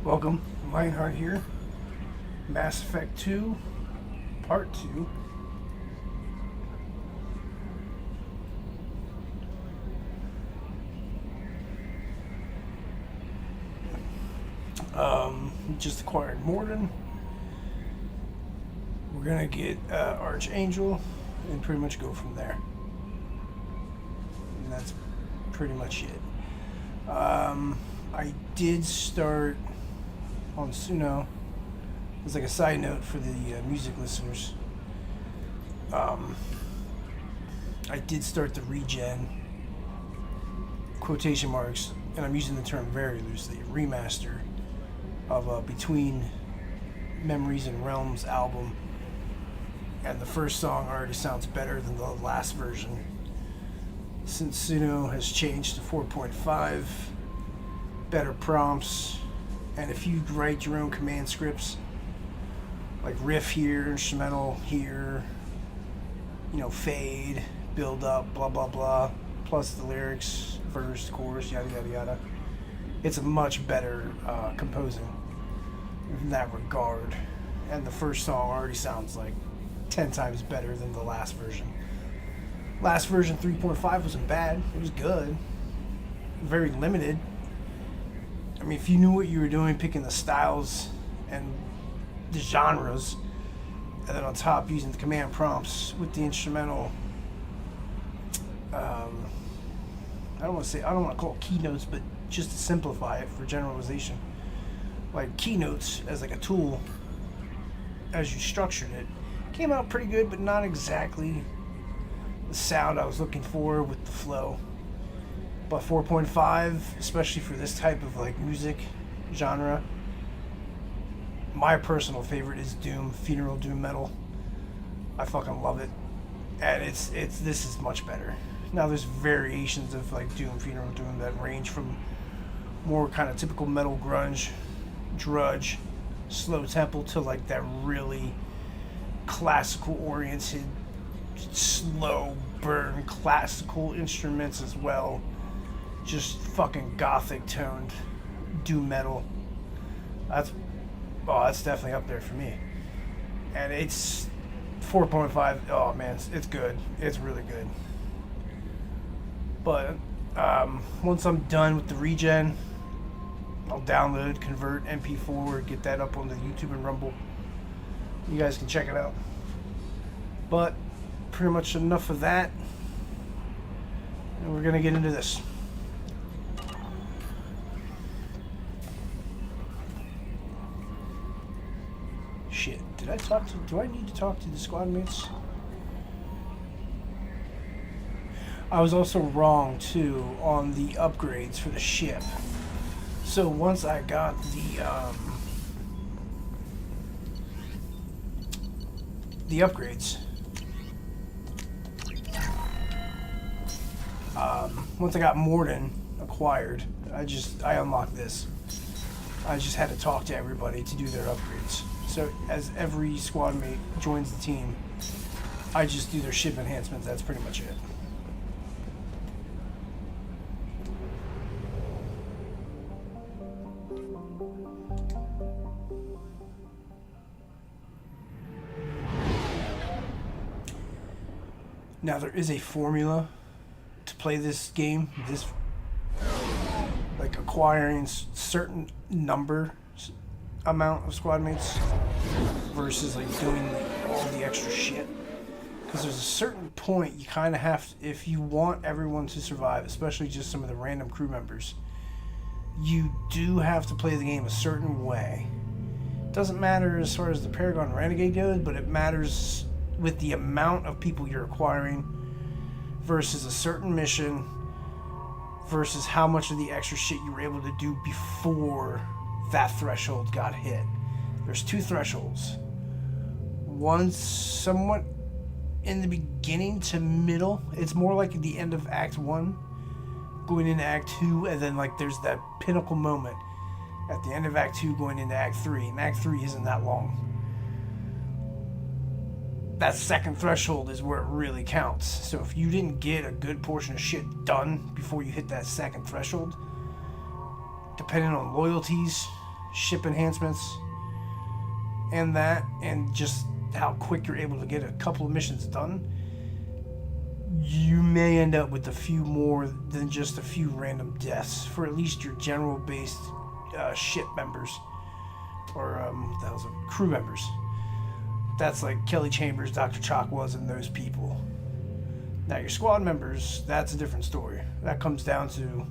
Welcome, Lionheart here. Mass Effect 2, Part 2. Just acquired Mordin. We're gonna get Archangel and pretty much go from there. And that's pretty much it. I did start on Suno. It's like a side note for the music listeners. I did start the regen, quotation marks, and I'm using the term very loosely, remaster of Between Memories and Realms album. And the first song already sounds better than the last version. Since Suno has changed to 4.5, better prompts, and if you write your own command scripts, like riff here, instrumental here, fade, build up, blah blah blah, plus the lyrics, verse, chorus, yada yada yada, it's a much better composing in that regard. And the first song already sounds like 10 times better than the last version. Last version 3.5 wasn't bad, it was good, very limited. I mean, if you knew what you were doing, picking the styles and the genres, and then on top using the command prompts with the instrumental, I don't want to call it keynotes, but just to simplify it for generalization, like keynotes as like a tool, as you structured it, came out pretty good, but not exactly the sound I was looking for with the flow. But 4.5, especially for this type of like music genre, my personal favorite is doom, funeral doom metal. I fucking love it, and this is much better. Now there's variations of like doom, funeral doom that range from more kind of typical metal grunge, drudge, slow tempo to like that really classical oriented, slow burn classical instruments as well. Just fucking gothic toned doom metal. That's definitely up there for me. And it's 4.5. Oh man, it's good. It's really good. But once I'm done with the regen, I'll download, convert MP4, get that up on the YouTube and Rumble. You guys can check it out. But pretty much enough of that. And we're gonna get into this. Shit, do I need to talk to the squad mates? I was also wrong too on the upgrades for the ship. So once I got the upgrades, once I got Mordin acquired, I unlocked this. I just had to talk to everybody to do their upgrades. So as every squad mate joins the team, I just do their ship enhancements. That's pretty much it. Now there is a formula to play this game. Like acquiring certain amount of squad mates versus like doing all the extra shit, because there's a certain point you kind of have to, if you want everyone to survive, especially just some of the random crew members, you do have to play the game a certain way. Doesn't matter as far as the Paragon Renegade goes, but it matters with the amount of people you're acquiring versus a certain mission versus how much of the extra shit you were able to do before that threshold got hit. There's two thresholds. One somewhat in the beginning to middle. It's more like at the end of Act 1, going into Act 2, and then like there's that pinnacle moment at the end of Act 2 going into Act 3, and Act 3 isn't that long. That second threshold is where it really counts. So if you didn't get a good portion of shit done before you hit that second threshold, depending on loyalties, ship enhancements, and that, and just how quick you're able to get a couple of missions done, you may end up with a few more than just a few random deaths for at least your general based ship members, or that was crew members. That's like Kelly Chambers, Dr. Chalk was, and those people. Now your squad members, that's a different story. That comes down to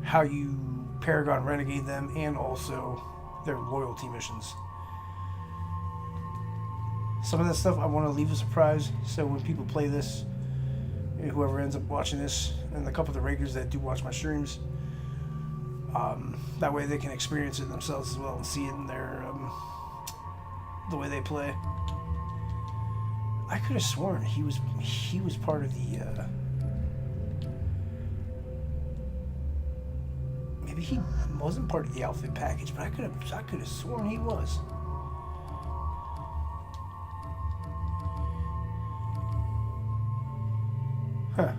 how you Paragon Renegade them, and also their loyalty missions. Some of that stuff I want to leave a surprise, so when people play this, whoever ends up watching this, and a couple of the regulars that do watch my streams, that way they can experience it themselves as well and see it in their the way they play. I could have sworn he was part of the maybe he wasn't part of the outfit package, but I could have sworn he was. Huh.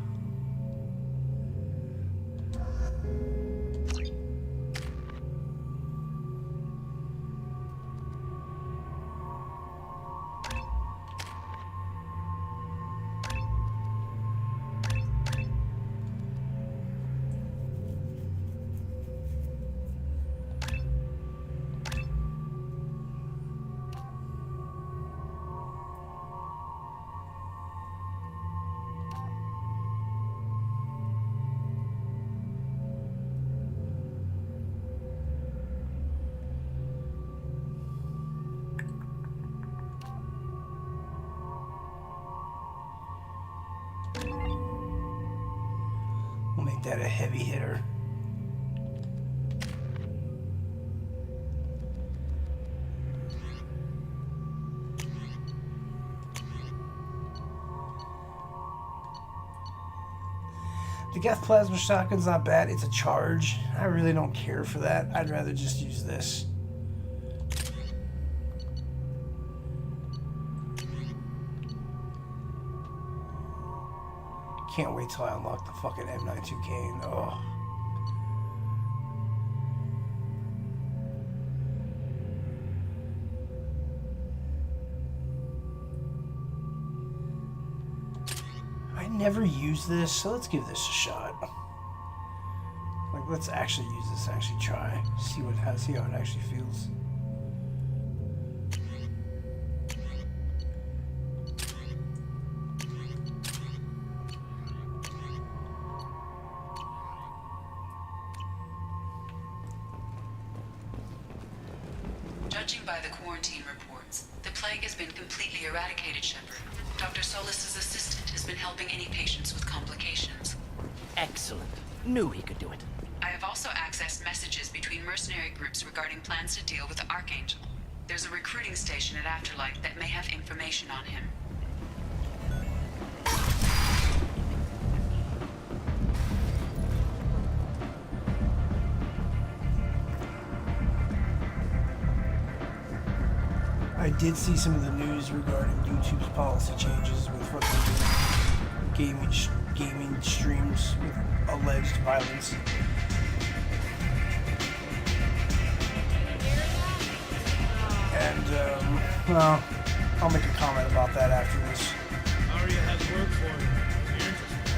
We'll make that a heavy hitter. The Geth Plasma Shotgun's not bad. It's a charge. I really don't care for that. I'd rather just use this. Can't wait till I unlock the fucking M92K. Oh. I never use this, so let's give this a shot. Like, let's actually use this, actually try. See how it actually feels. Judging by the quarantine reports, the plague has been completely eradicated, Shepard. Dr. Solis's assistant has been helping any patients with complications. Excellent. Knew he could do it. I have also accessed messages between mercenary groups regarding plans to deal with the Archangel. There's a recruiting station at Afterlight that may have information on him. I did see some of the news regarding YouTube's policy changes with fucking gaming streams with alleged violence. And, well, I'll make a comment about that after this. Aria has work for you. If you're interested.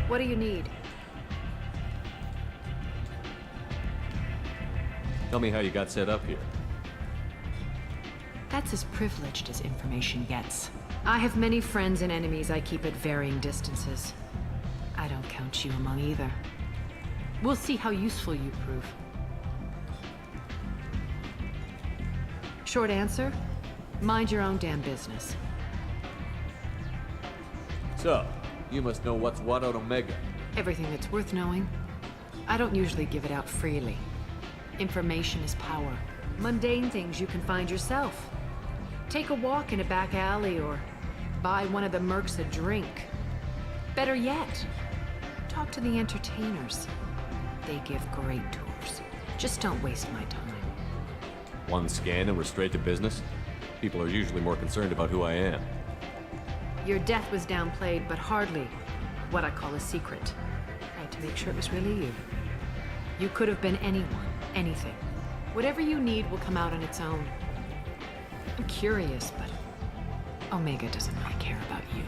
What do you need? Tell me how you got set up here. That's as privileged as information gets. I have many friends and enemies I keep at varying distances. I don't count you among either. We'll see how useful you prove. Short answer? Mind your own damn business. So, you must know what's what on Omega. Everything that's worth knowing. I don't usually give it out freely. Information is power. Mundane things you can find yourself. Take a walk in a back alley or buy one of the mercs a drink. Better yet, talk to the entertainers. They give great tours. Just don't waste my time. One scan and we're straight to business? People are usually more concerned about who I am. Your death was downplayed, but hardly what I call a secret. make sure it was really you. You could have been anyone, anything. Whatever you need will come out on its own. I'm curious, but Omega doesn't really care about you.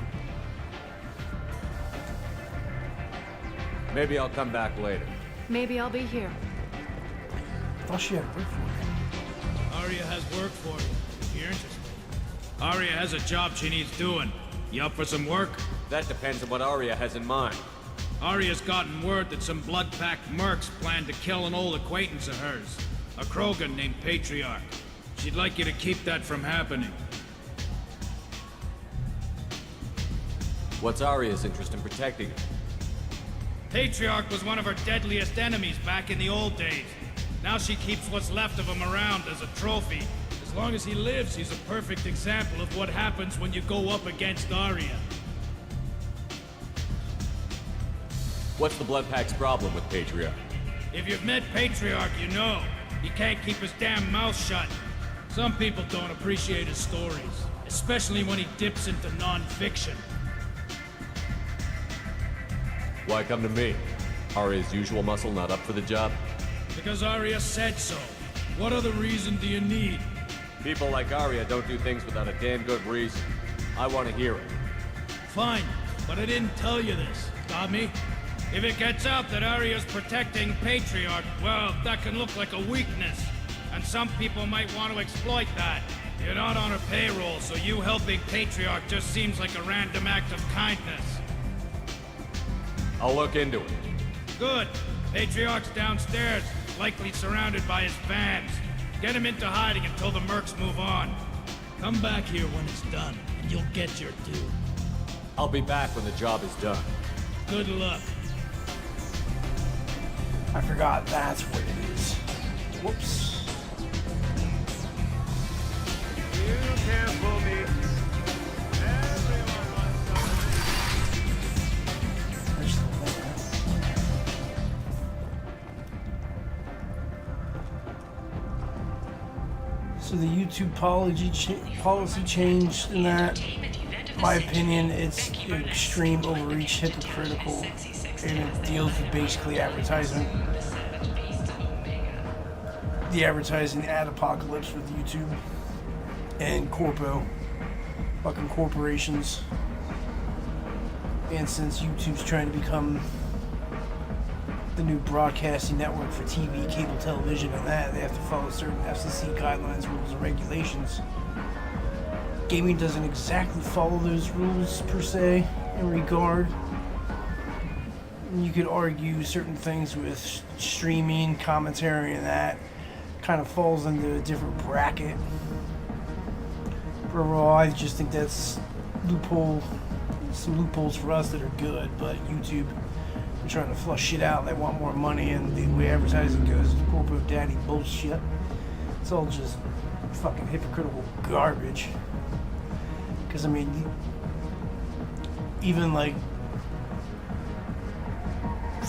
Maybe I'll come back later. Maybe I'll be here. I thought she had work for me. Arya has work for you. You're interested. Arya has a job she needs doing. You up for some work? That depends on what Arya has in mind. Arya's gotten word that some blood-packed mercs plan to kill an old acquaintance of hers. A Krogan named Patriarch. She'd like you to keep that from happening. What's Arya's interest in protecting it? Patriarch was one of her deadliest enemies back in the old days. Now she keeps what's left of him around as a trophy. As long as he lives, he's a perfect example of what happens when you go up against Arya. What's the Blood Pack's problem with Patriarch? If you've met Patriarch, you know. He can't keep his damn mouth shut. Some people don't appreciate his stories, especially when he dips into non-fiction. Why come to me? Arya's usual muscle not up for the job? Because Arya said so. What other reason do you need? People like Arya don't do things without a damn good reason. I want to hear it. Fine, but I didn't tell you this. Got me? If it gets out that Arya's protecting Patriarch, well, that can look like a weakness. And some people might want to exploit that. You're not on her payroll, so you helping Patriarch just seems like a random act of kindness. I'll look into it. Good. Patriarch's downstairs, likely surrounded by his fans. Get him into hiding until the mercs move on. Come back here when it's done, and you'll get your due. I'll be back when the job is done. Good luck. I forgot that's what it is. Whoops. You can't fool me. There's the letter. So the YouTube policy changed in that, in my opinion, it's extreme overreach, hypocritical, and it deals with basically advertisement. The advertising ad apocalypse with YouTube and fucking corporations. And since YouTube's trying to become the new broadcasting network for TV, cable television, and that, they have to follow certain FCC guidelines, rules, and regulations. Gaming doesn't exactly follow those rules per se in regard. You could argue certain things with streaming, commentary, and that kind of falls into a different bracket. But overall, I just think that's some loopholes for us that are good, but YouTube, they're trying to flush shit out. They want more money, and the way advertising goes is corporate daddy bullshit. It's all just fucking hypocritical garbage. Because, I mean, even like,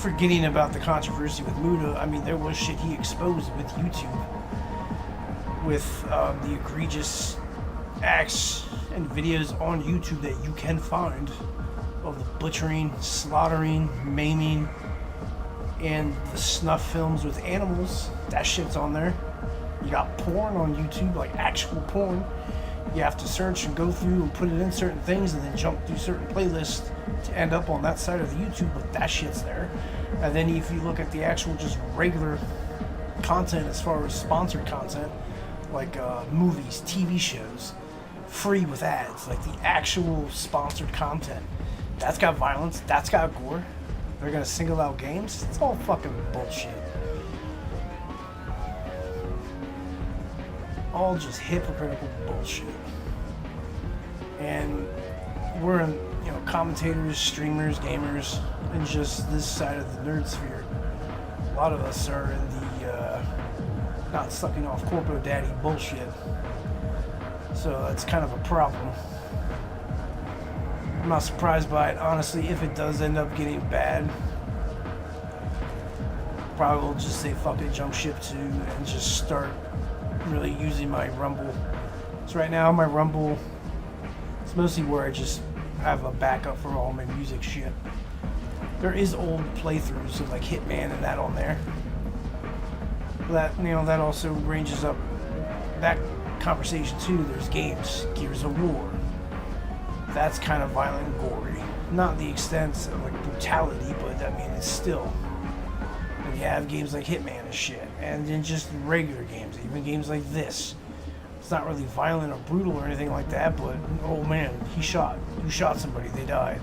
forgetting about the controversy with Muda, I mean, there was shit he exposed with YouTube, with the egregious acts and videos on YouTube that you can find of the butchering, slaughtering, maiming, and the snuff films with animals. That shit's on there. You got porn on YouTube, like actual porn. You have to search and go through and put it in certain things and then jump through certain playlists to end up on that side of the YouTube, but that shit's there. And then if you look at the actual just regular content as far as sponsored content, like movies, TV shows, free with ads, like the actual sponsored content, that's got violence, that's got gore. They're gonna single out games. It's all fucking bullshit. All just hypocritical bullshit. And we're in, commentators, streamers, gamers, and just this side of the nerd sphere. A lot of us are in the not sucking off corporate daddy bullshit. So that's kind of a problem. I'm not surprised by it, honestly. If it does end up getting bad, probably will just say fuck it, jump ship to, and just start really using my Rumble. So right now my Rumble, it's mostly where I just have a backup for all my music shit. There is old playthroughs of like Hitman and that on there. That, you know, that also ranges up that conversation too. There's games, Gears of War. That's kind of violent and gory. Not the extent of like brutality, but I mean it's still. And you have games like Hitman and shit, and then just regular games, even games like this. It's not really violent or brutal or anything like that, but oh man, you shot somebody, they died.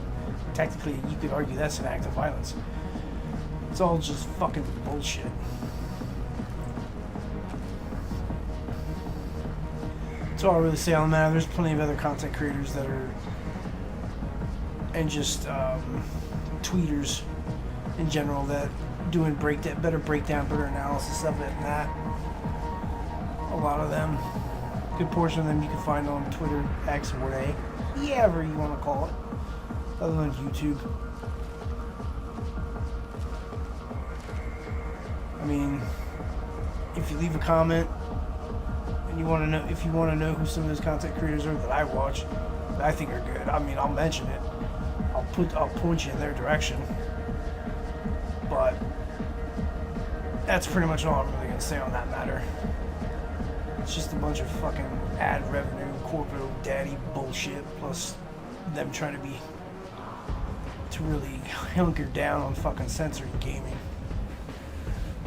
Technically, you could argue that's an act of violence. It's all just fucking bullshit. That's all I really say on that. There's plenty of other content creators that are, and just tweeters in general that doing better breakdown, better analysis of it than that. A lot of them, a good portion of them you can find on Twitter, X, or whatever you want to call it, other than YouTube. I mean, if you leave a comment and you want to know, if you want to know who some of those content creators are that I watch, that I think are good, I mean, I'll mention it. I'll point you in their direction. But that's pretty much all I'm really gonna say on that matter. It's just a bunch of fucking ad revenue, corporate daddy bullshit, plus them trying to really hunker down on fucking censoring gaming.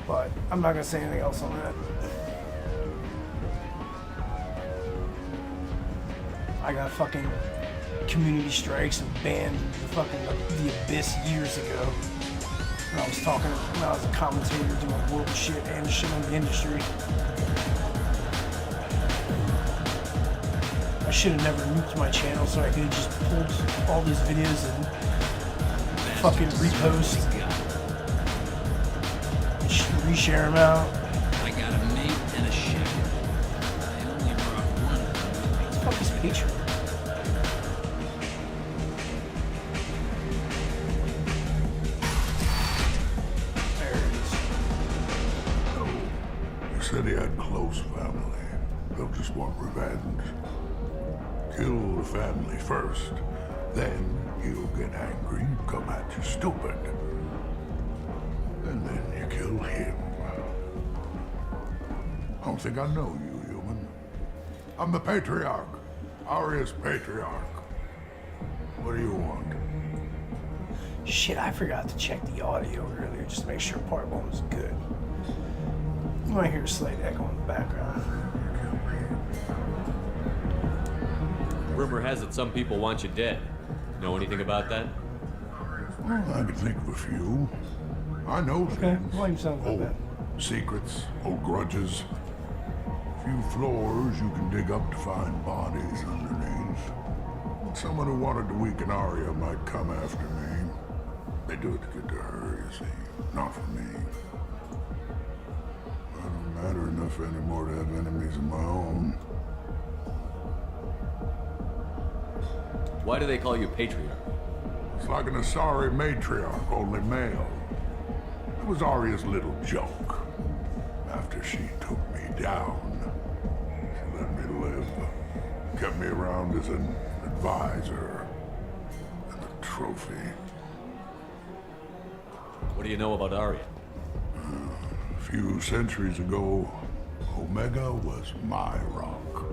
But I'm not gonna say anything else on that. I got fucking community strikes and banned the Abyss years ago. When I was a commentator doing world shit and shit on the industry. I should have never nuked my channel so I could have just pulled all these videos and fucking repost. Reshare them out. I got a mate and a ship. I only brought one. What the fuck is Patreon? Said he had close family. They'll just want revenge. Kill the family first. Then he'll get angry and come at you stupid. And then you kill him. I don't think I know you, human. I'm the Patriarch. Aria's Patriarch. What do you want? Shit, I forgot to check the audio earlier just to make sure part one was good. You might hear a slight echo in the background. Rumor has it some people want you dead. Know anything about that? Well, I can think of a few. I know Okay, things. why you sound like Old that? secrets, old grudges. Few floors you can dig up to find bodies underneath. Someone who wanted to weaken Aria might come after me. They do it to get to her, you see. Not for me. I don't matter enough anymore to have enemies of my own. Why do they call you Patriarch? It's like an Asari matriarch, only male. It was Aria's little joke. After she took me down, she let me live. Kept me around as an advisor and a trophy. What do you know about Arya? A few centuries ago, Omega was my rock.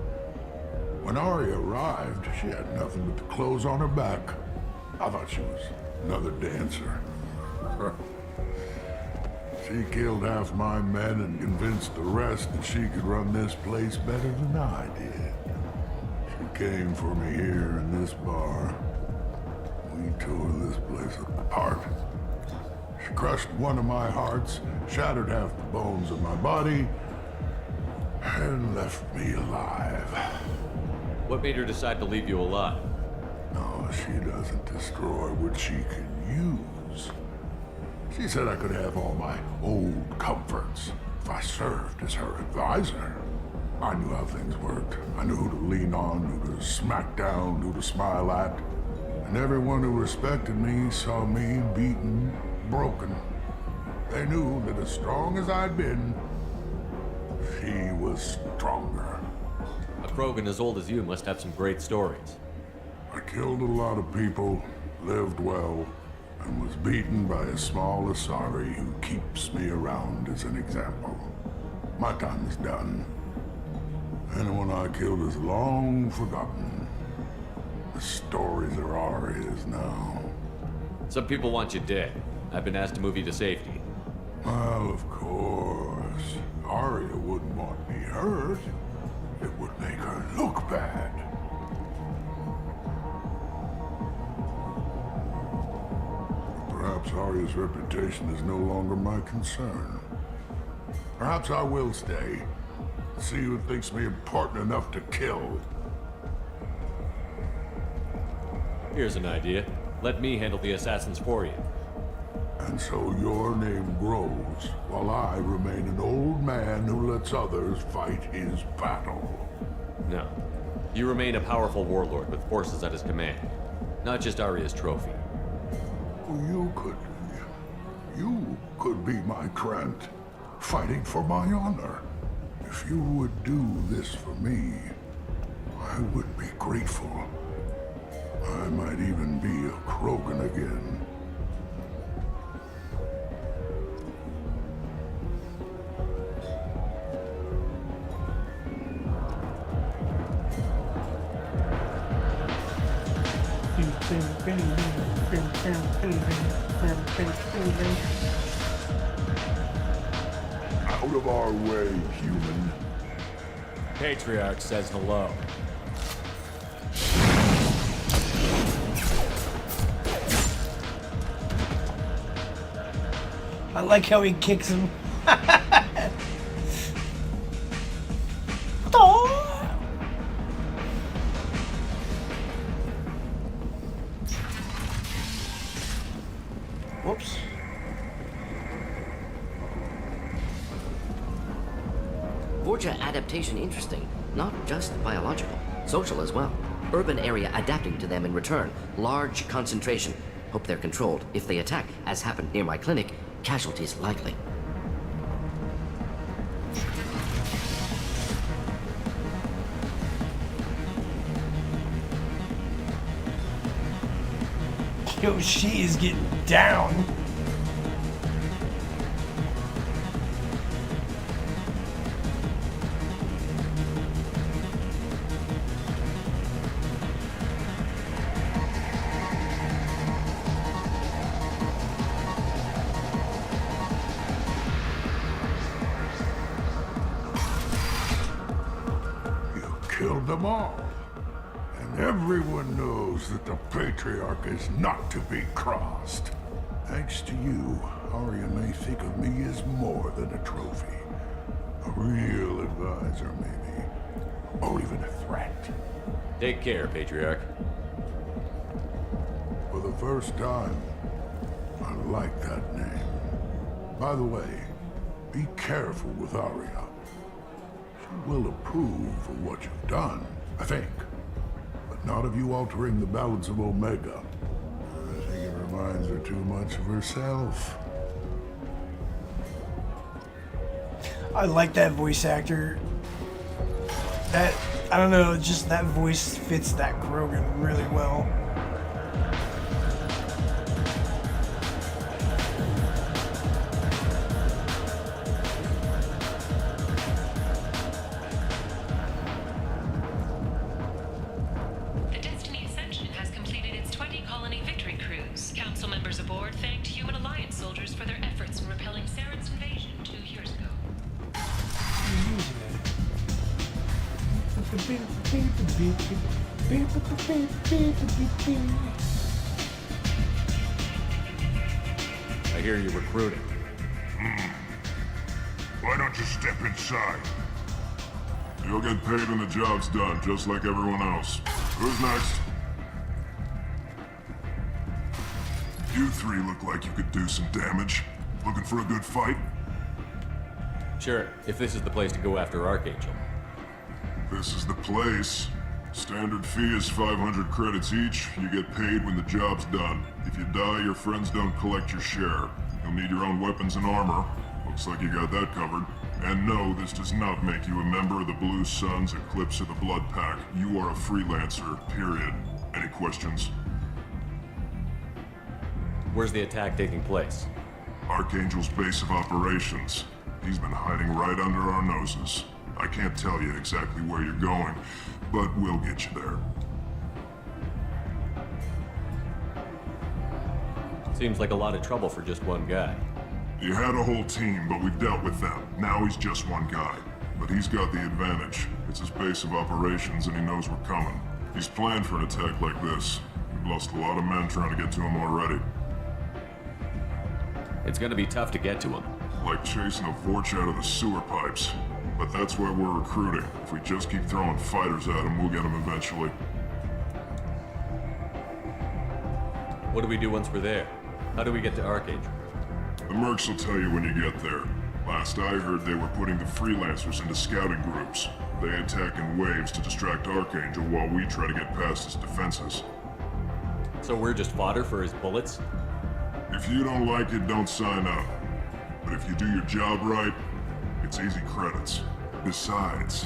When Arya arrived, she had nothing but the clothes on her back. I thought she was another dancer. She killed half my men and convinced the rest that she could run this place better than I did. She came for me here in this bar. We tore this place apart. She crushed one of my hearts, shattered half the bones of my body, and left me alive. What made her decide to leave you alive? No, she doesn't destroy what she can use. She said I could have all my old comforts if I served as her advisor. I knew how things worked. I knew who to lean on, who to smack down, who to smile at. And everyone who respected me saw me beaten, broken. They knew that as strong as I'd been, she was stronger. A Krogan as old as you must have some great stories. I killed a lot of people, lived well, and was beaten by a small Asari who keeps me around as an example. My time is done. Anyone I killed is long forgotten. The stories are Arya's now. Some people want you dead. I've been asked to move you to safety. Well, of course. Arya wouldn't want me hurt. It would make her look bad. Perhaps Arya's reputation is no longer my concern. Perhaps I will stay. See who thinks me important enough to kill. Here's an idea. Let me handle the assassins for you. And so your name grows, while I remain an old man who lets others fight his battle. No. You remain a powerful warlord with forces at his command. Not just Arya's trophy. You could be my Trent, fighting for my honor. If you would do this for me, I would be grateful. I might even be a Krogan again. Out of our way, human. Patriarch says hello. I like how he kicks him. Whoops. Vorcha adaptation interesting. Not just biological, social as well. Urban area adapting to them in return. Large concentration. Hope they're controlled. If they attack, as happened near my clinic, casualties likely. Yo, she is getting down. You killed them all. And everyone knows that the Patriarch is not to be crossed. Thanks to you, Arya may think of me as more than a trophy. A real advisor, maybe. Or even a threat. Take care, Patriarch. For the first time, I like that name. By the way, be careful with Arya. She will approve of what you've done, I think. But not of you altering the balance of Omega. I think it reminds her too much of herself. I like that voice actor. That, I don't know, just that voice fits that Krogan really well. The Destiny Ascension has completed its 20-colony victory cruise. Council members aboard thanked Human Alliance soldiers for their efforts in repelling Saren's invasion 2 years ago. I hear you're recruiting. Why don't you step inside? You'll get paid when the job's done, just like everyone else. Who's next? You three look like you could do some damage. Looking for a good fight? Sure, if this is the place to go after Archangel. This is the place. Standard fee is 500 credits each. You get paid when the job's done. If you die, your friends don't collect your share. You'll need your own weapons and armor. Looks like you got that covered. And no, this does not make you a member of the Blue Suns, Eclipse, or the Blood Pack. You are a freelancer, period. Any questions? Where's the attack taking place? Archangel's base of operations. He's been hiding right under our noses. I can't tell you exactly where you're going, but we'll get you there. Seems like a lot of trouble for just one guy. You had a whole team, but we've dealt with them. Now he's just one guy. But he's got the advantage. It's his base of operations and he knows we're coming. He's planned for an attack like this. We've lost a lot of men trying to get to him already. It's gonna be tough to get to him. Like chasing a Vorch out of the sewer pipes. But that's why we're recruiting. If we just keep throwing fighters at him, we'll get him eventually. What do we do once we're there? How do we get to Archangel? The mercs will tell you when you get there. Last I heard, they were putting the freelancers into scouting groups. They attack in waves to distract Archangel while we try to get past his defenses. So we're just fodder for his bullets? If you don't like it, don't sign up. But if you do your job right, it's easy credits. Besides,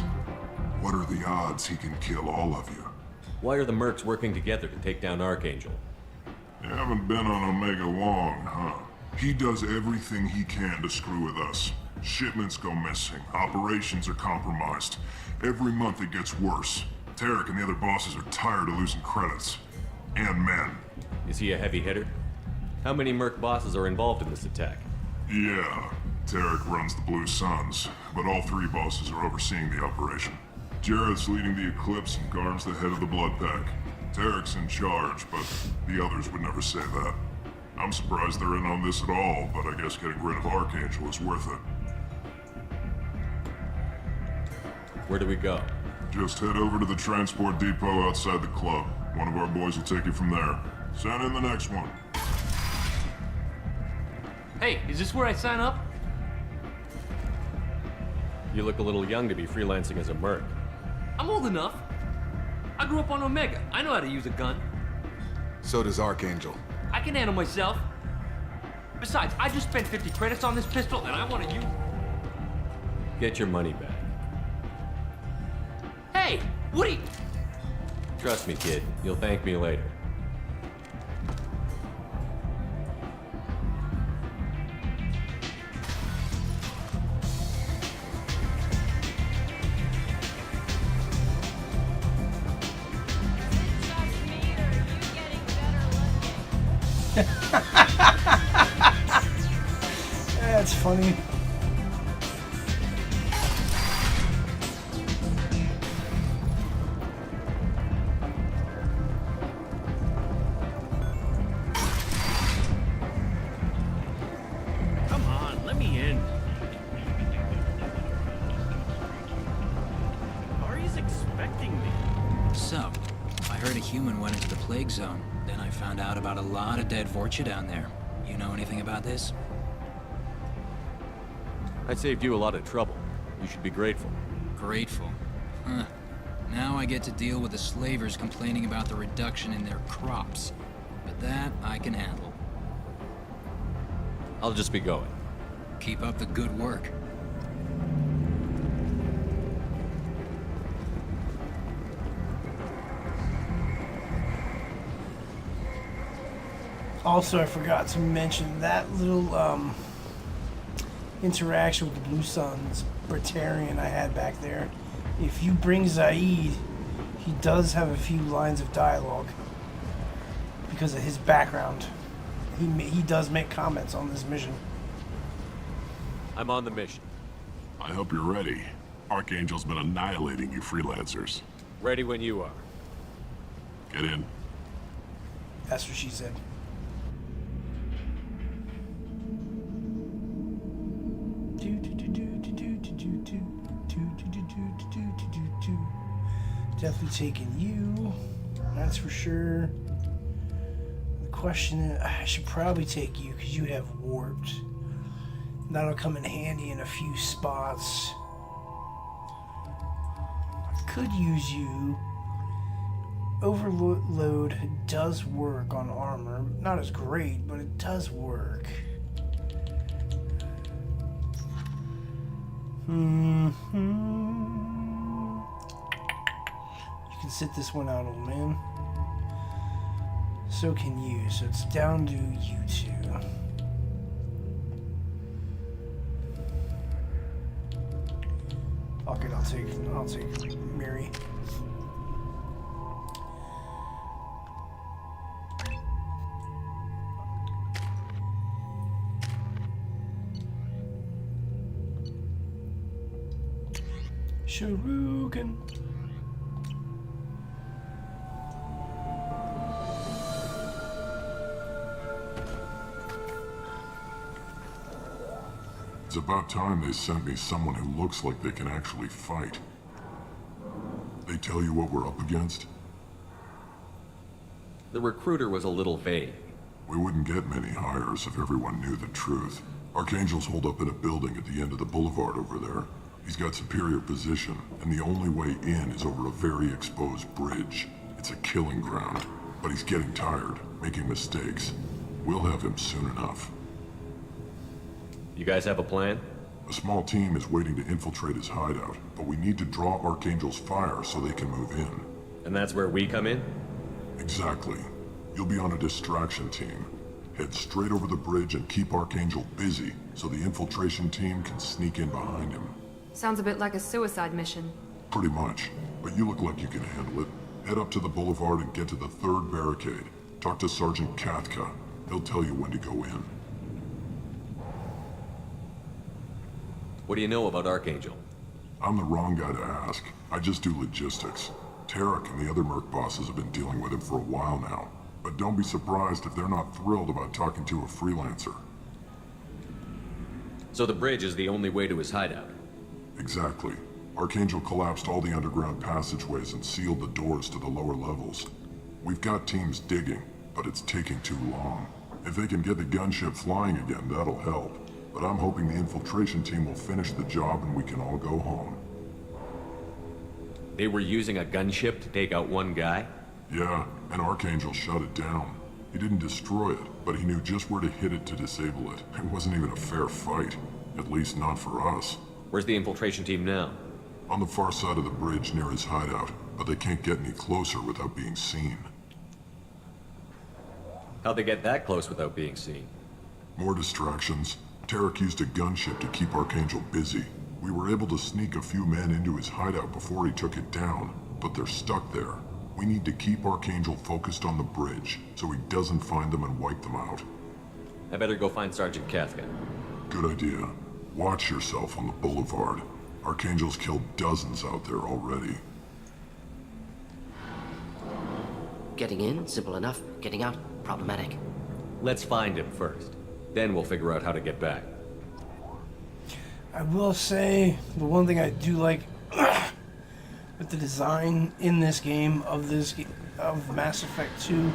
what are the odds he can kill all of you? Why are the mercs working together to take down Archangel? You haven't been on Omega long, huh? He does everything he can to screw with us. Shipments go missing. Operations are compromised. Every month it gets worse. Tarek and the other bosses are tired of losing credits. And men. Is he a heavy hitter? How many merc bosses are involved in this attack? Yeah, Tarek runs the Blue Suns, but all three bosses are overseeing the operation. Jarrett's leading the Eclipse and Garn's the head of the Blood Pack. Tarek's in charge, but the others would never say that. I'm surprised they're in on this at all, but I guess getting rid of Archangel is worth it. Where do we go? Just head over to the transport depot outside the club. One of our boys will take you from there. Send in the next one. Hey, is this where I sign up? You look a little young to be freelancing as a merc. I'm old enough. I grew up on Omega. I know how to use a gun. So does Archangel. I can handle myself. Besides, I just spent 50 credits on this pistol and I want to use... Get your money back. Hey, Woody! Trust me, kid. You'll thank me later. That's funny. Come on, let me in. Ari's expecting me. So, I heard a human went into the plague zone. Then I found out about a lot of dead Vorcha down there. You know anything about this? I saved you a lot of trouble. You should be grateful. Grateful. Huh. Now I get to deal with the slavers complaining about the reduction in their crops. But that I can handle. I'll just be going. Keep up the good work. Also, I forgot to mention that little interaction with the Blue Suns Brittarian I had back there. If you bring Zaid, he does have a few lines of dialogue because of his background. He does make comments on this mission. I'm on the mission. I hope you're ready. Archangel's been annihilating you freelancers. Ready when you are. Get in. That's what she said. Definitely taking you. That's for sure. The question is, I should probably take you because you have warped. That'll come in handy in a few spots. I could use you. Overload does work on armor. Not as great, but it does work. You can sit this one out, old man. So can you. So it's down to you two. Fuck it, I'll take Mary. Shuriken. It's about time they sent me someone who looks like they can actually fight. They tell you what we're up against? The recruiter was a little vague. We wouldn't get many hires if everyone knew the truth. Archangel's holed up in a building at the end of the boulevard over there. He's got superior position, and the only way in is over a very exposed bridge. It's a killing ground, but he's getting tired, making mistakes. We'll have him soon enough. You guys have a plan? A small team is waiting to infiltrate his hideout, but we need to draw Archangel's fire so they can move in. And that's where we come in? Exactly. You'll be on a distraction team. Head straight over the bridge and keep Archangel busy so the infiltration team can sneak in behind him. Sounds a bit like a suicide mission. Pretty much, but you look like you can handle it. Head up to the boulevard and get to the third barricade. Talk to Sergeant Katka. He'll tell you when to go in. What do you know about Archangel? I'm the wrong guy to ask. I just do logistics. Tarek and the other Merc bosses have been dealing with him for a while now. But don't be surprised if they're not thrilled about talking to a freelancer. So the bridge is the only way to his hideout? Exactly. Archangel collapsed all the underground passageways and sealed the doors to the lower levels. We've got teams digging, but it's taking too long. If they can get the gunship flying again, that'll help. But I'm hoping the infiltration team will finish the job and we can all go home. They were using a gunship to take out one guy? Yeah, and Archangel shut it down. He didn't destroy it, but he knew just where to hit it to disable it. It wasn't even a fair fight. At least not for us. Where's the infiltration team now? On the far side of the bridge near his hideout, but they can't get any closer without being seen. How'd they get that close without being seen? More distractions. Tarek used a gunship to keep Archangel busy. We were able to sneak a few men into his hideout before he took it down, but they're stuck there. We need to keep Archangel focused on the bridge, so he doesn't find them and wipe them out. I better go find Sergeant Katka. Good idea. Watch yourself on the boulevard. Archangel's killed dozens out there already. Getting in, simple enough. Getting out, problematic. Let's find him first. Then we'll figure out how to get back. I will say, the one thing I do like with the design in this game of Mass Effect 2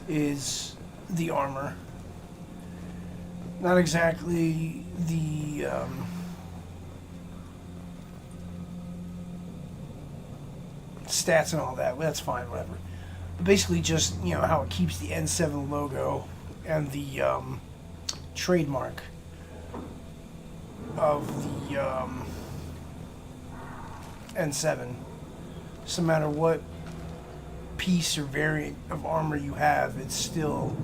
is the armor. Not exactly the stats and all that. That's fine, whatever. But basically, just how it keeps the N7 logo and the trademark of the N7. So no matter what piece or variant of armor you have, it still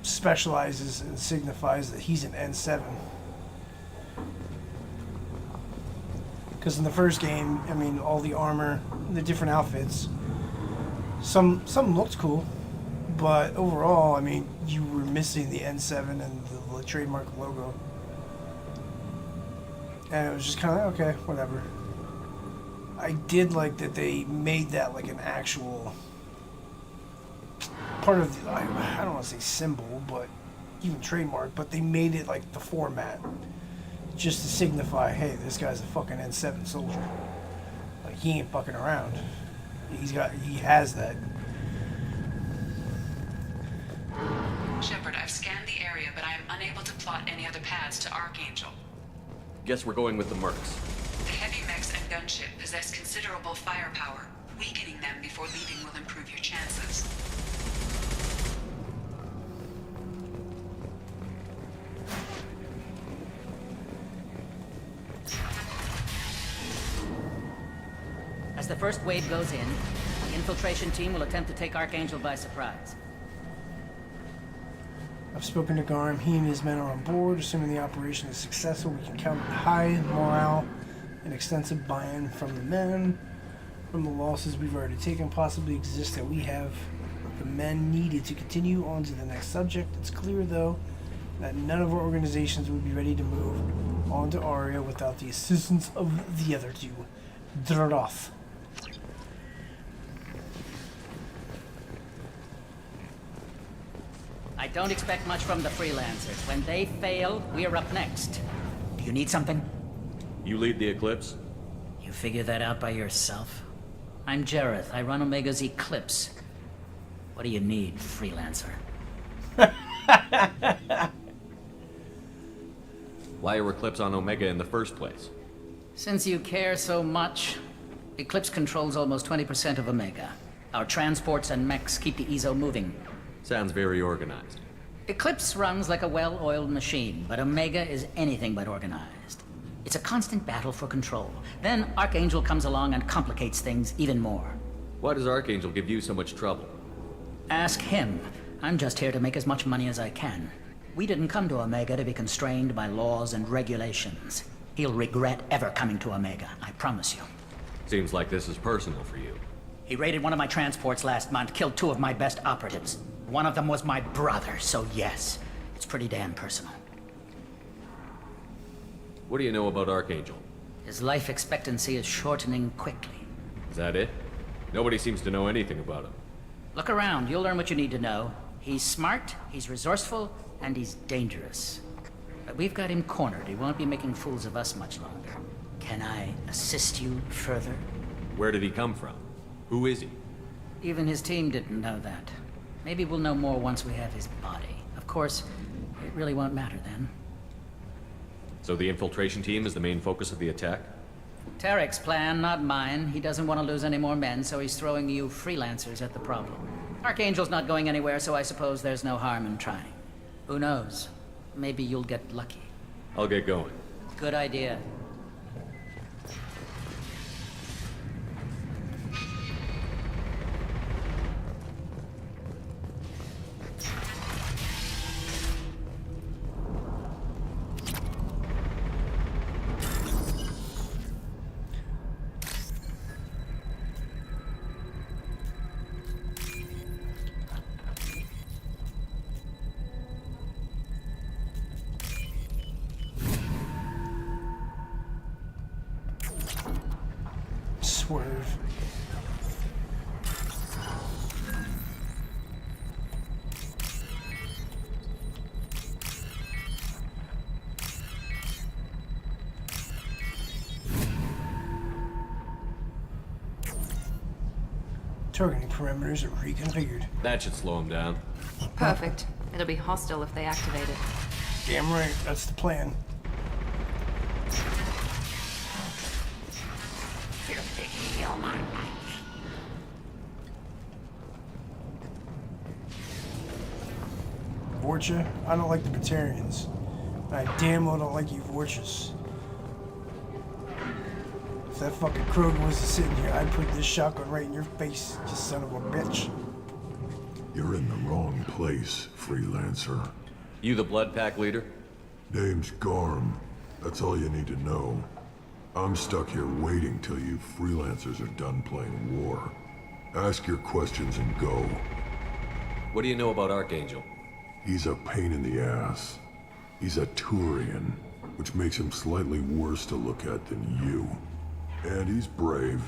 specializes and signifies that he's an N7. Because in the first game, I mean, all the armor, the different outfits, some looked cool, but overall, I mean, you were missing the N7 and the trademark logo. And it was just kind of okay, whatever. I did like that they made that like an actual part of the, I don't want to say symbol, but even trademark, but they made it like the format just to signify, hey, this guy's a fucking N7 soldier. Like, he ain't fucking around. He has that. Shepard, I've scanned the area, but I am unable to plot any other paths to Archangel. Guess we're going with the Mercs. The heavy mechs and gunship possess considerable firepower. Weakening them before leaving will improve your chances. As the first wave goes in, The infiltration team will attempt to take Archangel by surprise. I've spoken to Garm. He and his men are on board. Assuming the operation is successful, we can count on high morale and extensive buy-in from the men. From the losses we've already taken, possibly exist that we have the men needed to continue on to the next subject. It's clear, though, that none of our organizations would be ready to move on to Aria without the assistance of the other two. Droth. I don't expect much from the freelancers. When they fail, we're up next. Do you need something? You lead the Eclipse? You figure that out by yourself? I'm Jareth. I run Omega's Eclipse. What do you need, freelancer? Why are Eclipse on Omega in the first place? Since you care so much, Eclipse controls almost 20% of Omega. Our transports and mechs keep the EZO moving. Sounds very organized. Eclipse runs like a well-oiled machine, but Omega is anything but organized. It's a constant battle for control. Then Archangel comes along and complicates things even more. Why does Archangel give you so much trouble? Ask him. I'm just here to make as much money as I can. We didn't come to Omega to be constrained by laws and regulations. He'll regret ever coming to Omega, I promise you. Seems like this is personal for you. He raided one of my transports last month, killed 2 of my best operatives. One of them was my brother, so yes, it's pretty damn personal. What do you know about Archangel? His life expectancy is shortening quickly. Is that it? Nobody seems to know anything about him. Look around, you'll learn what you need to know. He's smart, he's resourceful, and he's dangerous. But we've got him cornered. He won't be making fools of us much longer. Can I assist you further? Where did he come from? Who is he? Even his team didn't know that. Maybe we'll know more once we have his body. Of course, it really won't matter then. So the infiltration team is the main focus of the attack? Tarek's plan, not mine. He doesn't want to lose any more men, so he's throwing you freelancers at the problem. Archangel's not going anywhere, so I suppose there's no harm in trying. Who knows? Maybe you'll get lucky. I'll get going. Good idea. Swerve. Targeting parameters are reconfigured. That should slow him down. Perfect. It'll be hostile if they activate it. Damn right, that's the plan. Vorcha, I don't like the Batarians. I damn well don't like you Vorchas. If that fucking Krogan was sitting here, I'd put this shotgun right in your face, you son of a bitch. You're in the wrong place, freelancer. You the Blood Pack leader? Name's Garm. That's all you need to know. I'm stuck here waiting till you freelancers are done playing war. Ask your questions and go. What do you know about Archangel? He's a pain in the ass. He's a Turian, which makes him slightly worse to look at than you. And he's brave,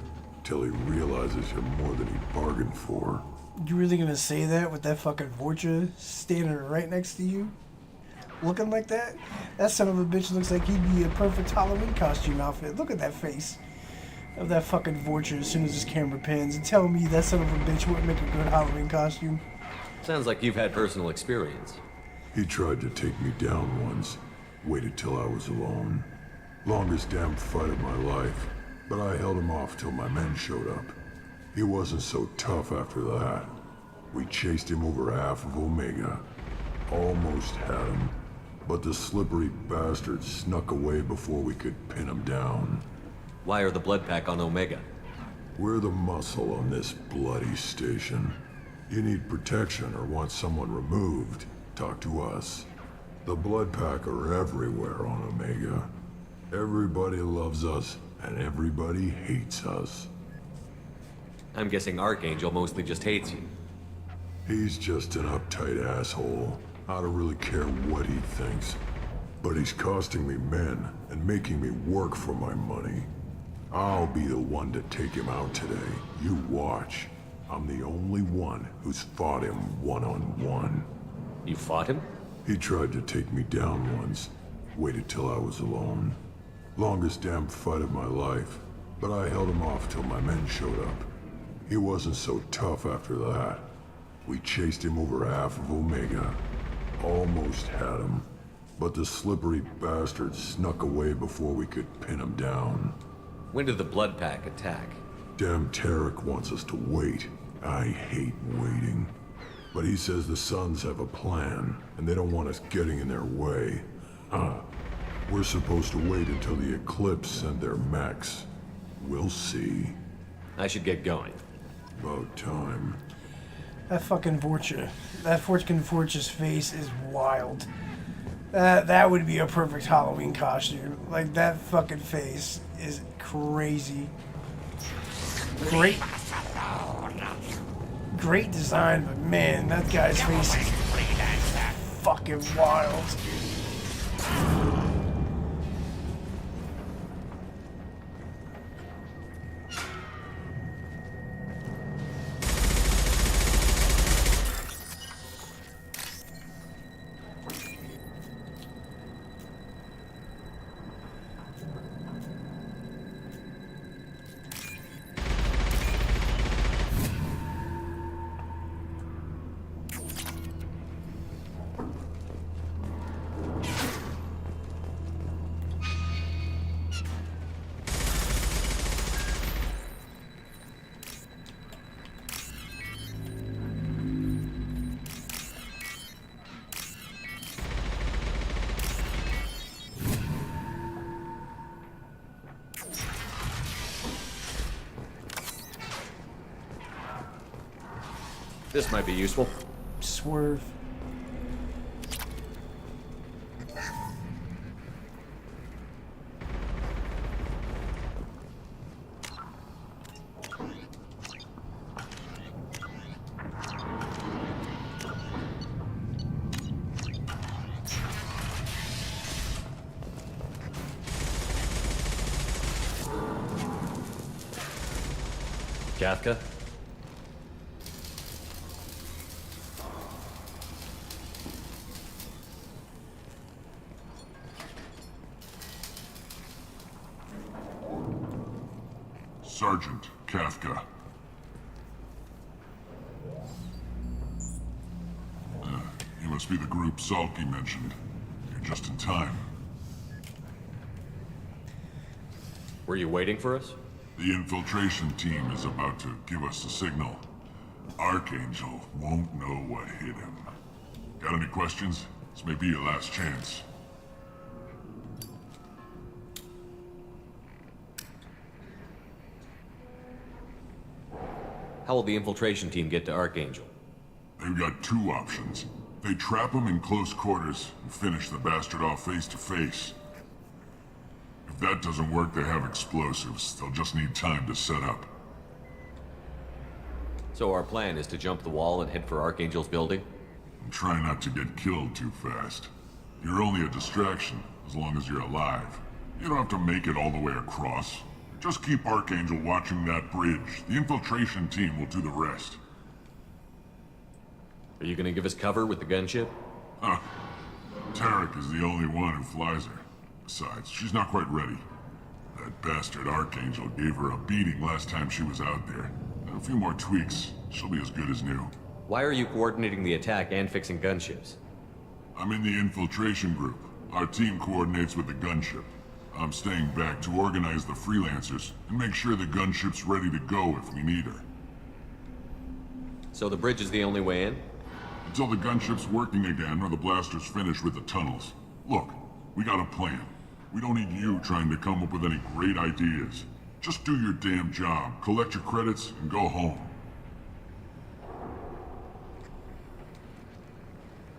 till he realizes you're more than he bargained for. You really gonna say that with that fucking Vorcha standing right next to you? Looking like that? That son of a bitch looks like he'd be a perfect Halloween costume outfit. Look at that face of that fucking Vorcha as soon as his camera pans. And tell me that son of a bitch wouldn't make a good Halloween costume. Sounds like you've had personal experience. He tried to take me down once. Waited till I was alone. Longest damn fight of my life. But I held him off till my men showed up. He wasn't so tough after that. We chased him over half of Omega. Almost had him. But the slippery bastard snuck away before we could pin him down. Why are the Blood Pack on Omega? We're the muscle on this bloody station. You need protection or want someone removed, talk to us. The Blood Pack are everywhere on Omega. Everybody loves us, and everybody hates us. I'm guessing Archangel mostly just hates you. He's just an uptight asshole. I don't really care what he thinks. But he's costing me men and making me work for my money. I'll be the one to take him out today. You watch. I'm the only one who's fought him one-on-one. You fought him? He tried to take me down once. Waited till I was alone. Longest damn fight of my life. But I held him off till my men showed up. He wasn't so tough after that. We chased him over half of Omega. Almost had him. But the slippery bastard snuck away before we could pin him down. When did the Blood Pack attack? Damn Tarek wants us to wait. I hate waiting. But he says the Suns have a plan, and they don't want us getting in their way. We're supposed to wait until the Eclipse send their mechs. We'll see. I should get going. About time. That fucking Vorcha. That fucking Vorcha's face is wild. That would be a perfect Halloween costume. Like, that fucking face is crazy. Great design, but man, that guy's face is fucking wild. This might be useful. Swerve. Kafka? Sergeant Kafka. You must be the group Salky mentioned. You're just in time. Were you waiting for us? The infiltration team is about to give us a signal. Archangel won't know what hit him. Got any questions? This may be your last chance. How will the infiltration team get to Archangel? They've got two options. They trap him in close quarters and finish the bastard off face to face. If that doesn't work, they have explosives. They'll just need time to set up. So our plan is to jump the wall and head for Archangel's building? And try not to get killed too fast. You're only a distraction, as long as you're alive. You don't have to make it all the way across. Just keep Archangel watching that bridge. The infiltration team will do the rest. Are you gonna give us cover with the gunship? Huh. Tarek is the only one who flies her. Besides, she's not quite ready. That bastard Archangel gave her a beating last time she was out there. A few more tweaks, she'll be as good as new. Why are you coordinating the attack and fixing gunships? I'm in the infiltration group. Our team coordinates with the gunship. I'm staying back to organize the freelancers and make sure the gunship's ready to go if we need her. So the bridge is the only way in? Until the gunship's working again or the blasters finish with the tunnels. Look, we got a plan. We don't need you trying to come up with any great ideas. Just do your damn job, collect your credits, and go home.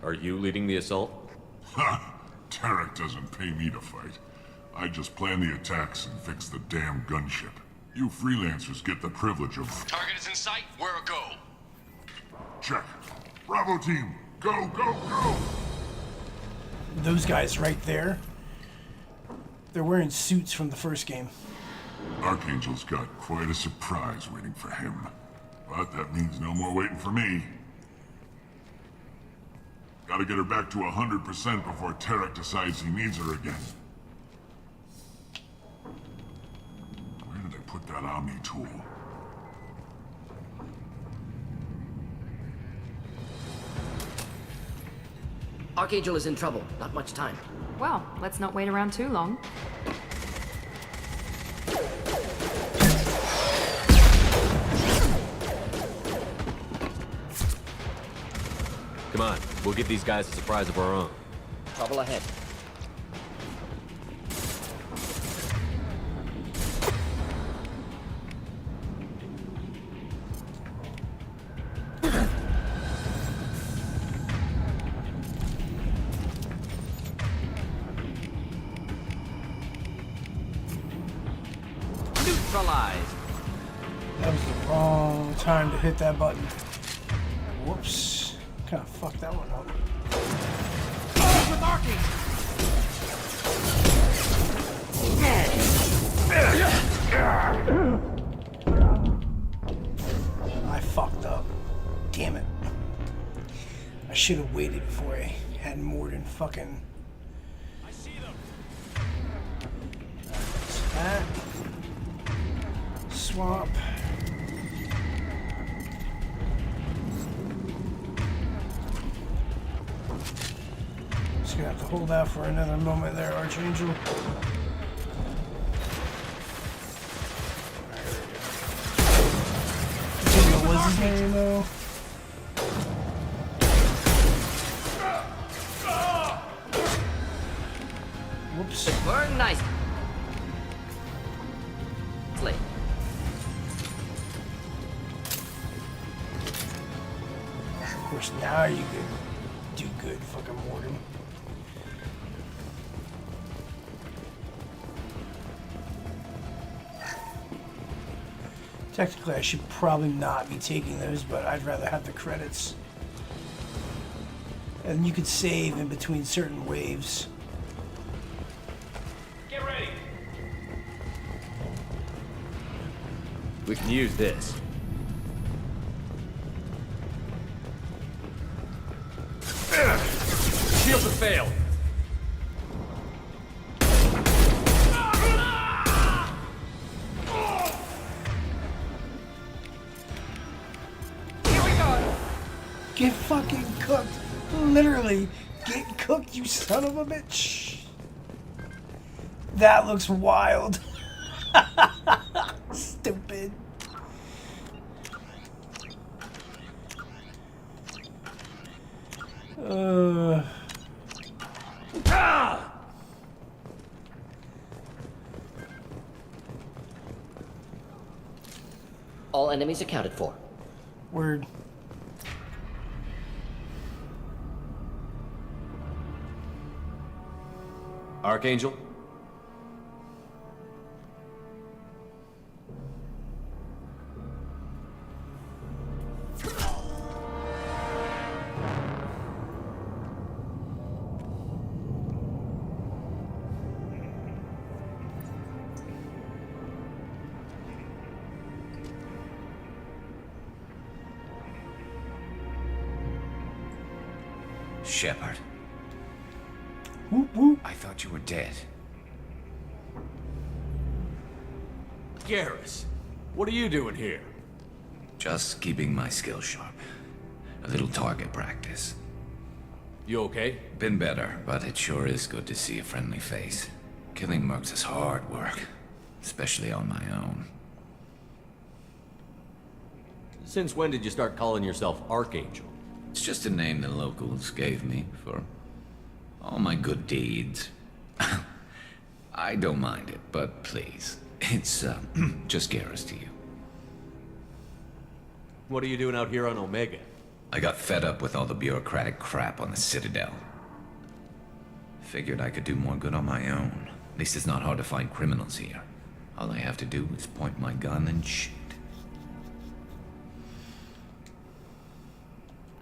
Are you leading the assault? Ha! Tarek doesn't pay me to fight. I just plan the attacks and fix the damn gunship. You freelancers get the privilege of... Target is in sight. Where a go? Check. Bravo team, go, go, go! Those guys right there, they're wearing suits from the first game. Archangel's got quite a surprise waiting for him. But that means no more waiting for me. Gotta get her back to 100% before Tarek decides he needs her again. Where did I put that Omni tool? Archangel is in trouble. Not much time. Well, let's not wait around too long. Come on, we'll give these guys a surprise of our own. Trouble ahead. Neutralized. That was the wrong time to hit that button. Whoops. Kind of fucked that one up. With Archangel. I fucked up. Damn it. I should have waited before I had Mordin fucking... I see them. That. Swap. Just gonna have to hold out for another moment there, Archangel. What was his name though? Whoops. Very nice. Slay. Of course, now you can do good, fucking Mordin. Technically, I should probably not be taking those, but I'd rather have the credits. And you could save in between certain waves. Get ready. We can use this. Shields have failed. Here we go. Get fucking cooked. Literally, get cooked, you son of a bitch. That looks wild. Stupid. All enemies accounted for. Word. Archangel? Shepard. Whoop, whoop. I thought you were dead. Garrus, what are you doing here? Just keeping my skills sharp. A little target practice. You okay? Been better, but it sure is good to see a friendly face. Killing mercs is hard work, especially on my own. Since when did you start calling yourself Archangel? It's just a name the locals gave me for all my good deeds. I don't mind it, but please, It's, just Garrus to you. What are you doing out here on Omega? I got fed up with all the bureaucratic crap on the Citadel. Figured I could do more good on my own. At least it's not hard to find criminals here. All I have to do is point my gun and shoot.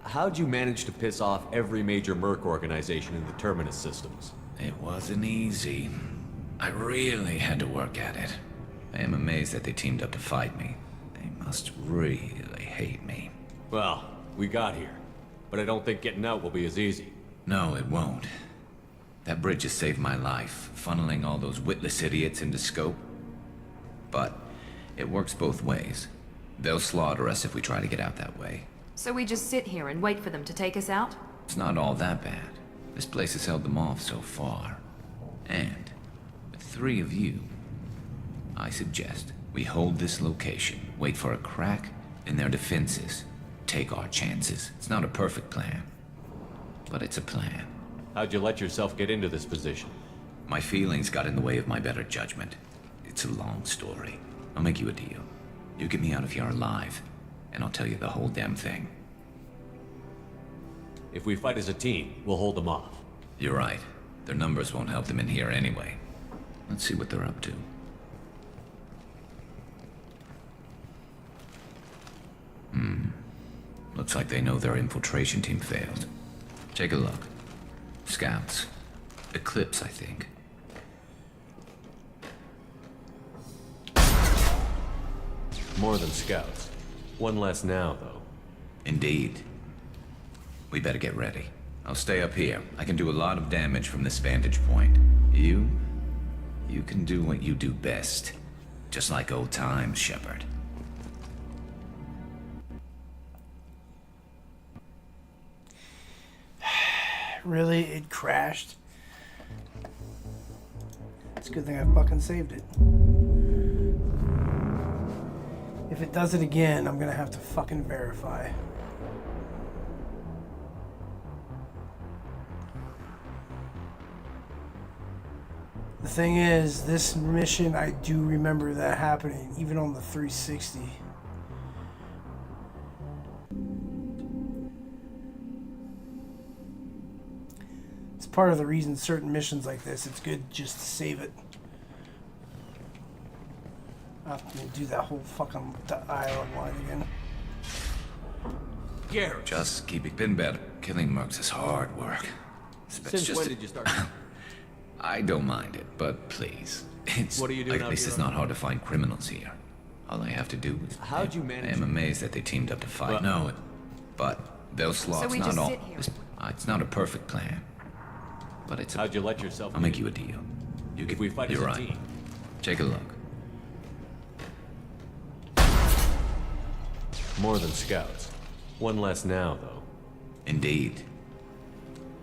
How'd you manage to piss off every major merc organization in the Terminus systems? It wasn't easy. I really had to work at it. I am amazed that they teamed up to fight me. They must really hate me. Well, we got here. But I don't think getting out will be as easy. No, it won't. That bridge has saved my life, funneling all those witless idiots into scope. But it works both ways. They'll slaughter us if we try to get out that way. So we just sit here and wait for them to take us out? It's not all that bad. This place has held them off so far. And with 3 of you, I suggest we hold this location, wait for a crack in their defenses, take our chances. It's not a perfect plan, but it's a plan. How'd you let yourself get into this position? My feelings got in the way of my better judgment. It's a long story. I'll make you a deal. You get me out of here alive, and I'll tell you the whole damn thing. If we fight as a team, we'll hold them off. You're right. Their numbers won't help them in here anyway. Let's see what they're up to. Looks like they know their infiltration team failed. Take a look. Scouts. Eclipse, I think. More than scouts. One less now, though. Indeed. We better get ready. I'll stay up here. I can do a lot of damage from this vantage point. You can do what you do best. Just like old times, Shepard. Really? It crashed? It's a good thing I fucking saved it. If it does it again, I'm gonna have to fucking verify. The thing is, this mission, I do remember that happening, even on the 360. It's part of the reason certain missions like this, it's good just to save it. I have to do that whole fucking dialogue line again. Garrett. Just keep it. Been better. Killing mercs is hard work. Since when did you start? I don't mind it, but please. It's What are you doing at least it's not hard to find criminals here. All I have to do is... How'd you manage? I am amazed that they teamed up to fight. No, but they'll slaughter. So we Not just all. sit here. It's not a perfect plan, but it's. How'd you let yourself? I'll make you a deal. You If we fight as You're a right. team. Take a look. More than scouts. One less now, though. Indeed.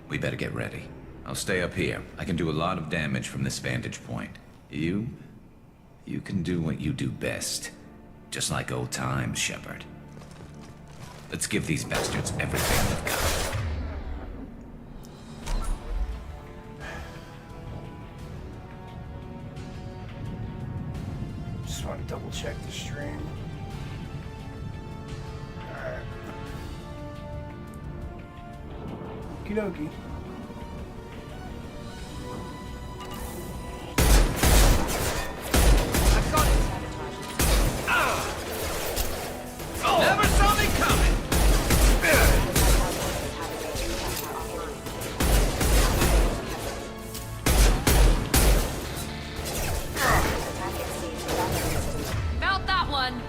We better get ready. I'll stay up here. I can do a lot of damage from this vantage point. You can do what you do best. Just like old times, Shepard. Let's give these bastards everything they've got. Just want to double check the stream. Alright. Okie dokie. Never saw me coming! Felt that one!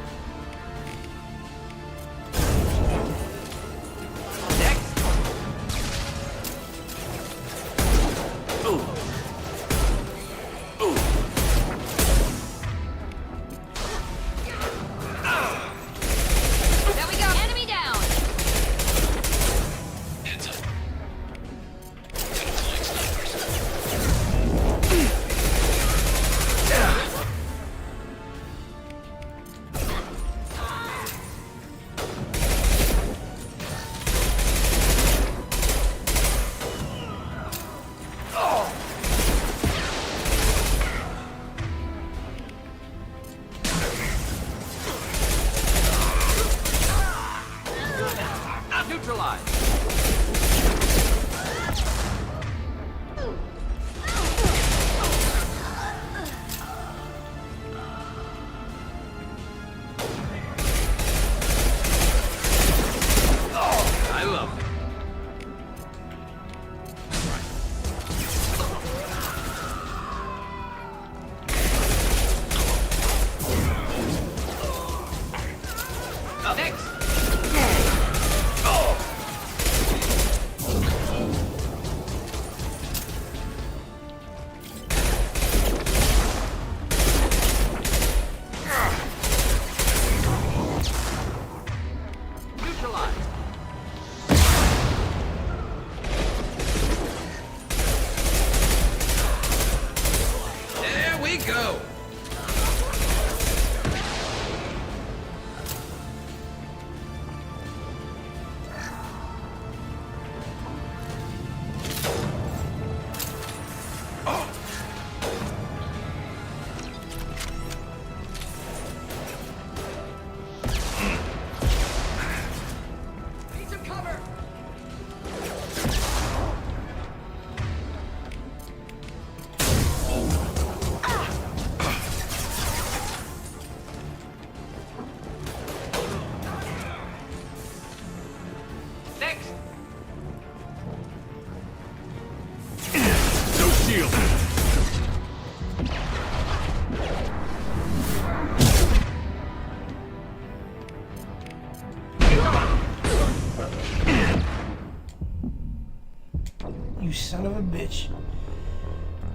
You son of a bitch.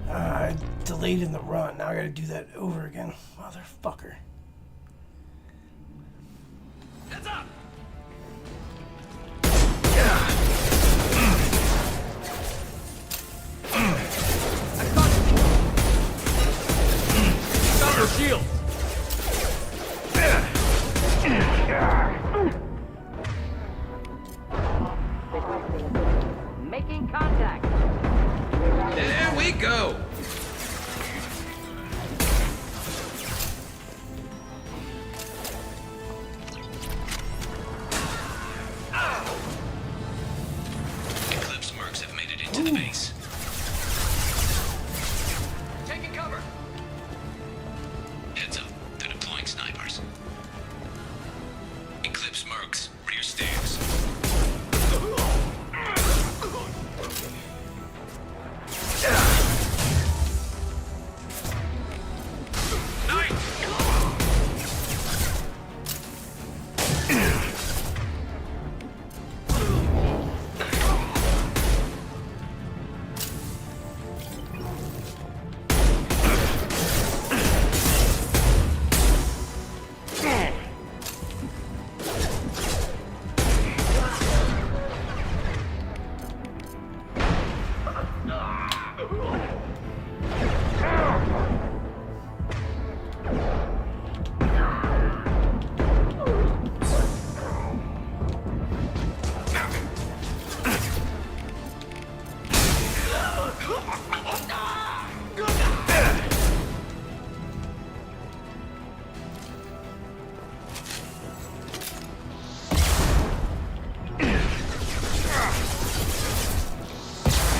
I delayed in the run. Now I gotta do that over again. Motherfucker. Heads up! Stop her shield! Making contact. There we go. Eclipse mercs have made it into the base. Taking cover! Heads up, they're deploying snipers. Eclipse mercs, rear stairs.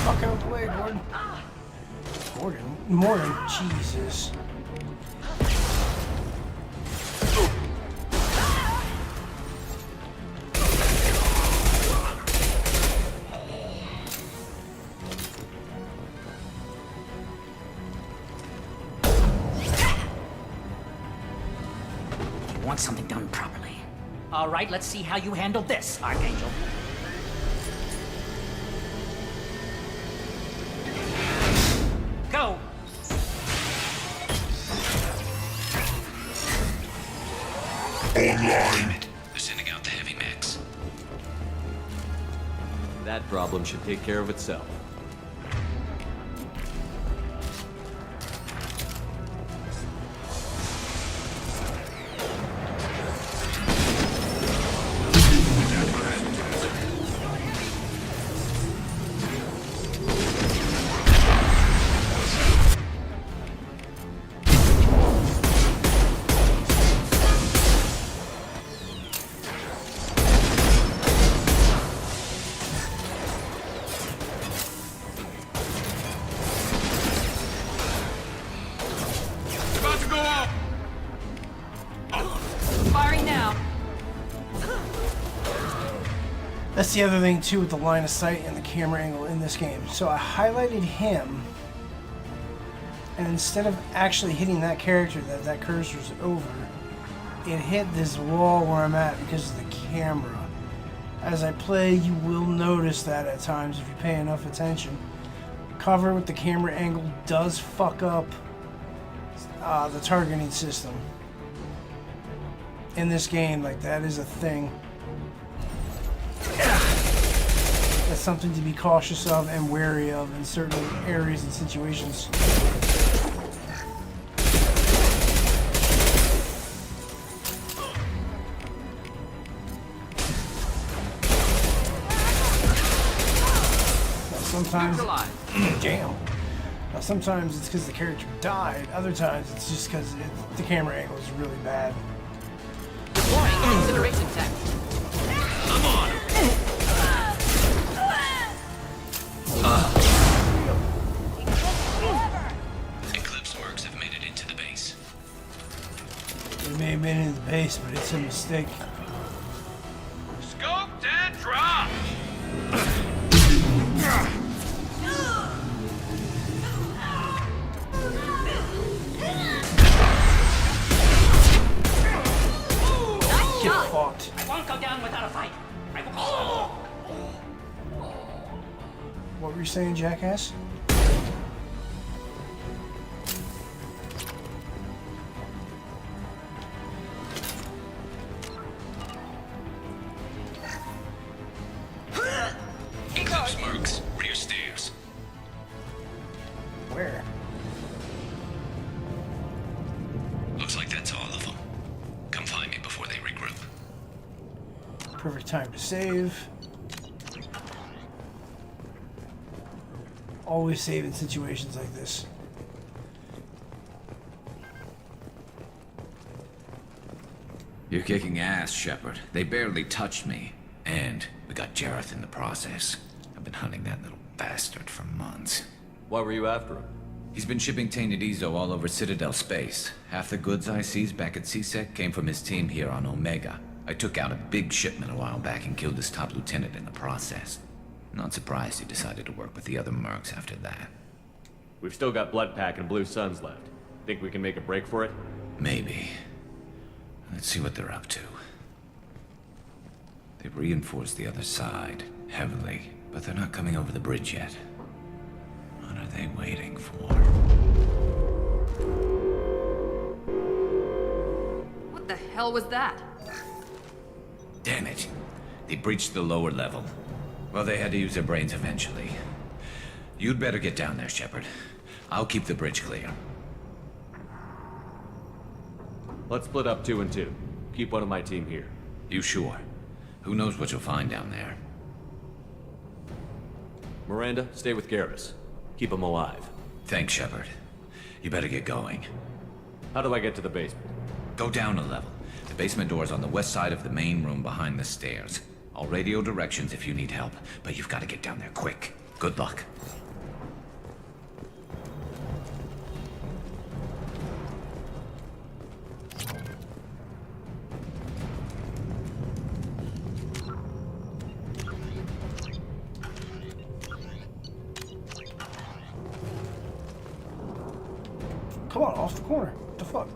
Fuck out the way, Gordon. Mordin, Jesus. You want something done properly. All right, let's see how you handle this, Archangel. Go! Online. They're sending out the heavy mechs. That problem should take care of itself. About to go off! Firing now. That's the other thing too with the line of sight and the camera angle in this game. So I highlighted him, and instead of actually hitting that character that cursor's over, it hit this wall where I'm at because of the camera. As I play, you will notice that at times if you pay enough attention. Cover with the camera angle does fuck up the targeting system in this game. Like, that is a thing. That's something to be cautious of and wary of in certain areas and situations. Sometimes, damn. Now sometimes it's because the character died. Other times it's just because the camera angle is really bad. Deploying incineration tech. I'm on! Eclipse mercs have made it into the base. It may have been in the base, but it's a mistake. Scoped and dropped! Get fucked. I won't go down without a fight. I will... What were you saying, jackass? Eclipse marks, rear stairs. Where? Looks like that's all of them. Come find me before they regroup. Perfect time to save. Always save in situations like this. You're kicking ass, Shepard. They barely touched me. And we got Jareth in the process. I've been hunting that little bastard for months. Why were you after him? He's been shipping tainted Ezo all over Citadel space. Half the goods I seized back at CSEC came from his team here on Omega. I took out a big shipment a while back and killed his top lieutenant in the process. Not surprised he decided to work with the other mercs after that. We've still got Bloodpack and Blue Suns left. Think we can make a break for it? Maybe. Let's see what they're up to. They've reinforced the other side, heavily, but they're not coming over the bridge yet. What are they waiting for? What the hell was that? Damn it. They breached the lower level. Well, they had to use their brains eventually. You'd better get down there, Shepard. I'll keep the bridge clear. Let's split up 2 and 2. Keep one of my team here. You sure? Who knows what you'll find down there? Miranda, stay with Garrus. Keep him alive. Thanks, Shepard. You better get going. How do I get to the basement? Go down a level. The basement door's on the west side of the main room behind the stairs. I'll radio directions if you need help, but you've got to get down there quick. Good luck. Come on, off the corner. What the fuck?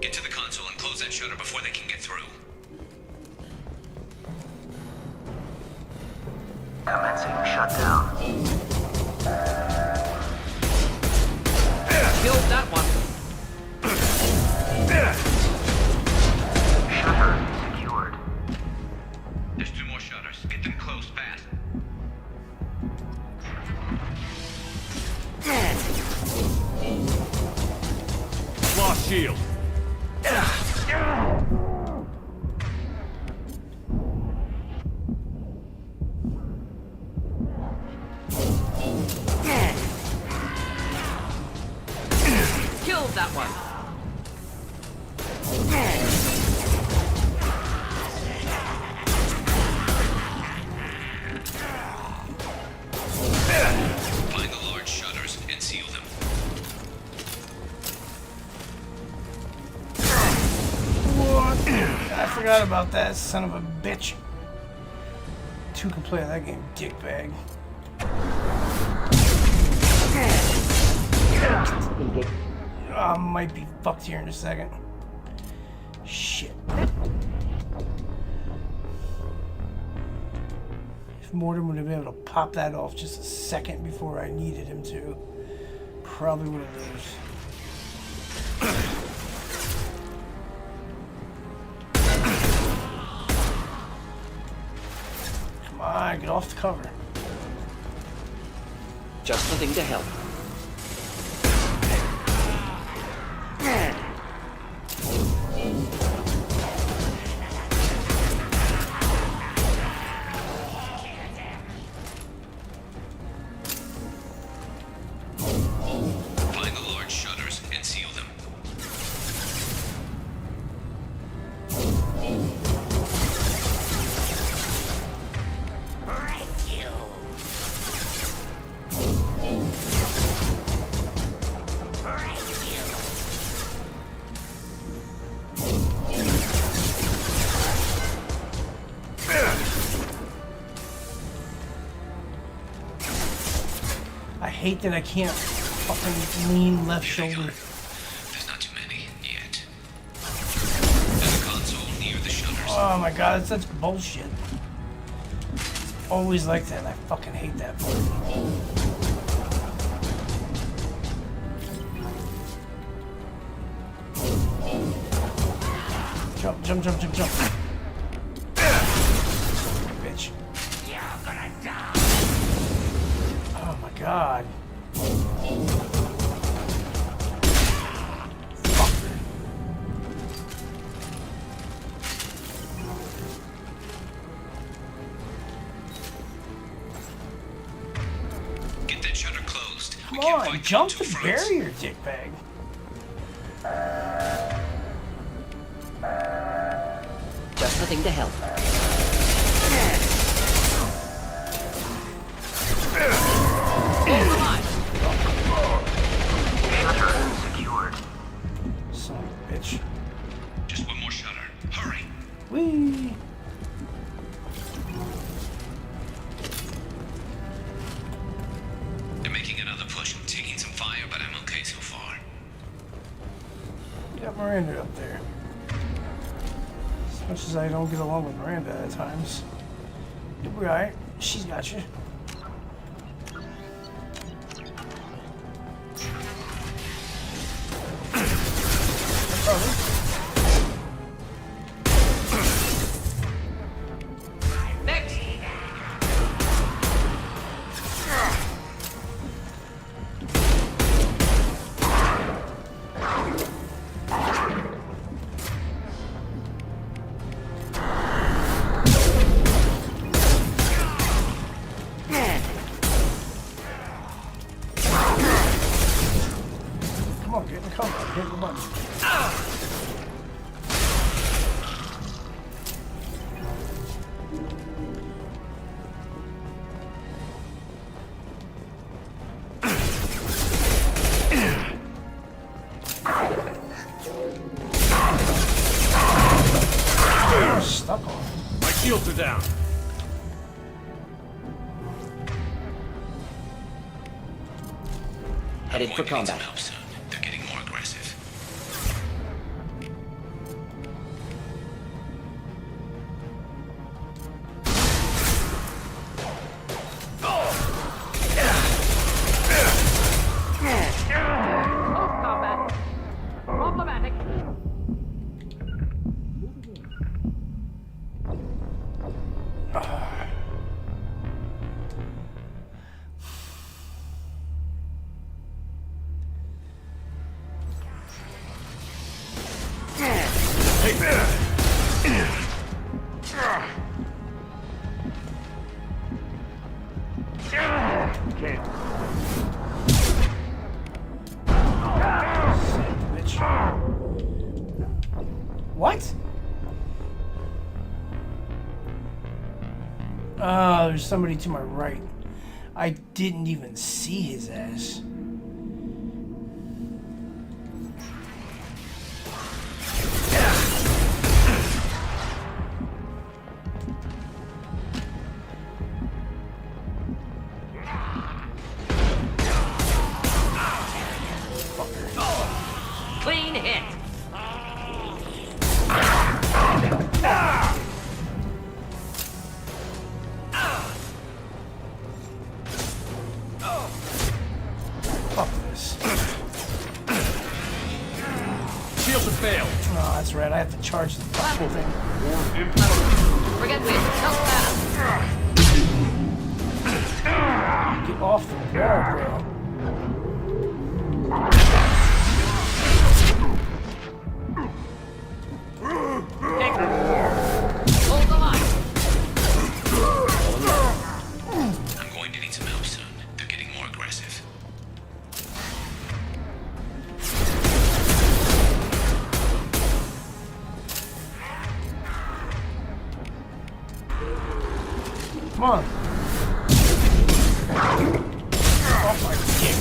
Get to the console and close that shutter before they can get through. Commencing shutdown. Killed that one. Shutter secured. There's 2 more shutters. Get them closed fast. Lost shield. Killed that one. Find the large shutters and seal them. What? I forgot about that son of a bitch. 2 can play that game, dickbag. I might be fucked here in a second. Shit. If Mordin would have been able to pop that off just a second before I needed him to, probably would have lived. Come on, get off the cover. Just the thing to help. Find the large shutters and seal them. hate that I can't fucking lean left shoulder. There's not too many yet. There's a console near the shutters. Oh my god, it's such bullshit. It's always like that, and I fucking hate that part. Jump, jump, jump, jump, jump. Bitch. You're gonna die. Oh my god. Get that shutter closed. Come on, jump the barrier, dickbag. Just the thing to help. Shutter secured. Son of a bitch. Just one more shutter. Hurry. Whee! They're making another push. I'm taking some fire, but I'm okay so far. Got Miranda up there. As much as I don't get along with Miranda at times. You'll be alright. She's got you. Next. Come on, get in the cover. Hit the button. Stuck on. My shields are down. Headed for combat. Help soon. They're getting more aggressive. Close combat. Problematic. Bitch. What? Oh, there's somebody to my right. I didn't even see his ass. Clean hit. Fuck this. Shields have failed. Oh, that's right. I have to charge the fucking thing. Forget me. Help that. Get off the wall, bro. Hold the line. I'm going to need some help soon. They're getting more aggressive. Come on. Off my dick.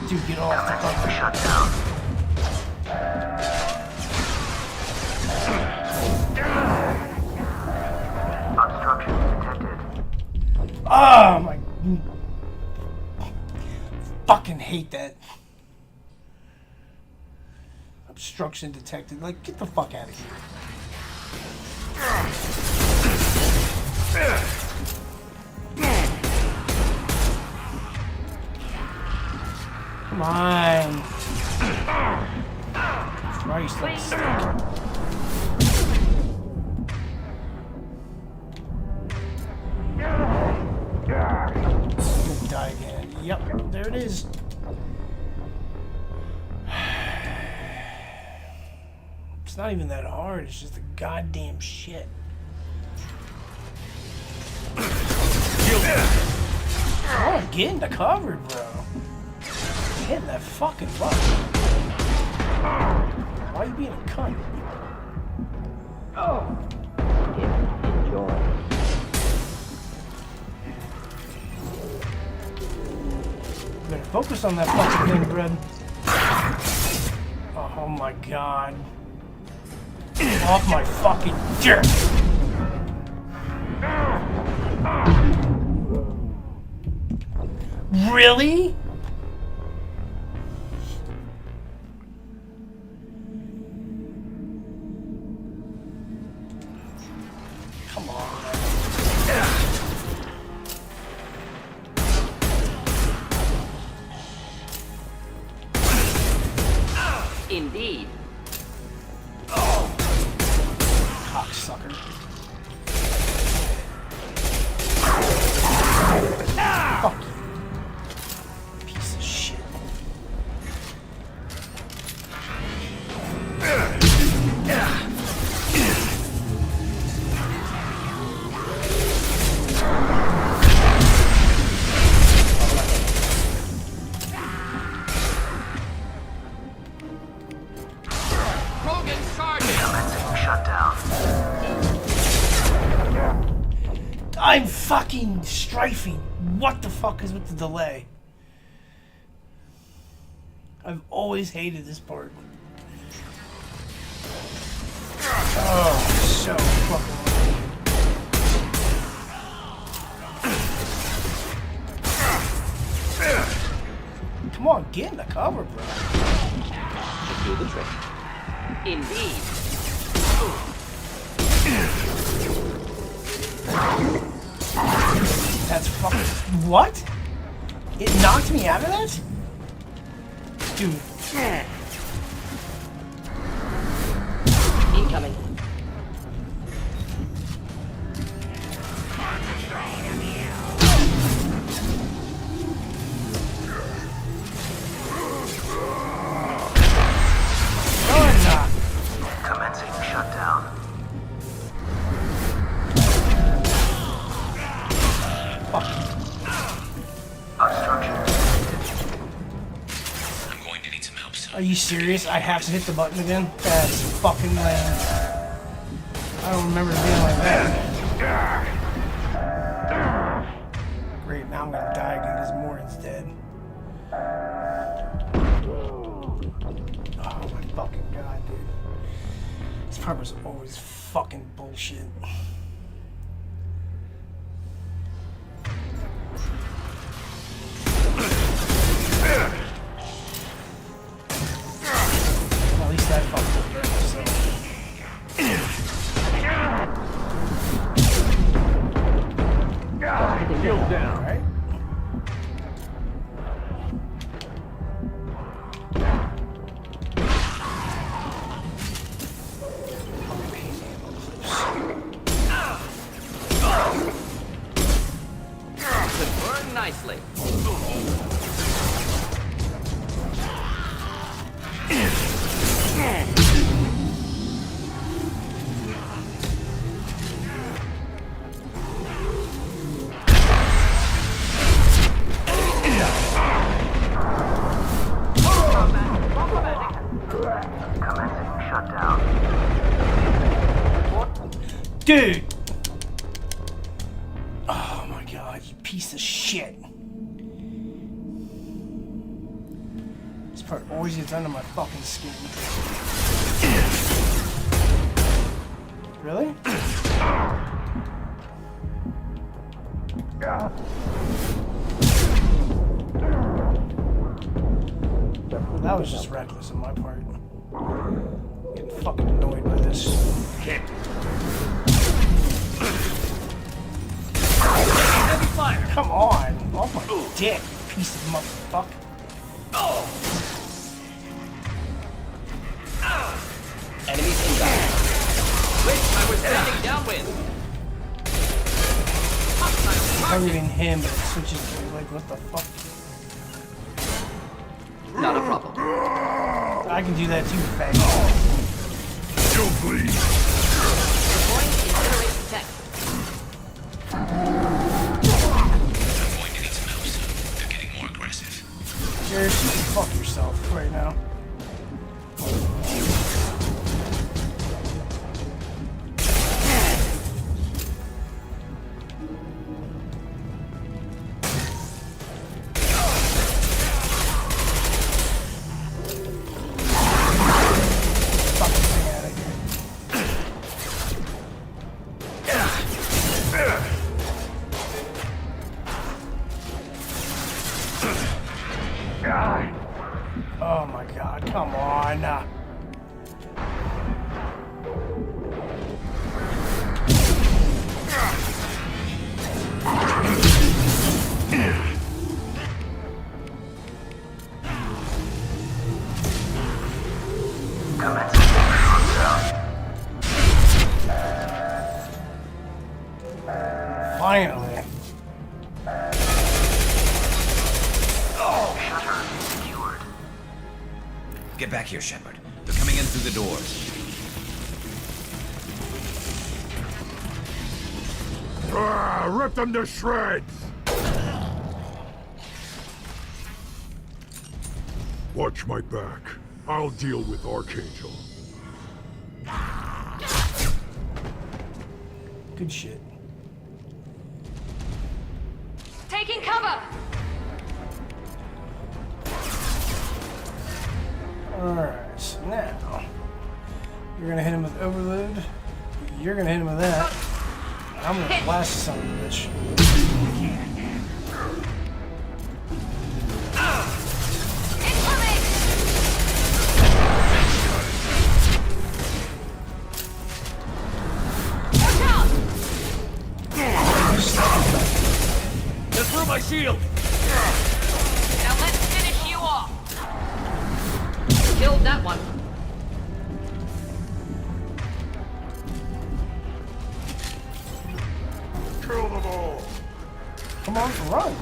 Dude, get off the fucking Shut down. Oh my. Fucking hate that. Obstruction detected. Like, get the fuck out of here. Come on. Christ, that's stinking. Gonna die again. Yep, there it is. It's not even that hard, it's just the goddamn shit. Oh, get in the cover, bro. Hitting that fucking button. Why are you being a cunt? Oh. Enjoy. Better focus on that fucking thing, Brad. Oh my god. Off my fucking dick! Really? Come on. Indeed. Oh. Cocksucker. Fuck you. Piece of shit. I'm fucking strafing. What the fuck is with the delay? I've always hated this part. Oh, so fucking lame. Come on, get in the cover, bro. Do the trick. Indeed. That's fucking... What? It knocked me out of that? Dude. Incoming. No, I'm not. Commencing shutdown. Are you serious? I have to hit the button again? That's fucking lame. I don't remember it being like that. Great, now I'm gonna die again because Mordin's dead. Oh my fucking god, dude. This part was always fucking bullshit. At least that fucked up there, so. Shield down. Alright. Could burn nicely. Commencing shutdown. Dude! Oh my god, you piece of shit. This part always gets under my fucking skin. Really? That was just reckless on my part. Getting fucking annoyed by this. Heavy fire! Come on! Off my dick, piece of motherfucker. Enemies inbound. Wait, I was standing downwind. Targeting him, but it switches to like, what the fuck? Not a problem. I can do that too, faggot. You'll bleed. Deploying incineration tech. Avoid its mouse. They're getting more aggressive. Seriously, you can fuck yourself right now. Oh my god, come on. Finally. Get back here, Shepard. They're coming in through the doors. Rip them to shreds! Watch my back. I'll deal with Archangel. Good shit. Taking cover! Alright, so now you're gonna hit him with overload. You're gonna hit him with that. I'm gonna blast the son of a bitch. Just through my shield! Now let's finish you off! Killed that one. Kill them all! Come on, run!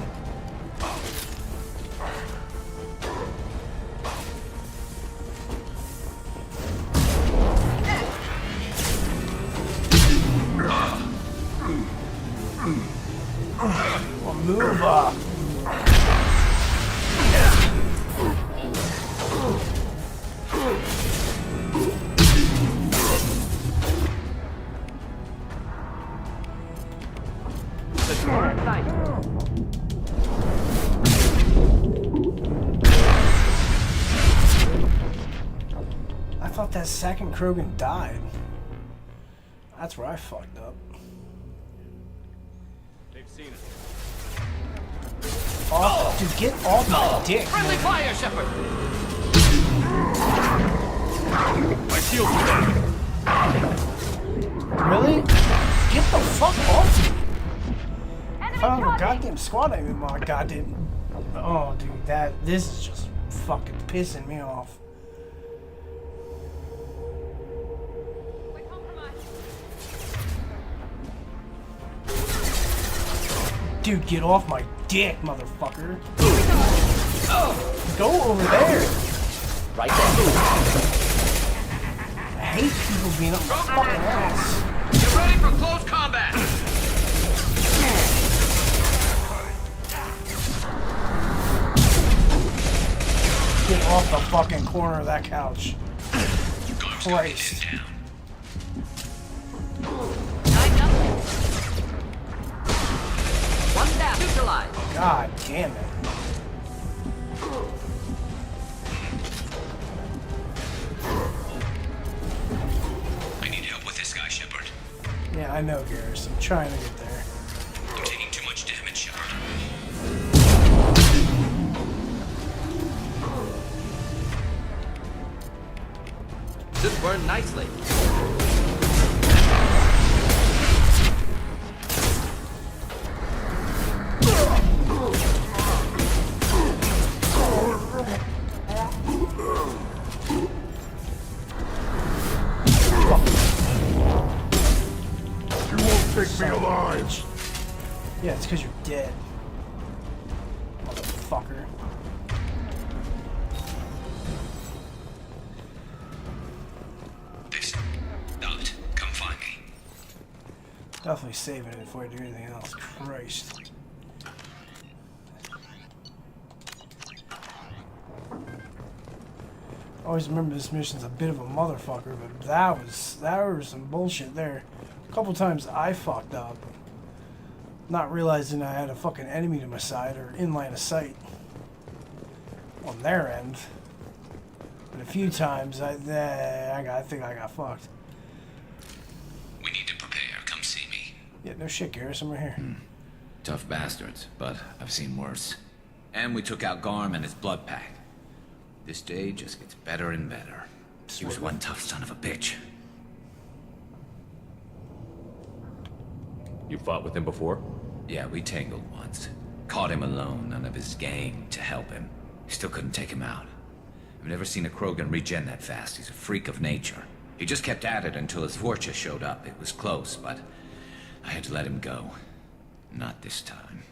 Well, move up. I thought that second Krogan died. That's where I fucked up. They've seen it. Off, dude, get off my dick. Friendly man. fire, Shepard! My shield's down. Really? Get the fuck off me. If I don't have a goddamn squad, I'm in my goddamn... Oh, dude, this is just fucking pissing me off. Dude, get off my dick, motherfucker. Go over there. Right there. I hate people being up my fucking ass. Get ready for close combat! Get off the fucking corner of that couch. Christ. One down. Neutralized. God damn it. I need help with this guy, Shepard. Yeah, I know, Garrus. I'm trying to get there. You're taking too much damage. Should burn nicely. You won't take me alive. Yeah, it's because you're dead. Motherfucker. They've stopped. Come find me. Definitely saving it before I do anything else. Christ. I always remember this mission's a bit of a motherfucker, but that was some bullshit there. A couple times I fucked up, not realizing I had a fucking enemy to my side or in line of sight on their end. But a few times I think I got fucked. We need to prepare. Come see me. Yeah, no shit, Garrus, I'm right here. Tough bastards, but I've seen worse. And we took out Garm and his blood pack. This day just gets better and better. He was one tough son of a bitch. You fought with him before? Yeah, we tangled once. Caught him alone, none of his gang to help him. Still couldn't take him out. I've never seen a Krogan regen that fast. He's a freak of nature. He just kept at it until his Vorcha showed up. It was close, but I had to let him go. Not this time.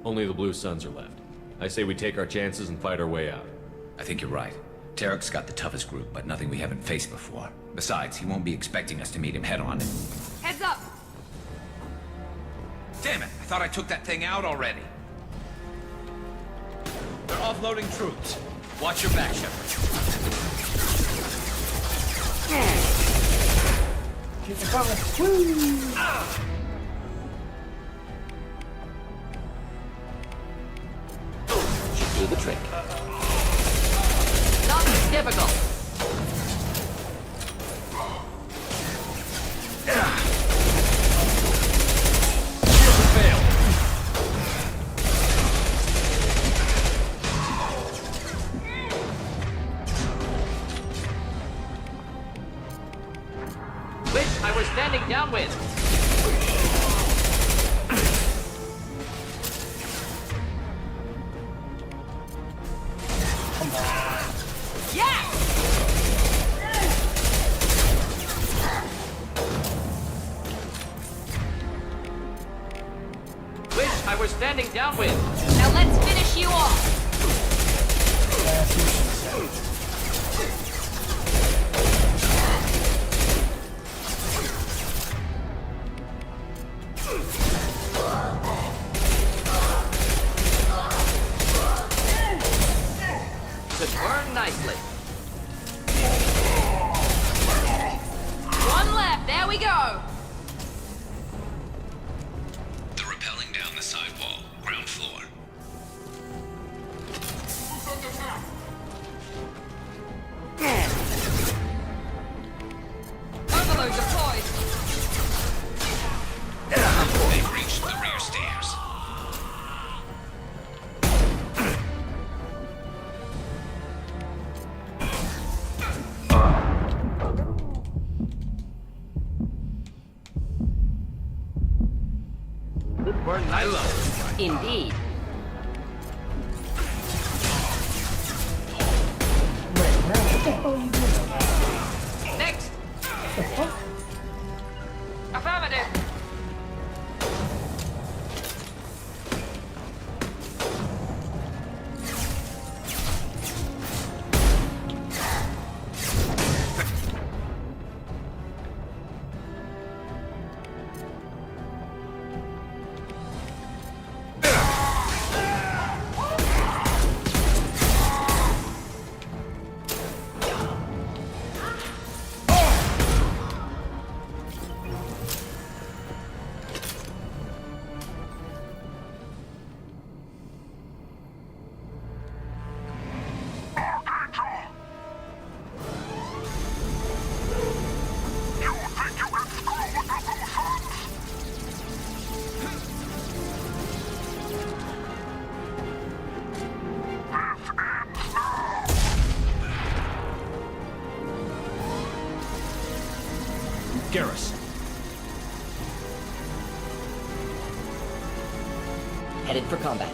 Only the Blue Suns are left. I say we take our chances and fight our way out. I think you're right. Tarek's got the toughest group, but nothing we haven't faced before. Besides, he won't be expecting us to meet him head-on. Heads up! Damn it! I thought I took that thing out already. They're offloading troops. Watch your back, Shepard. Keep the cover. Woo! Should do the trick. Not difficult. Which I was standing downwind. Yeah! Wish I was standing downwind. Now let's finish you off. Should burn nicely. One left. There we go. They're rappelling down the side wall, ground floor. Overload deployed. They've reached the rear stairs. Burn nicely. Indeed. Next. Affirmative. Garrus. Headed for combat.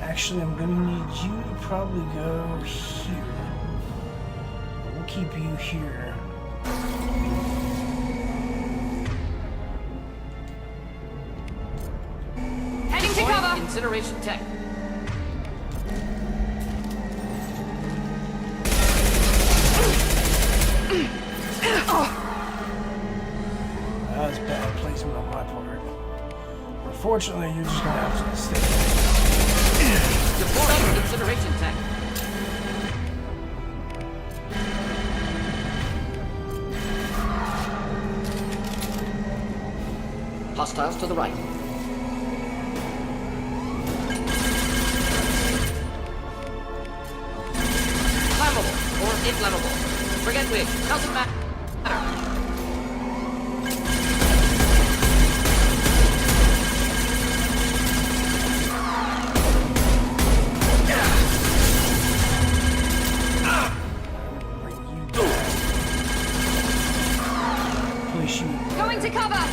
Actually, I'm gonna need you to probably go here. We'll keep you here. Heading to cover. Incineration tech. That was bad placement on my part. Unfortunately, you're just gonna have to stay there. Deploying incineration tech. Hostiles to the right. Flammable or inflammable. Forget which. Doesn't matter. Going to cover.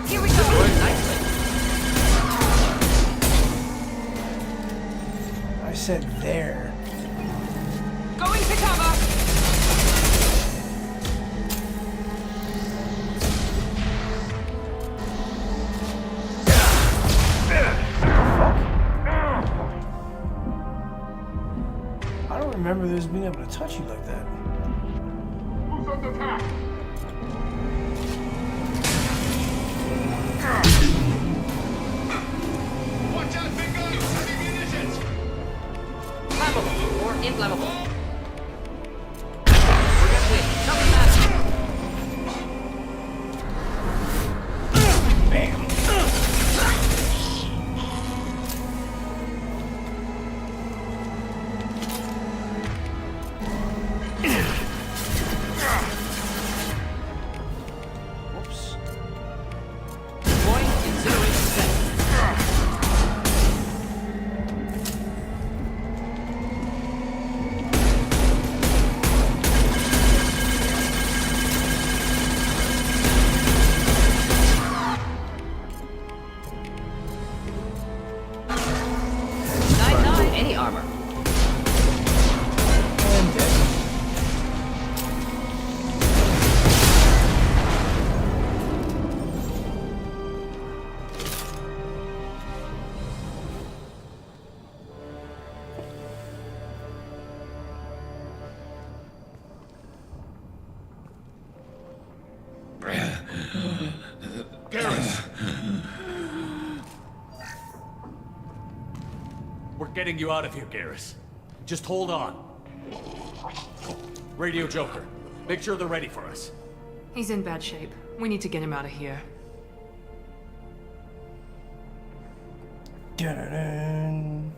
Here we go. I said there. Going to cover. I don't remember this being able to touch you like that. Who's under attack? Watch out, big guns! Heavy munitions! Flammable or inflammable. Forget which. Doesn't matter. Bam. Whoops. Deploying incineration tech. Any armor. And dead. Garrus! We're getting you out of here, Garrus. Just hold on. Radio Joker, make sure they're ready for us. He's in bad shape. We need to get him out of here. Dun-dun-dun.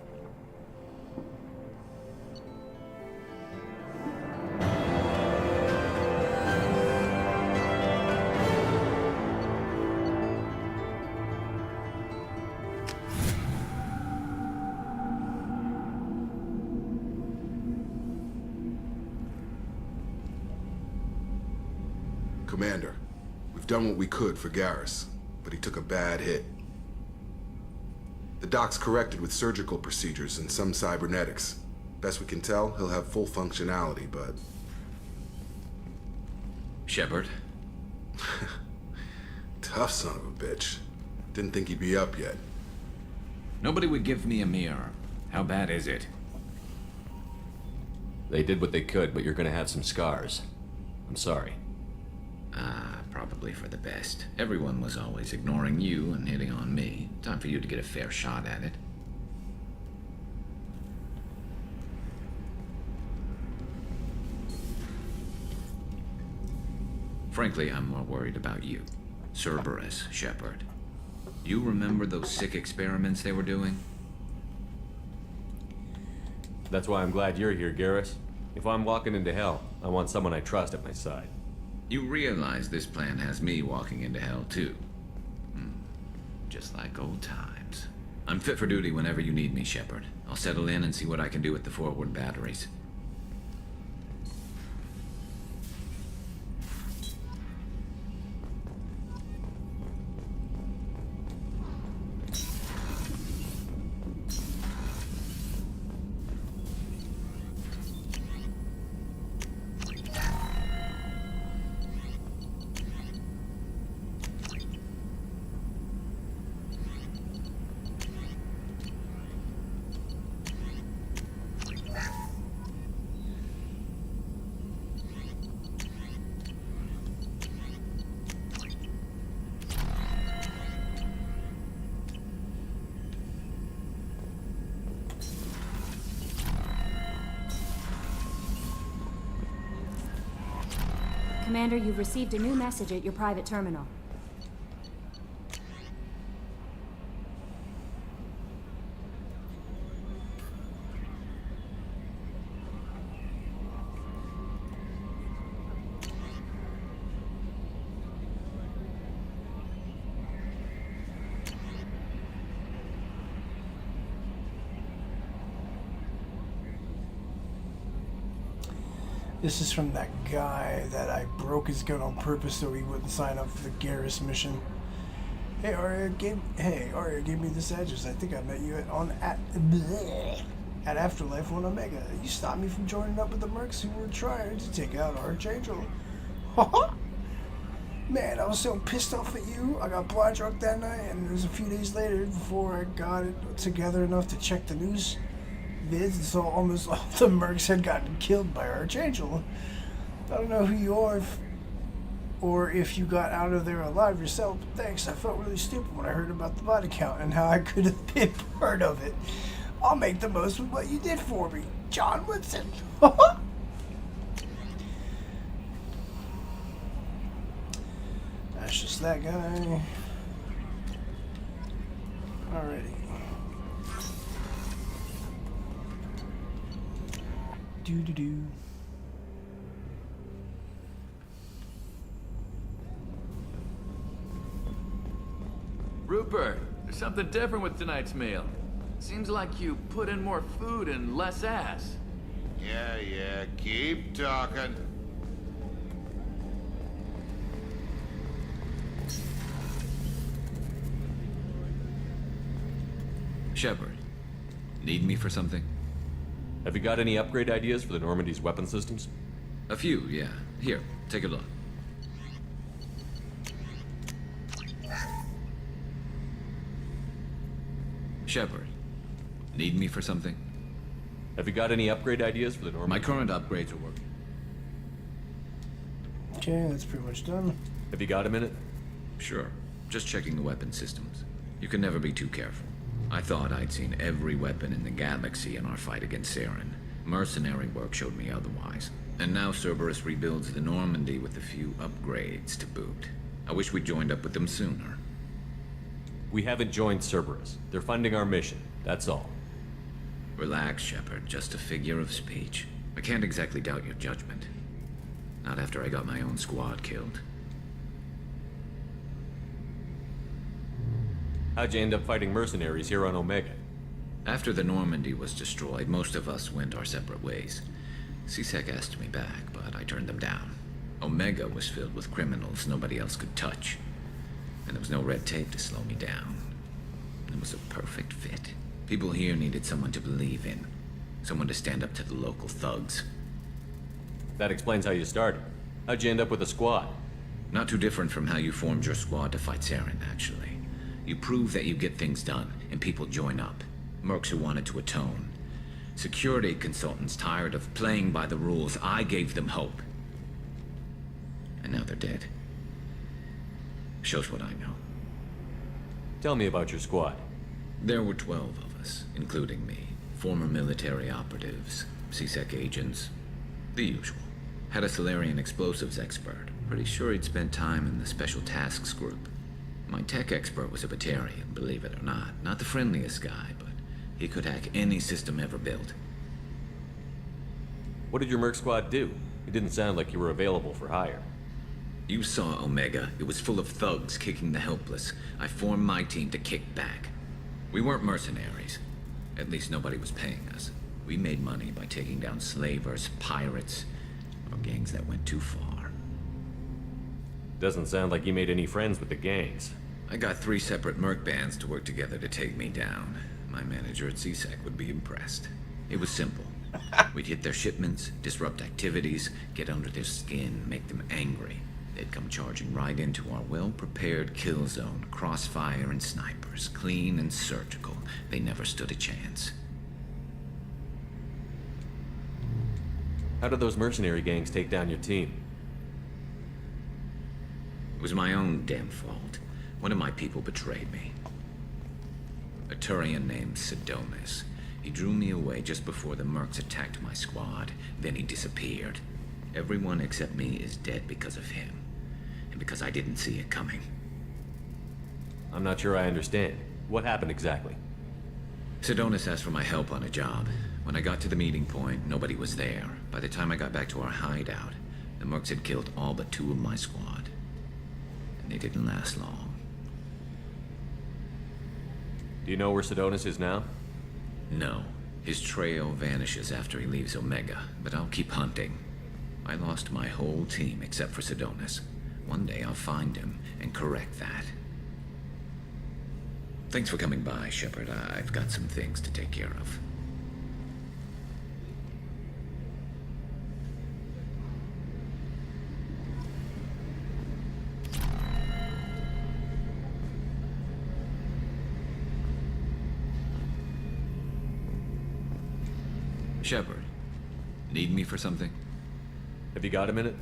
Commander, we've done what we could for Garrus, but he took a bad hit. The doc's corrected with surgical procedures and some cybernetics. Best we can tell, he'll have full functionality, but... Shepard? Tough son of a bitch. Didn't think he'd be up yet. Nobody would give me a mirror. How bad is it? They did what they could, but you're gonna have some scars. I'm sorry. Probably for the best. Everyone was always ignoring you and hitting on me. Time for you to get a fair shot at it. Frankly, I'm more worried about you. Cerberus, Shepard. You remember those sick experiments they were doing? That's why I'm glad you're here, Garrus. If I'm walking into hell, I want someone I trust at my side. You realize this plan has me walking into hell, too. Just like old times. I'm fit for duty whenever you need me, Shepard. I'll settle in and see what I can do with the forward batteries. Commander, you've received a new message at your private terminal. This is from that guy that I broke his gun on purpose so he wouldn't sign up for the Garrus mission. Hey, Arya gave me this address. I think I met you at Afterlife on Omega. You stopped me from joining up with the mercs who were trying to take out Archangel. Man, I was so pissed off at you. I got blind drunk that night, and it was a few days later before I got it together enough to check the news vids, and so almost all the mercs had gotten killed by Archangel. I don't know who you are, or if you got out of there alive yourself, but thanks. I felt really stupid when I heard about the body count and how I could have been part of it. I'll make the most of what you did for me, John Woodson. That's just that guy. Alrighty. Do. Rupert, there's something different with tonight's meal. Seems like you put in more food and less ass. Yeah, keep talking. Shepard, need me for something? Have you got any upgrade ideas for the Normandy's weapon systems? A few, yeah. Here, take a look. Shepard, need me for something? Have you got any upgrade ideas for the Normandy? My current upgrades are working. Okay, that's pretty much done. Have you got a minute? Sure. Just checking the weapon systems. You can never be too careful. I thought I'd seen every weapon in the galaxy in our fight against Saren. Mercenary work showed me otherwise. And now Cerberus rebuilds the Normandy with a few upgrades to boot. I wish we'd joined up with them sooner. We haven't joined Cerberus. They're funding our mission, that's all. Relax, Shepard. Just a figure of speech. I can't exactly doubt your judgment. Not after I got my own squad killed. How'd you end up fighting mercenaries here on Omega? After the Normandy was destroyed, most of us went our separate ways. C-Sec asked me back, but I turned them down. Omega was filled with criminals nobody else could touch. And there was no red tape to slow me down. It was a perfect fit. People here needed someone to believe in. Someone to stand up to the local thugs. That explains how you started. How'd you end up with a squad? Not too different from how you formed your squad to fight Saren, actually. You prove that you get things done, and people join up. Mercs who wanted to atone. Security consultants tired of playing by the rules. I gave them hope. And now they're dead. Shows what I know. Tell me about your squad. There were 12 of us, including me. Former military operatives, C-Sec agents, the usual. Had a Solarian explosives expert. Pretty sure he'd spent time in the Special Tasks Group. My tech expert was a Batarian, believe it or not. Not the friendliest guy, but he could hack any system ever built. What did your merc squad do? It didn't sound like you were available for hire. You saw Omega. It was full of thugs kicking the helpless. I formed my team to kick back. We weren't mercenaries. At least nobody was paying us. We made money by taking down slavers, pirates, or gangs that went too far. Doesn't sound like you made any friends with the gangs. I got 3 separate merc bands to work together to take me down. My manager at CSEC would be impressed. It was simple. We'd hit their shipments, disrupt activities, get under their skin, make them angry. They'd come charging right into our well-prepared kill zone, crossfire and snipers, clean and surgical. They never stood a chance. How did those mercenary gangs take down your team? It was my own damn fault. One of my people betrayed me. A Turian named Sidonis. He drew me away just before the mercs attacked my squad. Then he disappeared. Everyone except me is dead because of him. And because I didn't see it coming. I'm not sure I understand. What happened exactly? Sidonis asked for my help on a job. When I got to the meeting point, nobody was there. By the time I got back to our hideout, the mercs had killed all but 2 of my squad. And they didn't last long. Do you know where Sidonis is now? No. His trail vanishes after he leaves Omega, but I'll keep hunting. I lost my whole team except for Sidonis. One day I'll find him and correct that. Thanks for coming by, Shepard. I've got some things to take care of. Shepard, need me for something? Have you got a minute?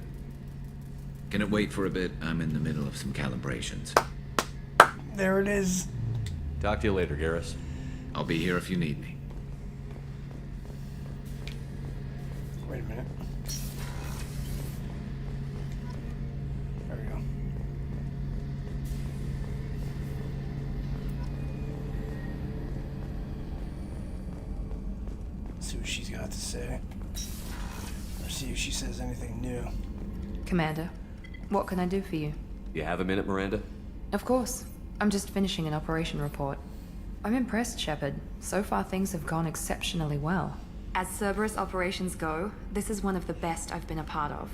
Can it wait for a bit? I'm in the middle of some calibrations. There it is. Talk to you later, Garrus. I'll be here if you need me. Wait a minute. There we go. Let's see what she's got to say. Or see if she says anything new. Commander, what can I do for you? You have a minute, Miranda? Of course. I'm just finishing an operation report. I'm impressed, Shepard. So far, things have gone exceptionally well. As Cerberus operations go, this is one of the best I've been a part of.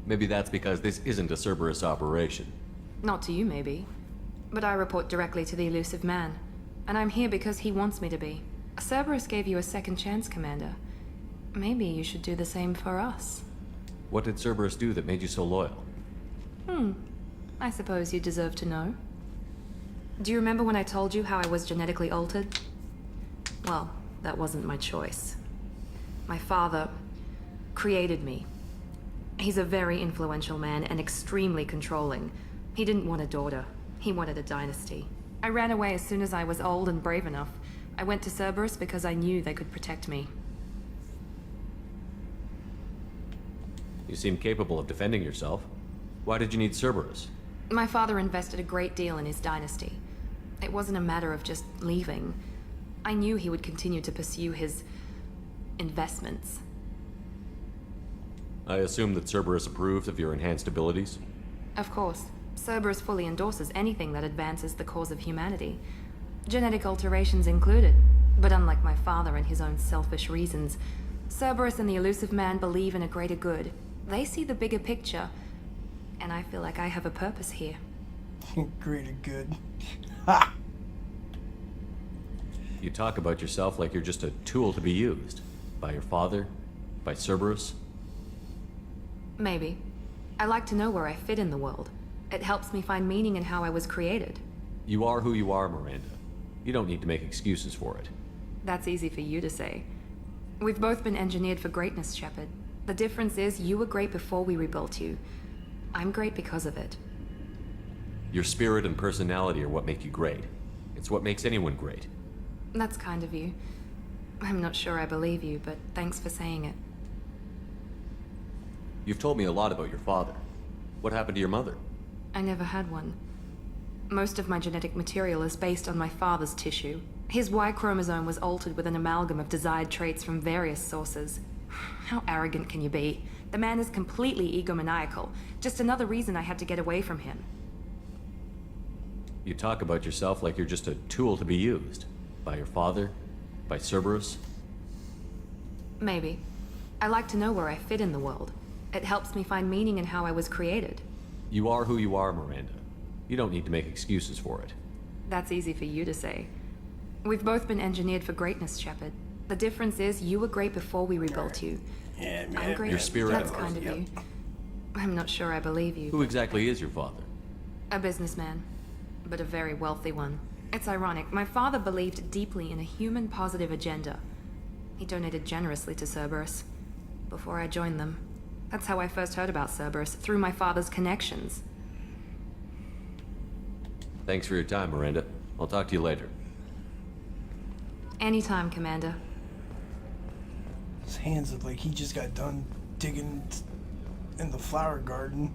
Maybe that's because this isn't a Cerberus operation. Not to you, maybe. But I report directly to the Elusive Man. And I'm here because he wants me to be. Cerberus gave you a second chance, Commander. Maybe you should do the same for us. What did Cerberus do that made you so loyal? I suppose you deserve to know. Do you remember when I told you how I was genetically altered? Well, that wasn't my choice. My father created me. He's a very influential man and extremely controlling. He didn't want a daughter. He wanted a dynasty. I ran away as soon as I was old and brave enough. I went to Cerberus because I knew they could protect me. You seem capable of defending yourself. Why did you need Cerberus? My father invested a great deal in his dynasty. It wasn't a matter of just leaving. I knew he would continue to pursue his investments. I assume that Cerberus approved of your enhanced abilities? Of course. Cerberus fully endorses anything that advances the cause of humanity. Genetic alterations included. But unlike my father and his own selfish reasons, Cerberus and the Elusive Man believe in a greater good. They see the bigger picture, and I feel like I have a purpose here. Greater good. Ha! You talk about yourself like you're just a tool to be used. By your father? By Cerberus? Maybe. I like to know where I fit in the world. It helps me find meaning in how I was created. You are who you are, Miranda. You don't need to make excuses for it. That's easy for you to say. We've both been engineered for greatness, Shepard. The difference is you were great before we rebuilt you. I'm great because of it. Your spirit and personality are what make you great. It's what makes anyone great. That's kind of you. I'm not sure I believe you, but thanks for saying it. You've told me a lot about your father. What happened to your mother? I never had one. Most of my genetic material is based on my father's tissue. His Y chromosome was altered with an amalgam of desired traits from various sources. How arrogant can you be? The man is completely egomaniacal. Just another reason I had to get away from him. You talk about yourself like you're just a tool to be used. By your father? By Cerberus? Maybe. I like to know where I fit in the world. It helps me find meaning in how I was created. You are who you are, Miranda. You don't need to make excuses for it. That's easy for you to say. We've both been engineered for greatness, Shepard. The difference is you were great before we rebuilt you. Yeah, man. I'm great. Your spirit. That's kind of you. I'm not sure I believe you. Who exactly is your father? A businessman, but a very wealthy one. It's ironic. My father believed deeply in a human positive agenda. He donated generously to Cerberus before I joined them. That's how I first heard about Cerberus, through my father's connections. Thanks for your time, Miranda. I'll talk to you later. Anytime, Commander. His hands look like he just got done digging in the flower garden.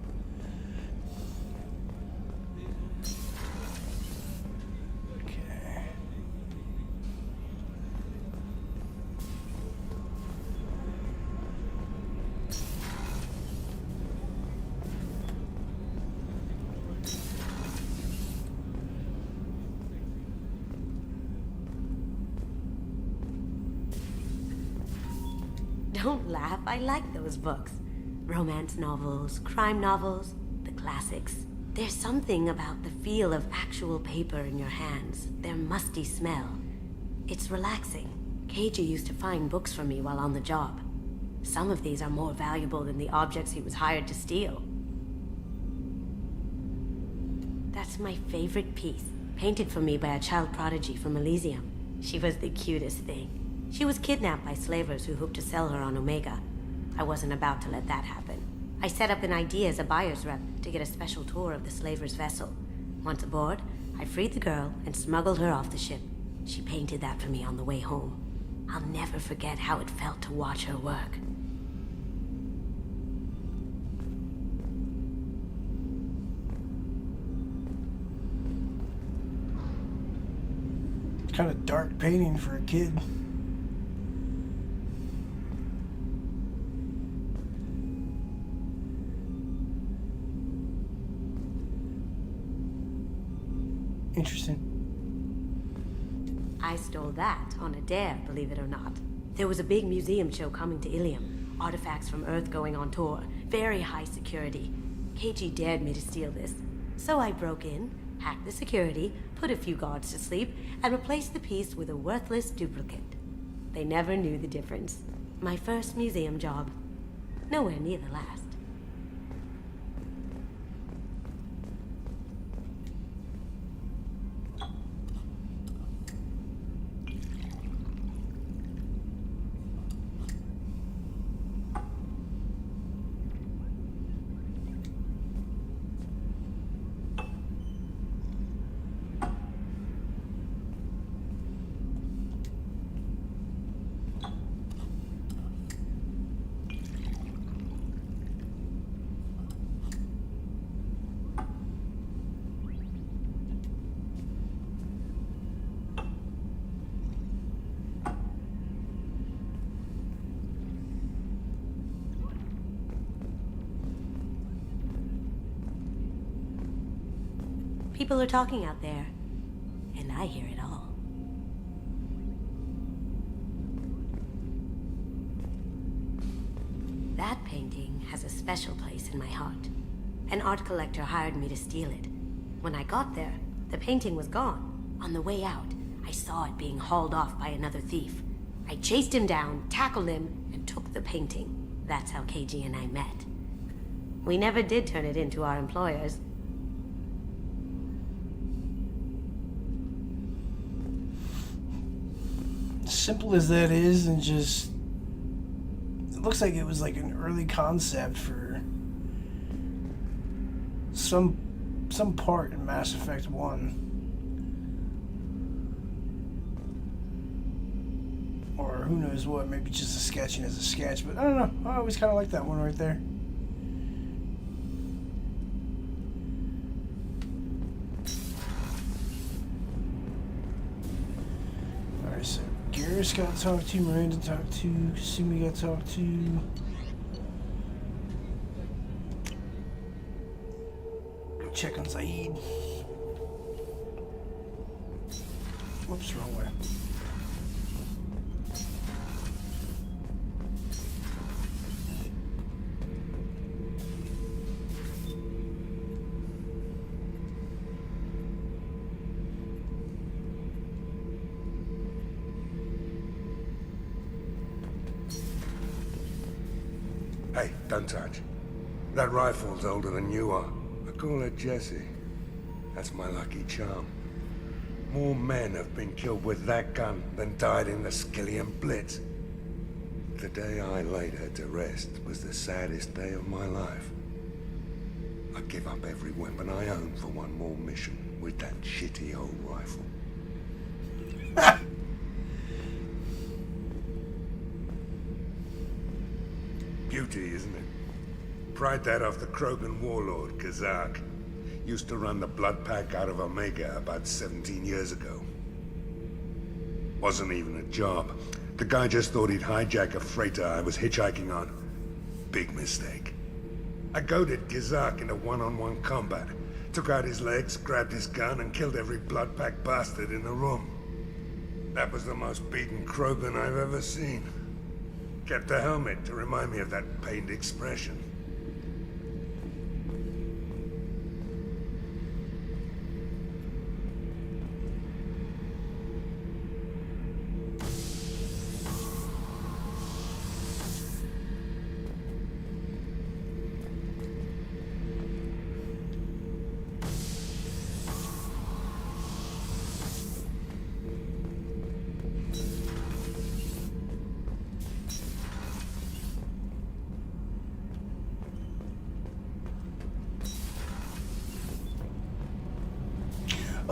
Okay. Don't laugh, I like those books. Romance novels, crime novels, the classics. There's something about the feel of actual paper in your hands, their musty smell. It's relaxing. KG used to find books for me while on the job. Some of these are more valuable than the objects he was hired to steal. That's my favorite piece, painted for me by a child prodigy from Elysium. She was the cutest thing. She was kidnapped by slavers who hoped to sell her on Omega. I wasn't about to let that happen. I set up an idea as a buyer's rep to get a special tour of the slaver's vessel. Once aboard, I freed the girl and smuggled her off the ship. She painted that for me on the way home. I'll never forget how it felt to watch her work. Kind of dark painting for a kid. Interesting. I stole that on a dare, believe it or not. There was a big museum show coming to Ilium. Artifacts from Earth going on tour. Very high security. KG dared me to steal this. So I broke in, hacked the security, put a few guards to sleep, and replaced the piece with a worthless duplicate. They never knew the difference. My first museum job. Nowhere near the last. People are talking out there, and I hear it all. That painting has a special place in my heart. An art collector hired me to steal it. When I got there, the painting was gone. On the way out, I saw it being hauled off by another thief. I chased him down, tackled him, and took the painting. That's how KG and I met. We never did turn it in to our employers. Simple as that is, and just it looks like it was like an early concept for some part in Mass Effect 1. Or who knows what, maybe just a sketching as a sketch, but I don't know. I always kind of like that one right there. Garrus got talked to, Miranda talked to, Kasumi got talked to. Check on Saeed. Whoops, wrong way. Hey, don't touch. That rifle's older than you are. I call her Jessie. That's my lucky charm. More men have been killed with that gun than died in the Skillian Blitz. The day I laid her to rest was the saddest day of my life. I'd give up every weapon I own for one more mission with that shitty old rifle. Beauty, isn't it? Pried that off the Krogan warlord, Kazak. Used to run the Blood Pack out of Omega about 17 years ago. Wasn't even a job. The guy just thought he'd hijack a freighter I was hitchhiking on. Big mistake. I goaded Kazak into one-on-one combat. Took out his legs, grabbed his gun, and killed every Blood Pack bastard in the room. That was the most beaten Krogan I've ever seen. Kept a helmet to remind me of that pained expression.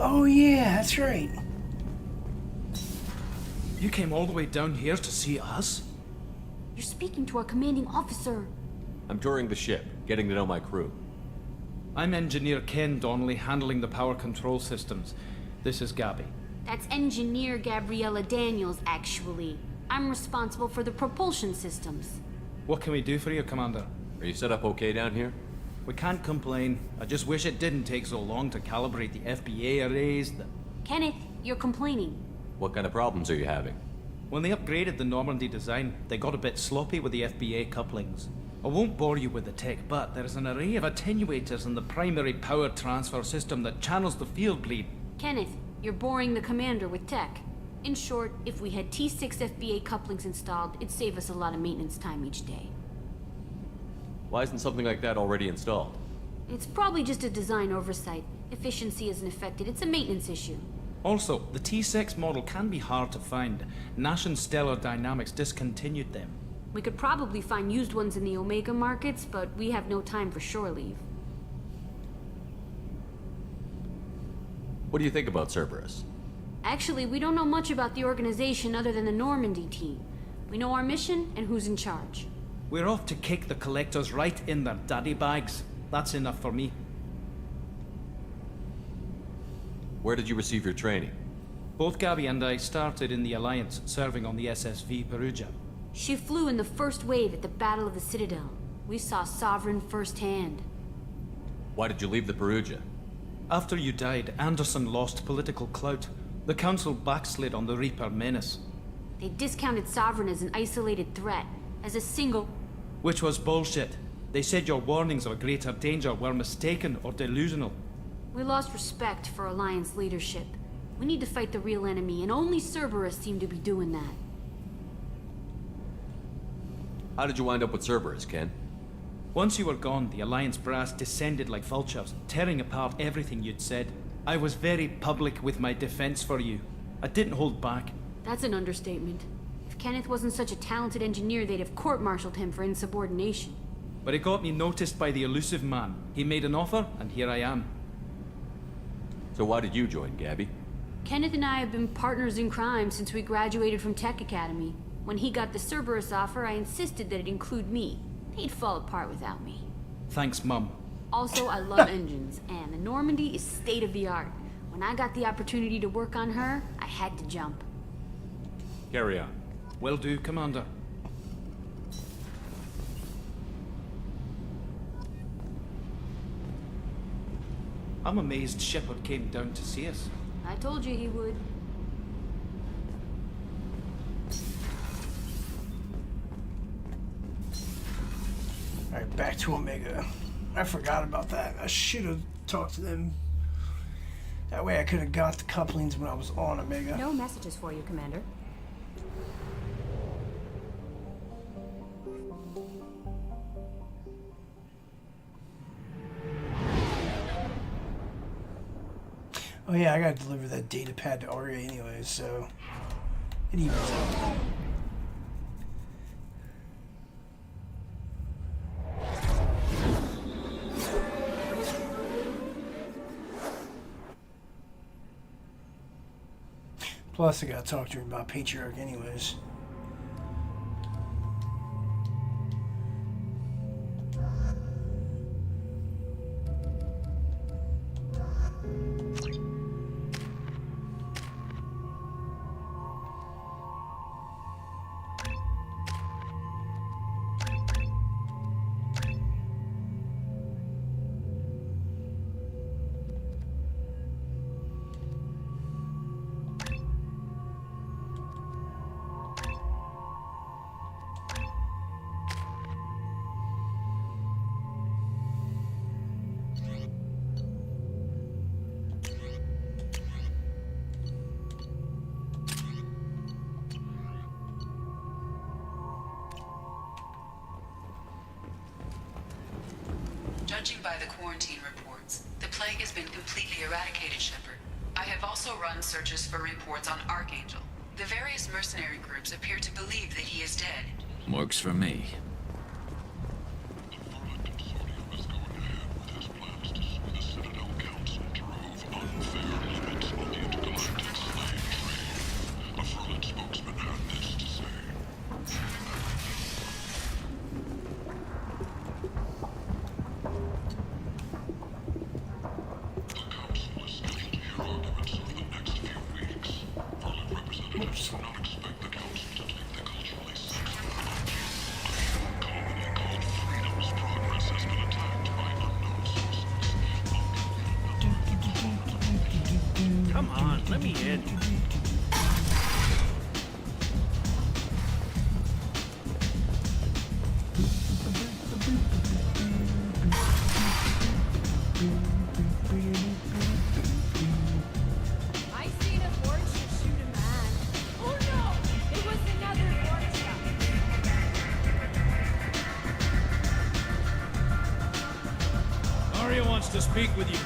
Oh yeah, that's right. You came all the way down here to see us? You're speaking to our commanding officer. I'm touring the ship, getting to know my crew. I'm Engineer Ken Donnelly, handling the power control systems. This is Gabby. That's Engineer Gabriella Daniels, actually. I'm responsible for the propulsion systems. What can we do for you, Commander? Are you set up okay down here? We can't complain. I just wish it didn't take so long to calibrate the FBA arrays. Kenneth, you're complaining. What kind of problems are you having? When they upgraded the Normandy design, they got a bit sloppy with the FBA couplings. I won't bore you with the tech, but there is an array of attenuators in the primary power transfer system that channels the field bleed. Kenneth, you're boring the commander with tech. In short, if we had T6 FBA couplings installed, it'd save us a lot of maintenance time each day. Why isn't something like that already installed? It's probably just a design oversight. Efficiency isn't affected. It's a maintenance issue. Also, the T6 model can be hard to find. Nash and Stellar Dynamics discontinued them. We could probably find used ones in the Omega markets, but we have no time for shore leave. What do you think about Cerberus? Actually, we don't know much about the organization other than the Normandy team. We know our mission and who's in charge. We're off to kick the collectors right in their daddy bags. That's enough for me. Where did you receive your training? Both Gabby and I started in the Alliance, serving on the SSV Perugia. She flew in the first wave at the Battle of the Citadel. We saw Sovereign firsthand. Why did you leave the Perugia? After you died, Anderson lost political clout. The Council backslid on the Reaper menace. They discounted Sovereign as an isolated threat, as a single... Which was bullshit. They said your warnings of a greater danger were mistaken or delusional. We lost respect for Alliance leadership. We need to fight the real enemy, and only Cerberus seemed to be doing that. How did you wind up with Cerberus, Ken? Once you were gone, the Alliance brass descended like vultures, tearing apart everything you'd said. I was very public with my defense for you. I didn't hold back. That's an understatement. If Kenneth wasn't such a talented engineer, they'd have court-martialed him for insubordination. But it got me noticed by the elusive man. He made an offer, and here I am. So why did you join, Gabby? Kenneth and I have been partners in crime since we graduated from Tech Academy. When he got the Cerberus offer, I insisted that it include me. He'd fall apart without me. Thanks, Mum. Also, I love engines, and the Normandy is state-of-the-art. When I got the opportunity to work on her, I had to jump. Carry on. Will do, Commander. I'm amazed Shepard came down to see us. I told you he would. Alright, back to Omega. I forgot about that. I should have talked to them. That way I could have got the couplings when I was on Omega. No messages for you, Commander. Oh yeah, I gotta deliver that data pad to Arya anyway, so it evens out. Plus, I gotta talk to her about Patriarch anyways. Judging by the quarantine reports, the plague has been completely eradicated, Shepard. I have also run searches for reports on Archangel. The various mercenary groups appear to believe that he is dead. Works for me. Come on, let me in. I seen a Vorcha shoot a man. Oh no! It was another Vorcha. Arya wants to speak with you.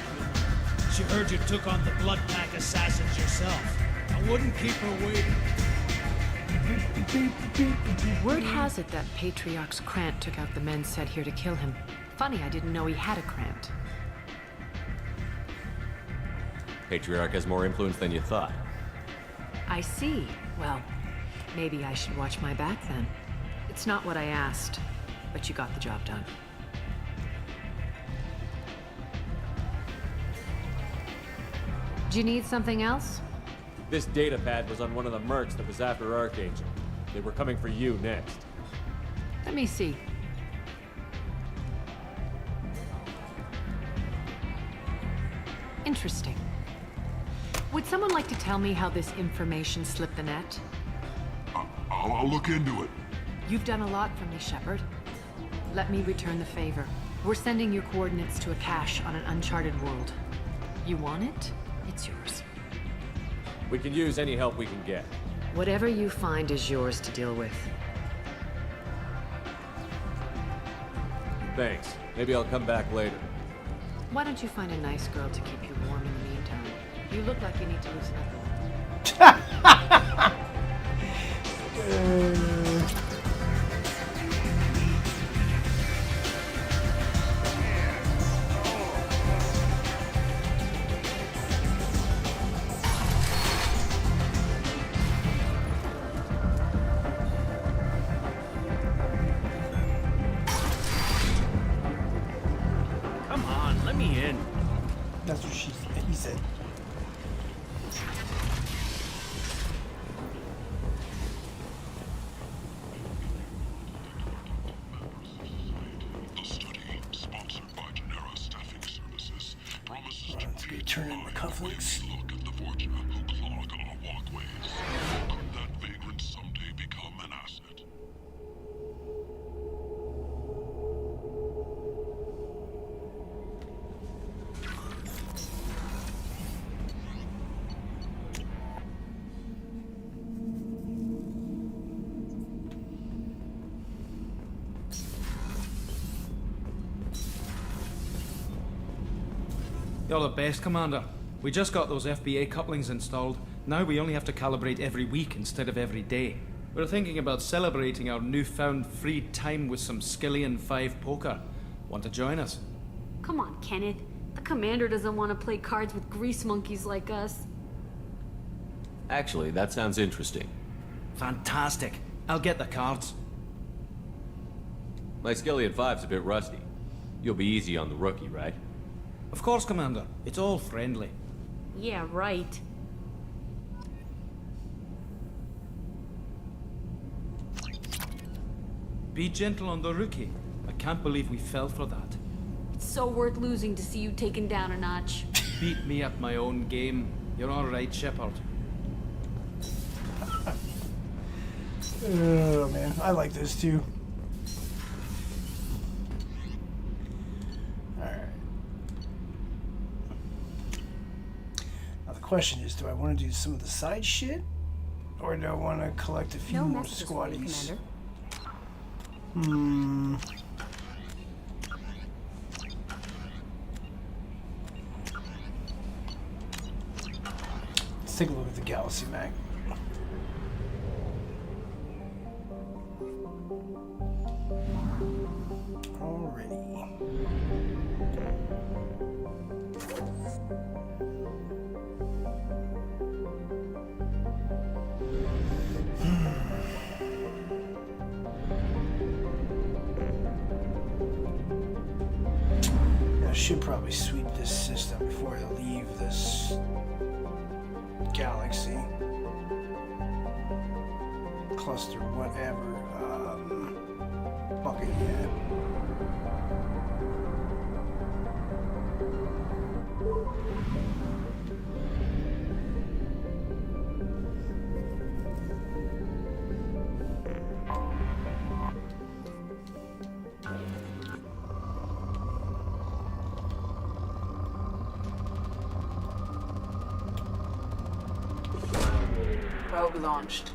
She heard you took on the Blood Pack assassins yourself. I wouldn't keep her waiting. Word has it that Patriarch's Krant took out the men sent here to kill him. Funny, I didn't know he had a Krant. Patriarch has more influence than you thought. I see. Well, maybe I should watch my back then. It's not what I asked, but you got the job done. Do you need something else? This data pad was on one of the mercs that was after Archangel. They were coming for you next. Let me see. Interesting. Would someone like to tell me how this information slipped the net? I'll look into it. You've done a lot for me, Shepard. Let me return the favor. We're sending your coordinates to a cache on an uncharted world. You want it? It's yours. We can use any help we can get. Whatever you find is yours to deal with. Thanks. Maybe I'll come back later. Why don't you find a nice girl to keep you warm in the meantime? You look like you need to loosen up. Come on, let me in. That's what he said. Okay, turn in the cufflinks. Look at the Vorcha who clog our walkways. Could that vagrant someday become an asset? You're the best, Commander. We just got those FBA couplings installed. Now we only have to calibrate every week instead of every day. We're thinking about celebrating our newfound free time with some Skillian 5 poker. Want to join us? Come on, Kenneth. The commander doesn't want to play cards with grease monkeys like us. Actually, that sounds interesting. Fantastic. I'll get the cards. My Skillian 5's a bit rusty. You'll be easy on the rookie, right? Of course, Commander. It's all friendly. Yeah, right. Be gentle on the rookie. I can't believe we fell for that. It's so worth losing to see you taken down a notch. Beat me at my own game. You're all right, Shepard. Oh man, I like this too. Alright. Now the question is, do I want to do some of the side shit? Or do I want to collect a few more squaddies? Let's take a look at the Galaxy map. I should probably sweep this system before I leave this galaxy. Cluster, whatever. Bucket, yeah. Probe launched.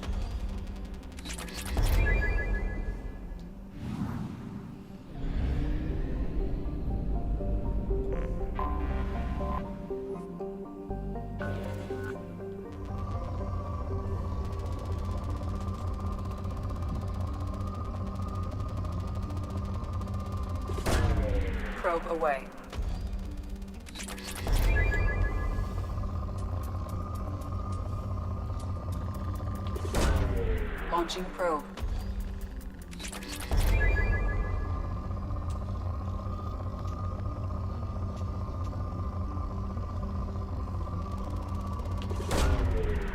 Probe away. Launching probe.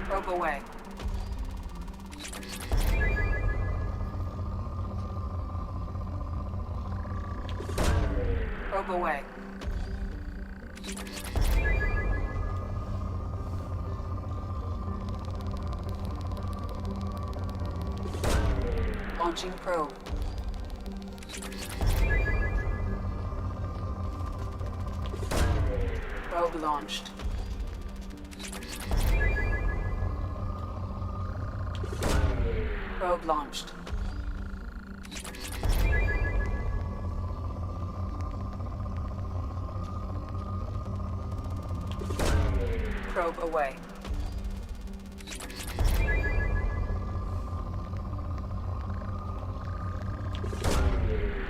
Probe away. Probe away. Launching probe. Probe launched. Probe launched. Probe away.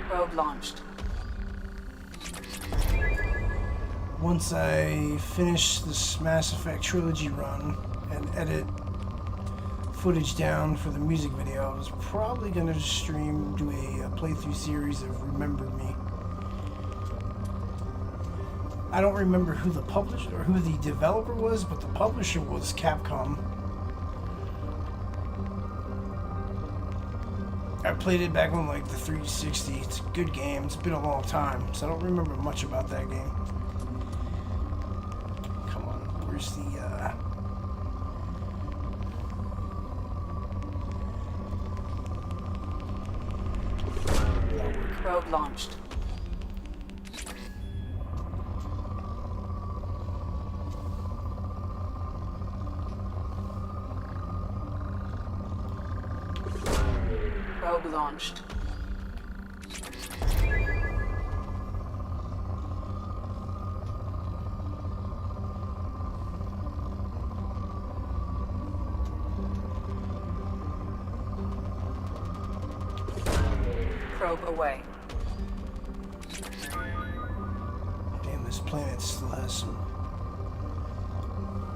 Probe launched. Once I finish this Mass Effect trilogy run and edit footage down for the music video, I was probably going to do a playthrough series of Remember Me. I don't remember who the publisher or who the developer was, but the publisher was Capcom. I played it back on like the 360. It's a good game. It's been a long time, so I don't remember much about that game. Where's the Probe launched. Probe launched. Probe away. Damn, this planet still has some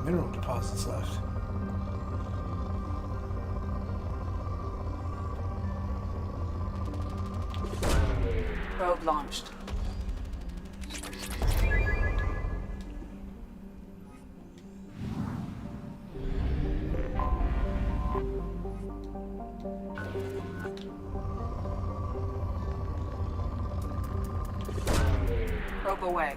mineral deposits left. Probe launched. Probe away.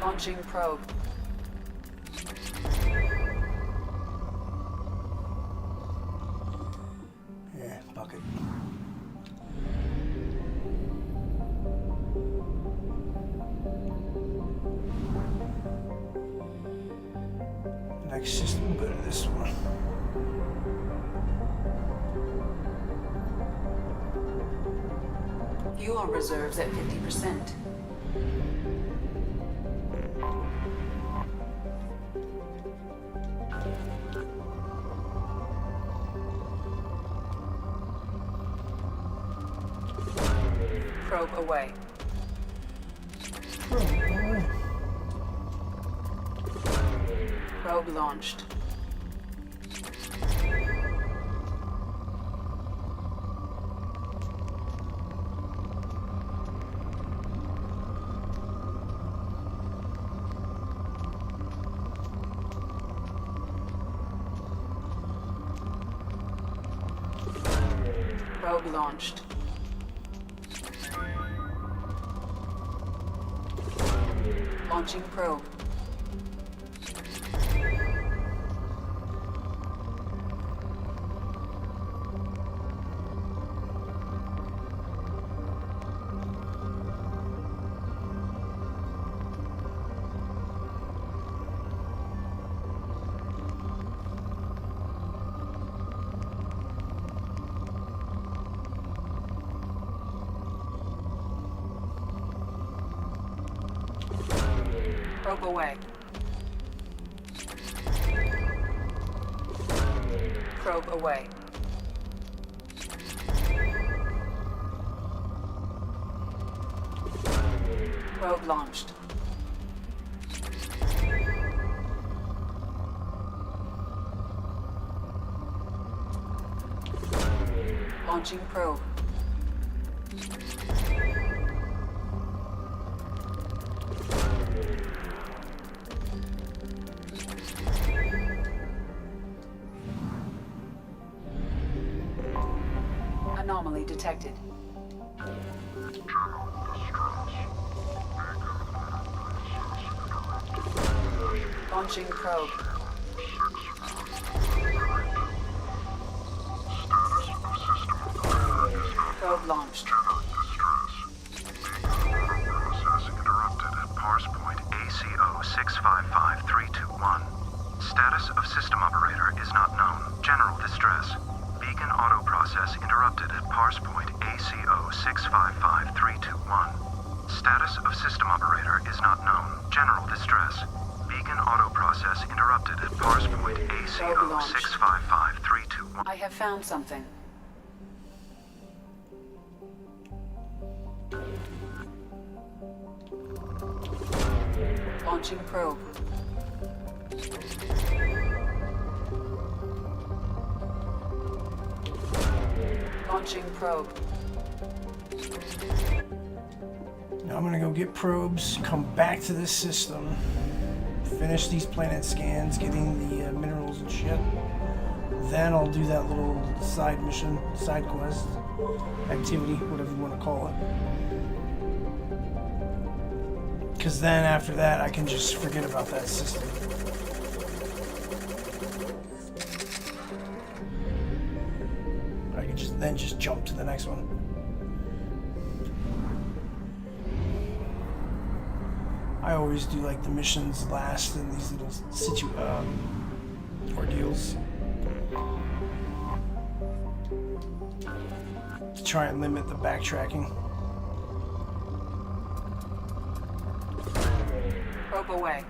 Launching probe. Yeah, bucket. Next system, we'll go to this one. Fuel reserves at 50%. Probe away. Probe launched. Probe launched. Launching probe. Probe away. Probe away. Probe launched. Launching probe. Anomaly detected. Launching probe. Probe launched. Process interrupted at parse point ACO 655321. Status of system operator is not known. General distress. Beacon auto process interrupted at parse point ACO 655321. Status of system operator is not known. General distress. Beacon auto process interrupted at parse point ACO 655321. I have found something. Launching probe. Launching probe. Now I'm gonna go get probes, come back to this system, finish these planet scans, getting the minerals and shit. Then I'll do that little side mission, side quest, activity, whatever you want to call it. Because then after that, I can just forget about that system. I can just jump to the next one. I always do like the missions last in these little ordeals. To try and limit the backtracking. Probe away.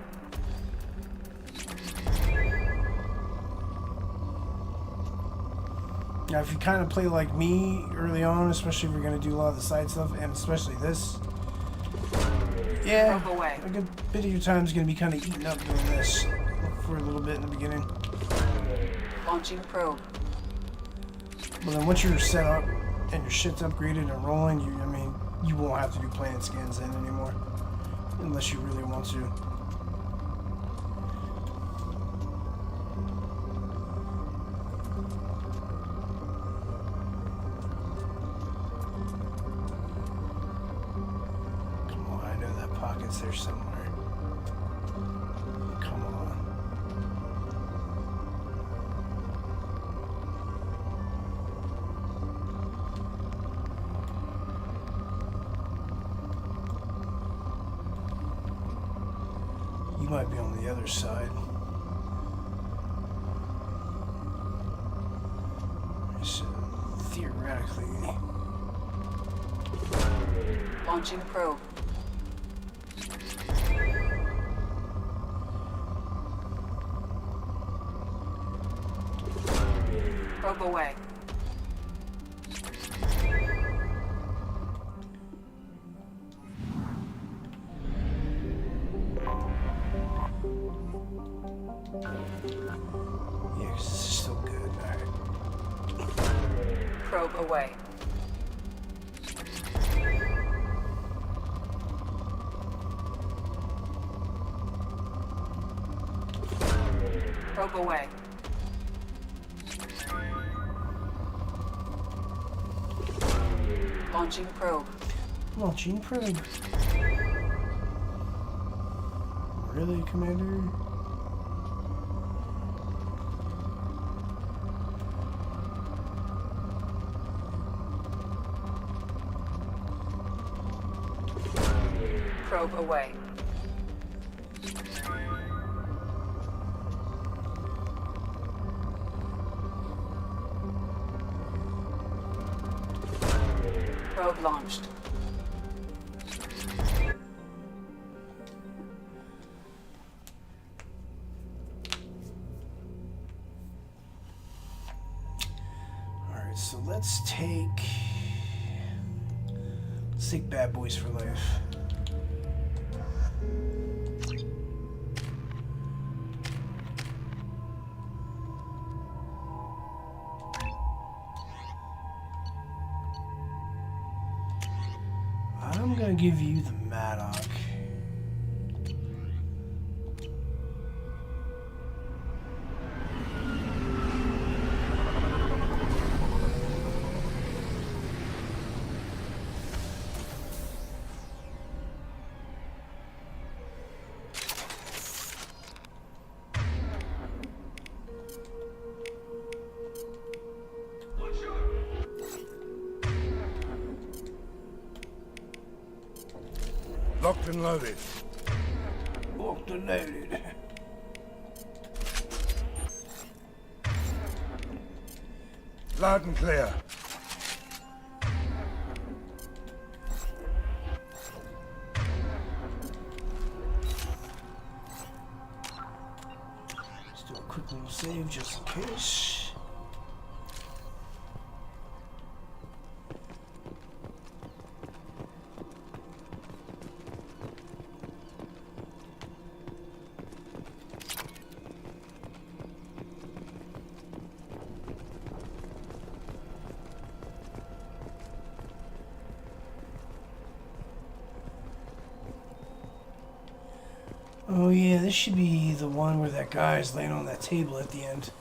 Now, if you kind of play like me early on, especially if you're going to do a lot of the side stuff, and especially this, yeah, a good bit of your time is going to be kind of eaten up doing this for a little bit in the beginning. Launching probe. But then once you're set up and your shit's upgraded and rolling, you won't have to do planet scans in anymore, unless you really want to. There somewhere. Come on. You might be on the other side. So, theoretically. Launching probe. Probe away. Yeah, 'cause this is still good. Alright. Probe away. Probe away. Launching probe. Launching probe. Really, Commander? Probe away. Probe launched. Alright, so let's take Bad Boys for Life. I'm gonna give you the Maddock. Locked and loaded. Locked and loaded. Loud and clear. Let's do a quick little save just in case. Oh yeah, this should be the one where that guy's laying on that table at the end.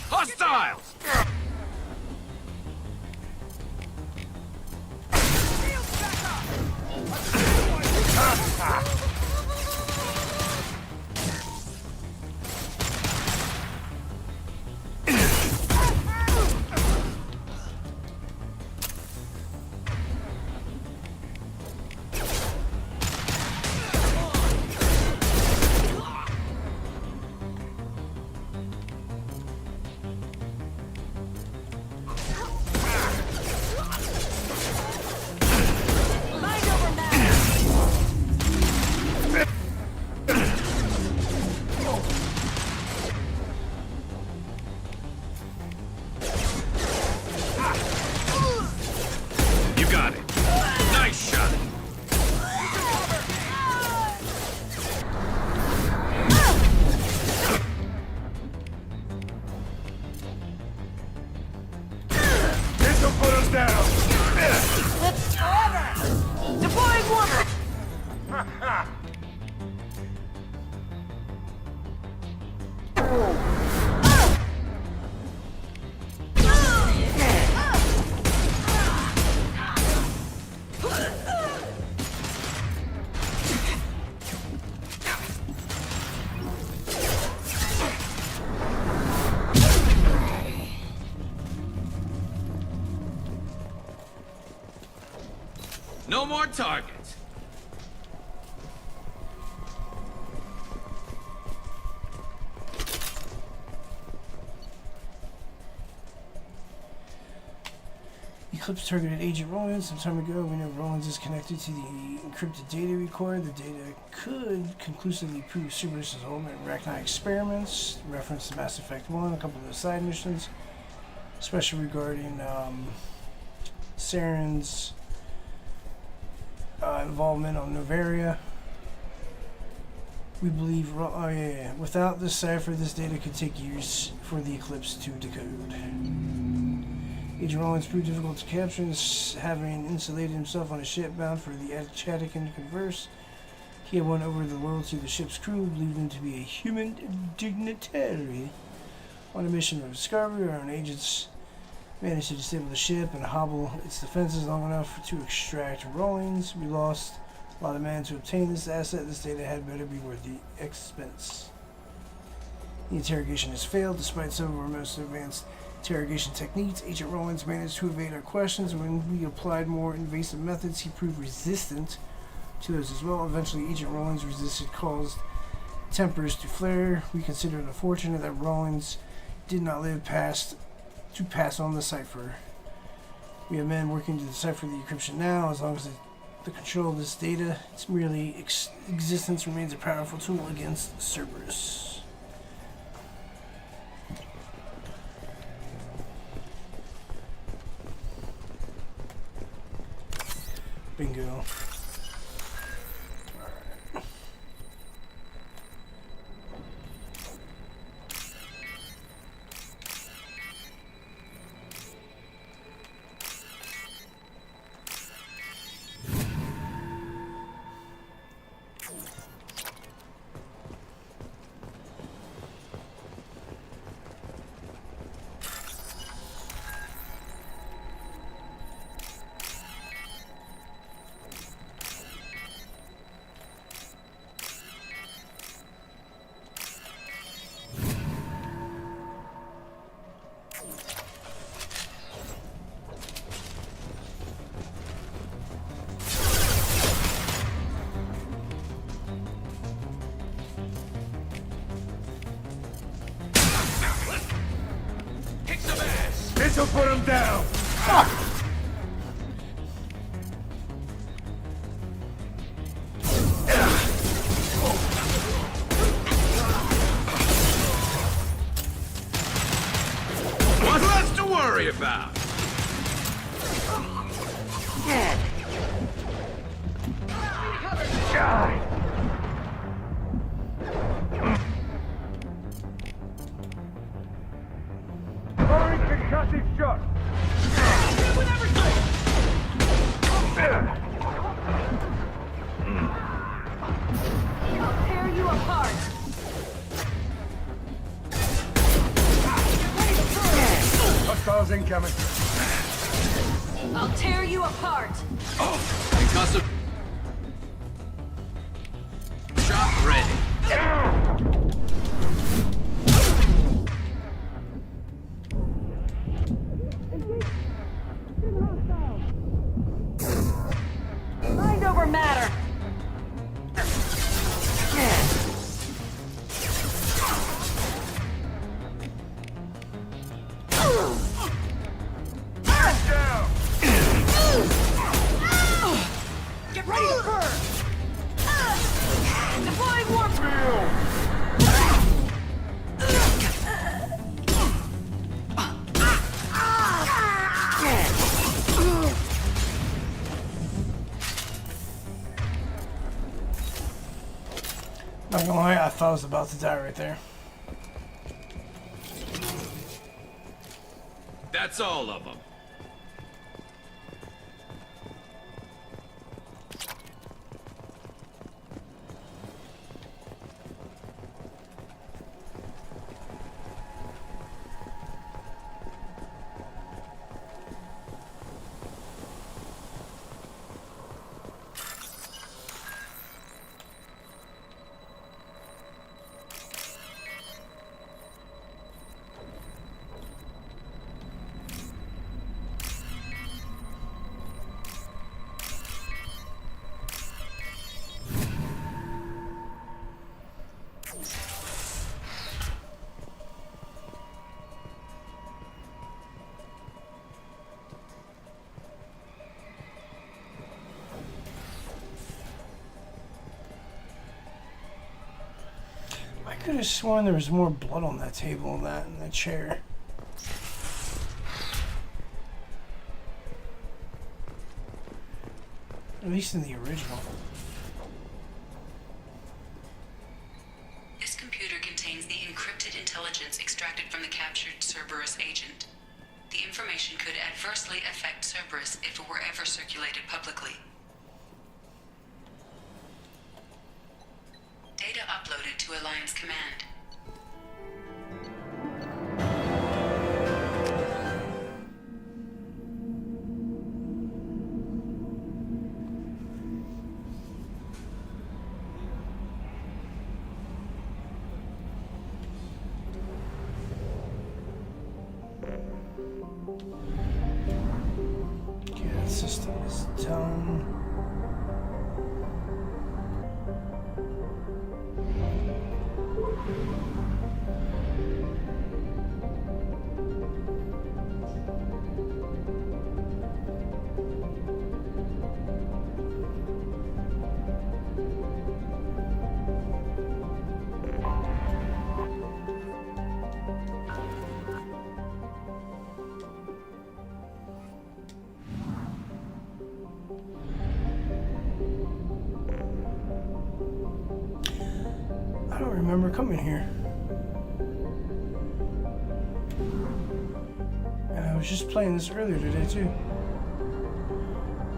Hostiles! No more targets. Eclipse targeted Agent Rollins some time ago. We know Rollins is connected to the encrypted data required. The data could conclusively prove Cerberus' ultimate arachnite experiments. Reference to Mass Effect 1, a couple of the side missions, especially regarding Saren's involvement on Novaria. We believe, without this cipher, this data could take years for the Eclipse to decode. Agent Rollins proved difficult to capture, having insulated himself on a ship bound for the Vatican to converse. He had won over the loyalty of the ship's crew, believed him to be a human dignitary. On a mission of discovery, our own agents managed to disable the ship and hobble its defenses long enough to extract Rollins. We lost a lot of men to obtain this asset. This data had better be worth the expense. The interrogation has failed. Despite some of our most advanced interrogation techniques, Agent Rollins managed to evade our questions. When we applied more invasive methods, he proved resistant to those as well. Eventually, Agent Rollins' resistance caused tempers to flare. We consider it unfortunate that Rollins did not live to pass on the cipher. We have men working to decipher the encryption now. As long as the control of this data, its merely existence remains a powerful tool against Cerberus. Bingo. This'll put him down! What's less to worry about? Shot! incoming. I'll tear you apart. Concussive. Shot ready. Mind over matter. Get ready to burn! Deploying warp field! Not gonna lie, I thought I was about to die right there. That's all of them. I could have sworn there was more blood on that table than that in the chair. At least in the original. This computer contains the encrypted intelligence extracted from the captured Cerberus agent. The information could adversely affect Cerberus if it were ever circulated publicly. Data uploaded to Alliance Command. Okay, that system is done. I don't remember coming here. And I was just playing this earlier today too.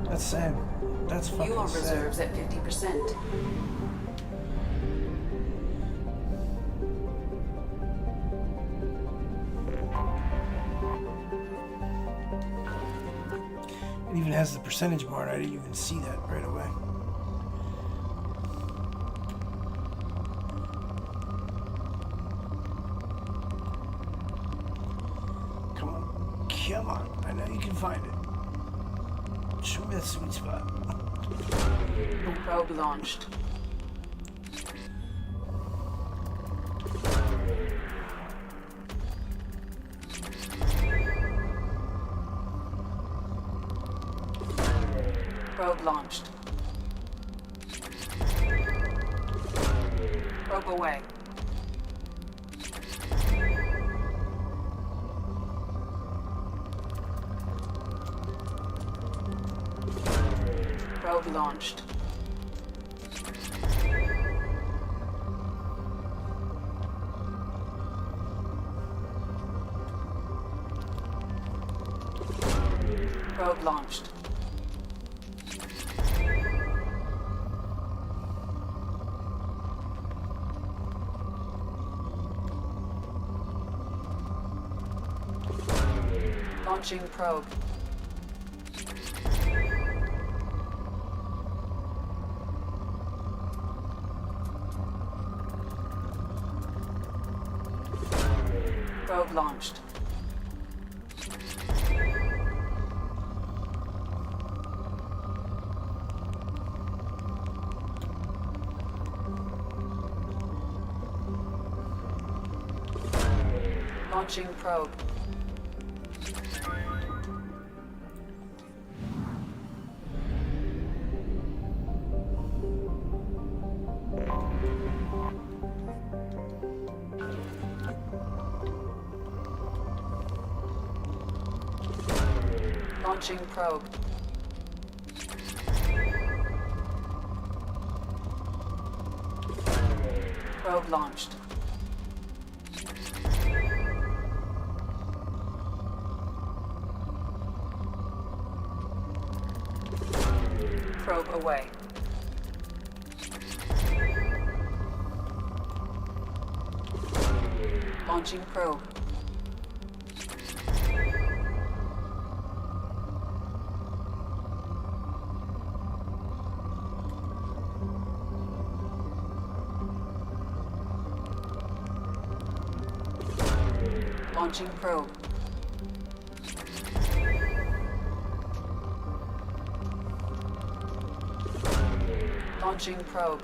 That's sad. That's fucking Fuel sad. reserves at 50%. It even has the percentage bar, and I didn't even see that right away. Come on. Come on. I know you can find it. Show me that sweet spot. Probe launched. Probe launched. Probe away. Probe launched. Probe launched. Launching probe. Probe launched. Launching probe. Launching probe. Probe launched. Probe away. Launching probe. Launching probe. Launching probe.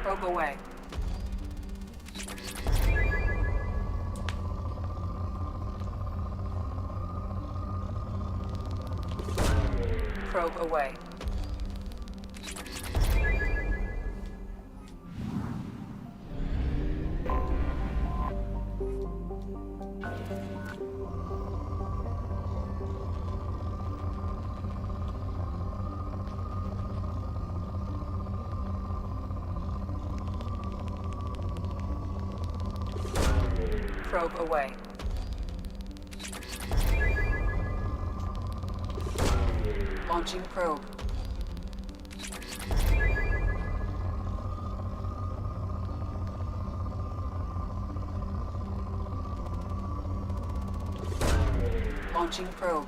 Probe away. Probe away. Probe away. Launching probe. Launching probe.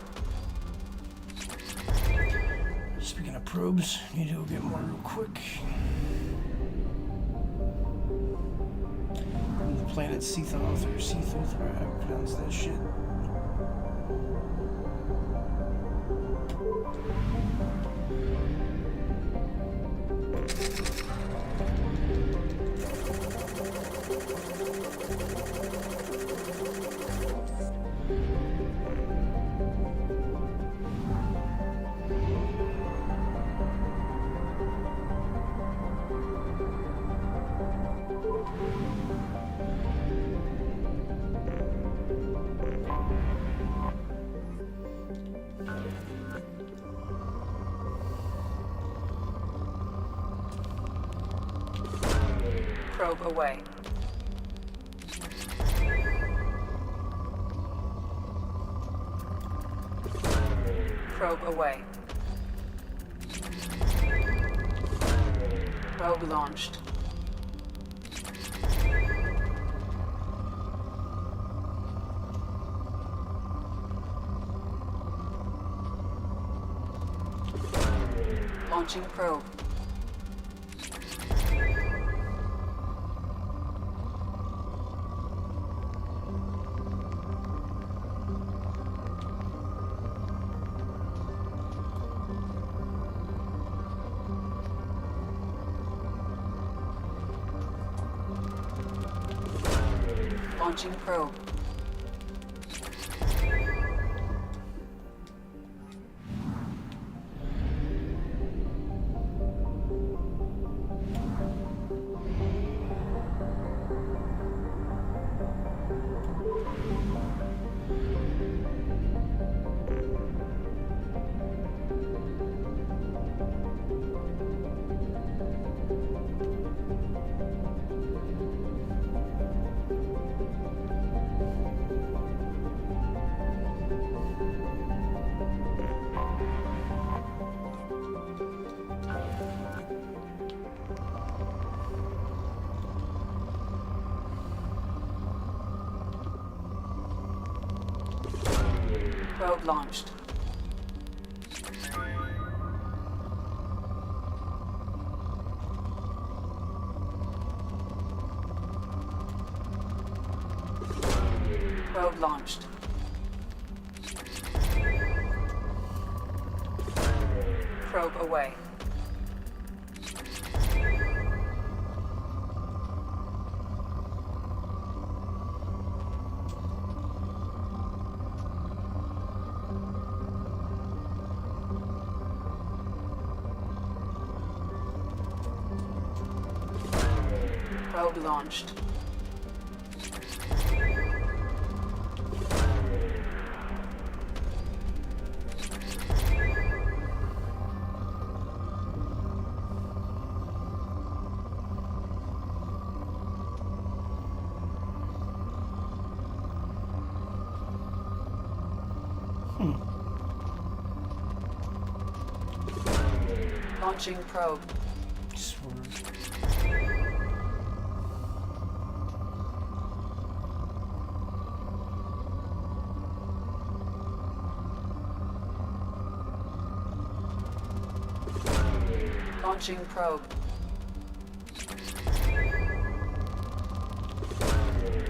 Speaking of probes, need to go get more real quick. The planet Seathoth or Seathoth, or how to pronounce that shit. Probe away. Probe away. Probe launched. Launching probe. Launching probe. Probe launched. Probe launched. Probe away. Probe launched. Launching probe. Swerve. Launching probe.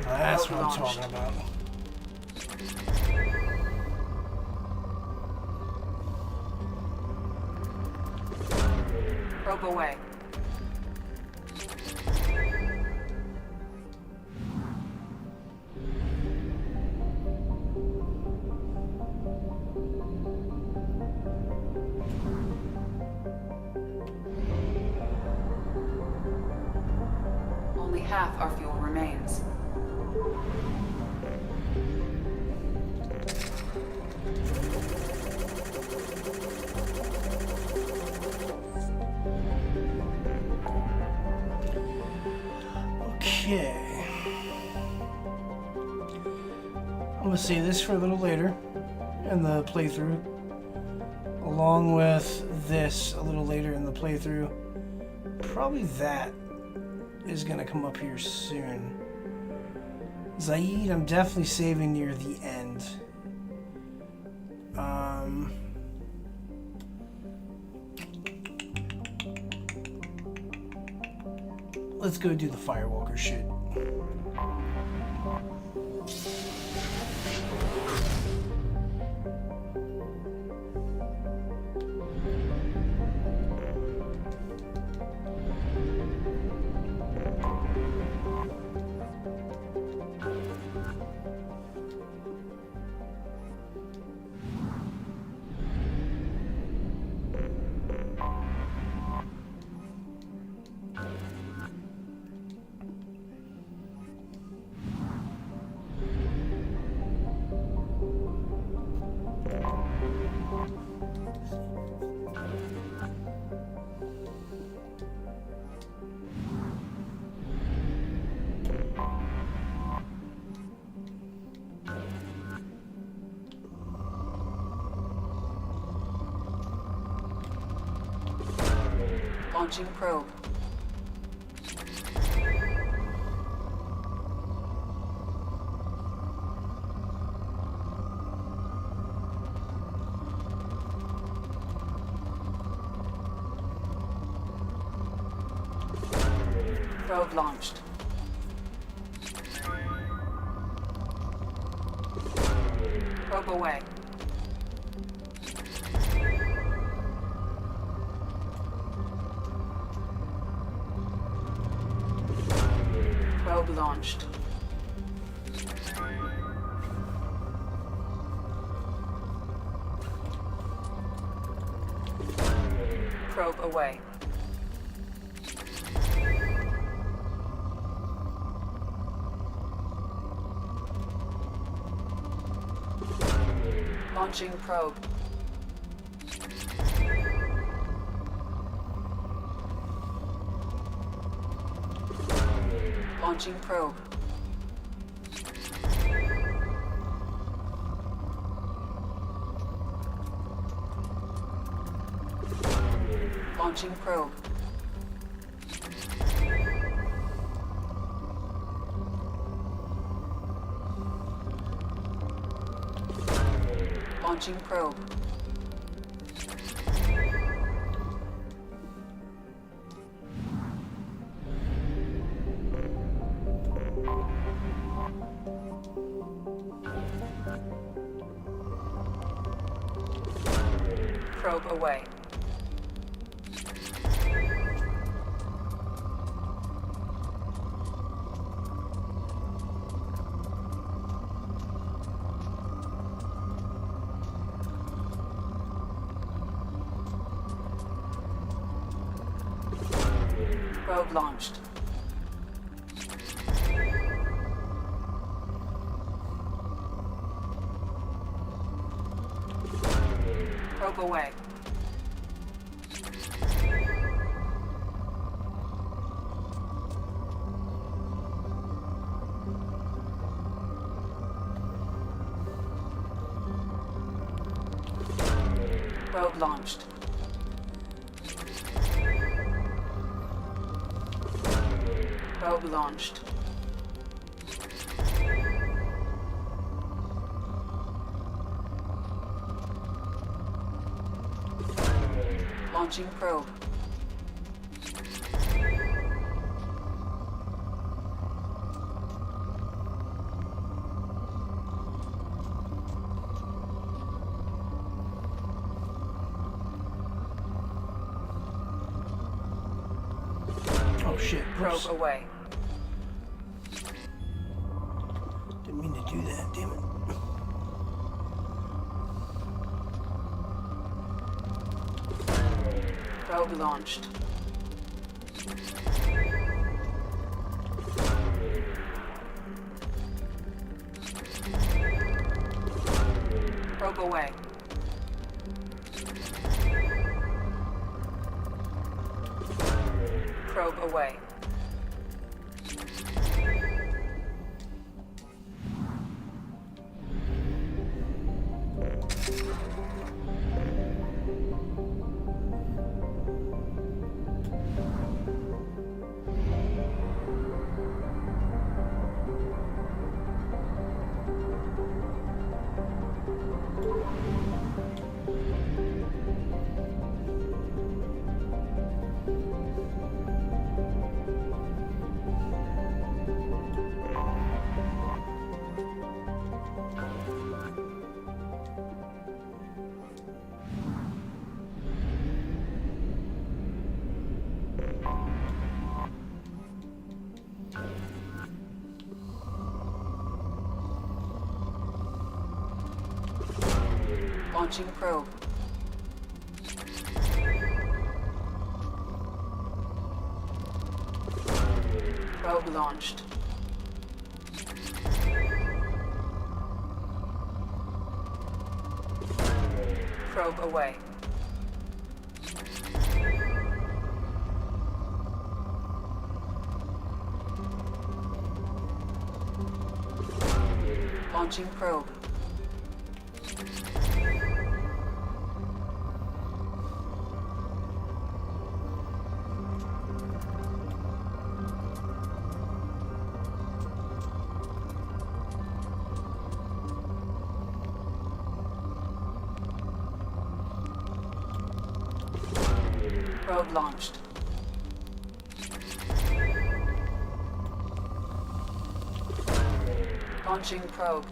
That's Probe what I'm launched. talking about. Probe away. Only half our fuel remains. Okay. I'm gonna save this for a little later in the playthrough, along with this a little later in the playthrough. Probably that is gonna come up here soon. Zaid, I'm definitely saving near the end. Let's go do the Firewalker shit. Launching probe. Probe launched. Probe away. Probe launched. Probe away. Launching probe. Launching probe. Launching probe. Launching probe. Probe away. Probe launched. Probe away. Probe launched. Probe launched. Launching probe. Oh shit. Probe Oops. away. Didn't mean to do that, damn it. Probe launched. Probe away. Probe away. Launching probe. Probe launched. Probe away. Launching probe. Probe launched. Launching probe.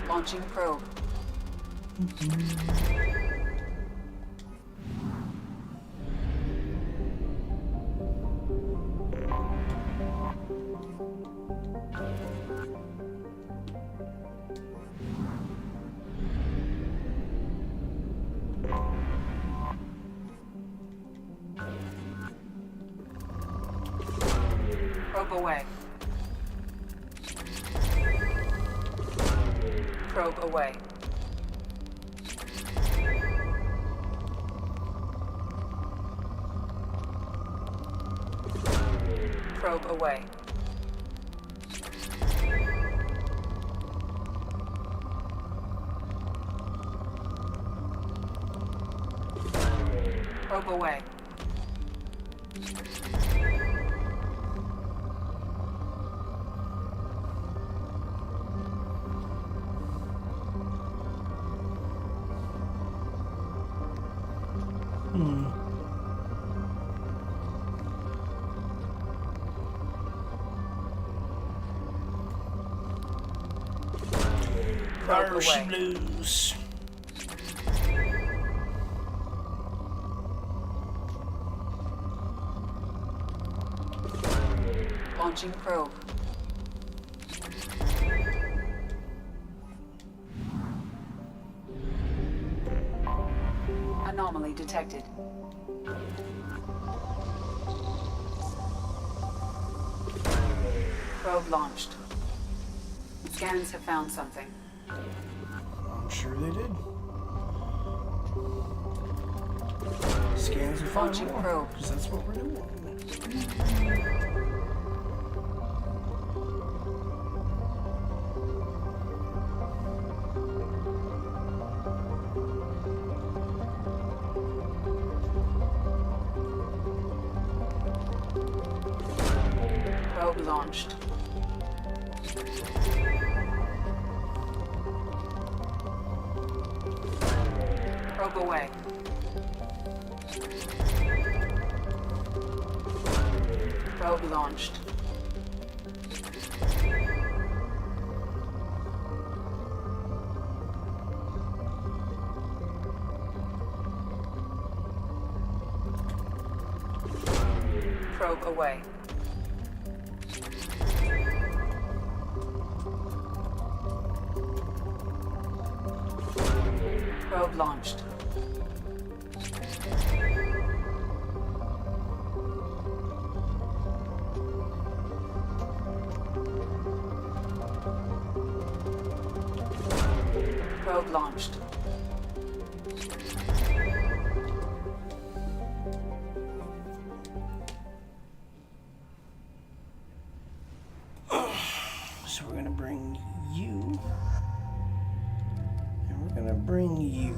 Launching probe. Probe away. Probe away. Probe away. Probe away. Fire she blows. Launching probe. Anomaly detected. Probe launched. Scans have found something. I'm sure they did. Scans are Launching fine, probe. because that's what we're doing. Probe launched. Probe away. Probe launched. Probe away. Probe launched. Probe launched. So we're gonna bring you, and we're gonna bring you.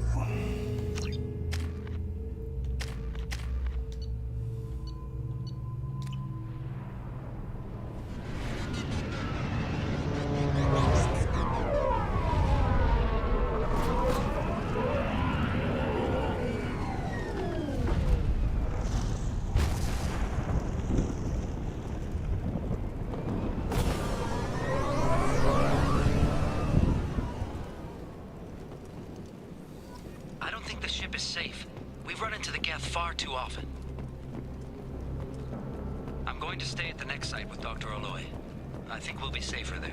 I don't think the ship is safe. We've run into the geth far too often. I'm going to stay at the next site with Dr. Aloy. I think we'll be safer there.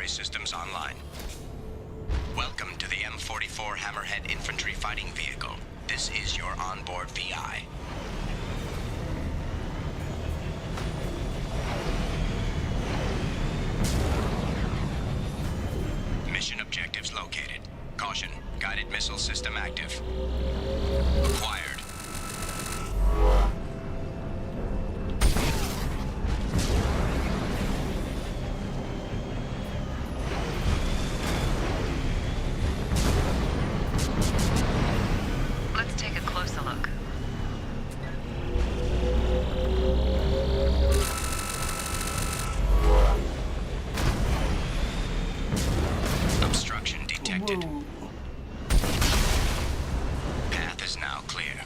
Systems online. Welcome to the M44 Hammerhead Infantry Fighting Vehicle. This is your onboard VI. Mission objectives located. Caution, guided missile system active. Acquired. Let's take a closer look. Obstruction detected. Path is now clear.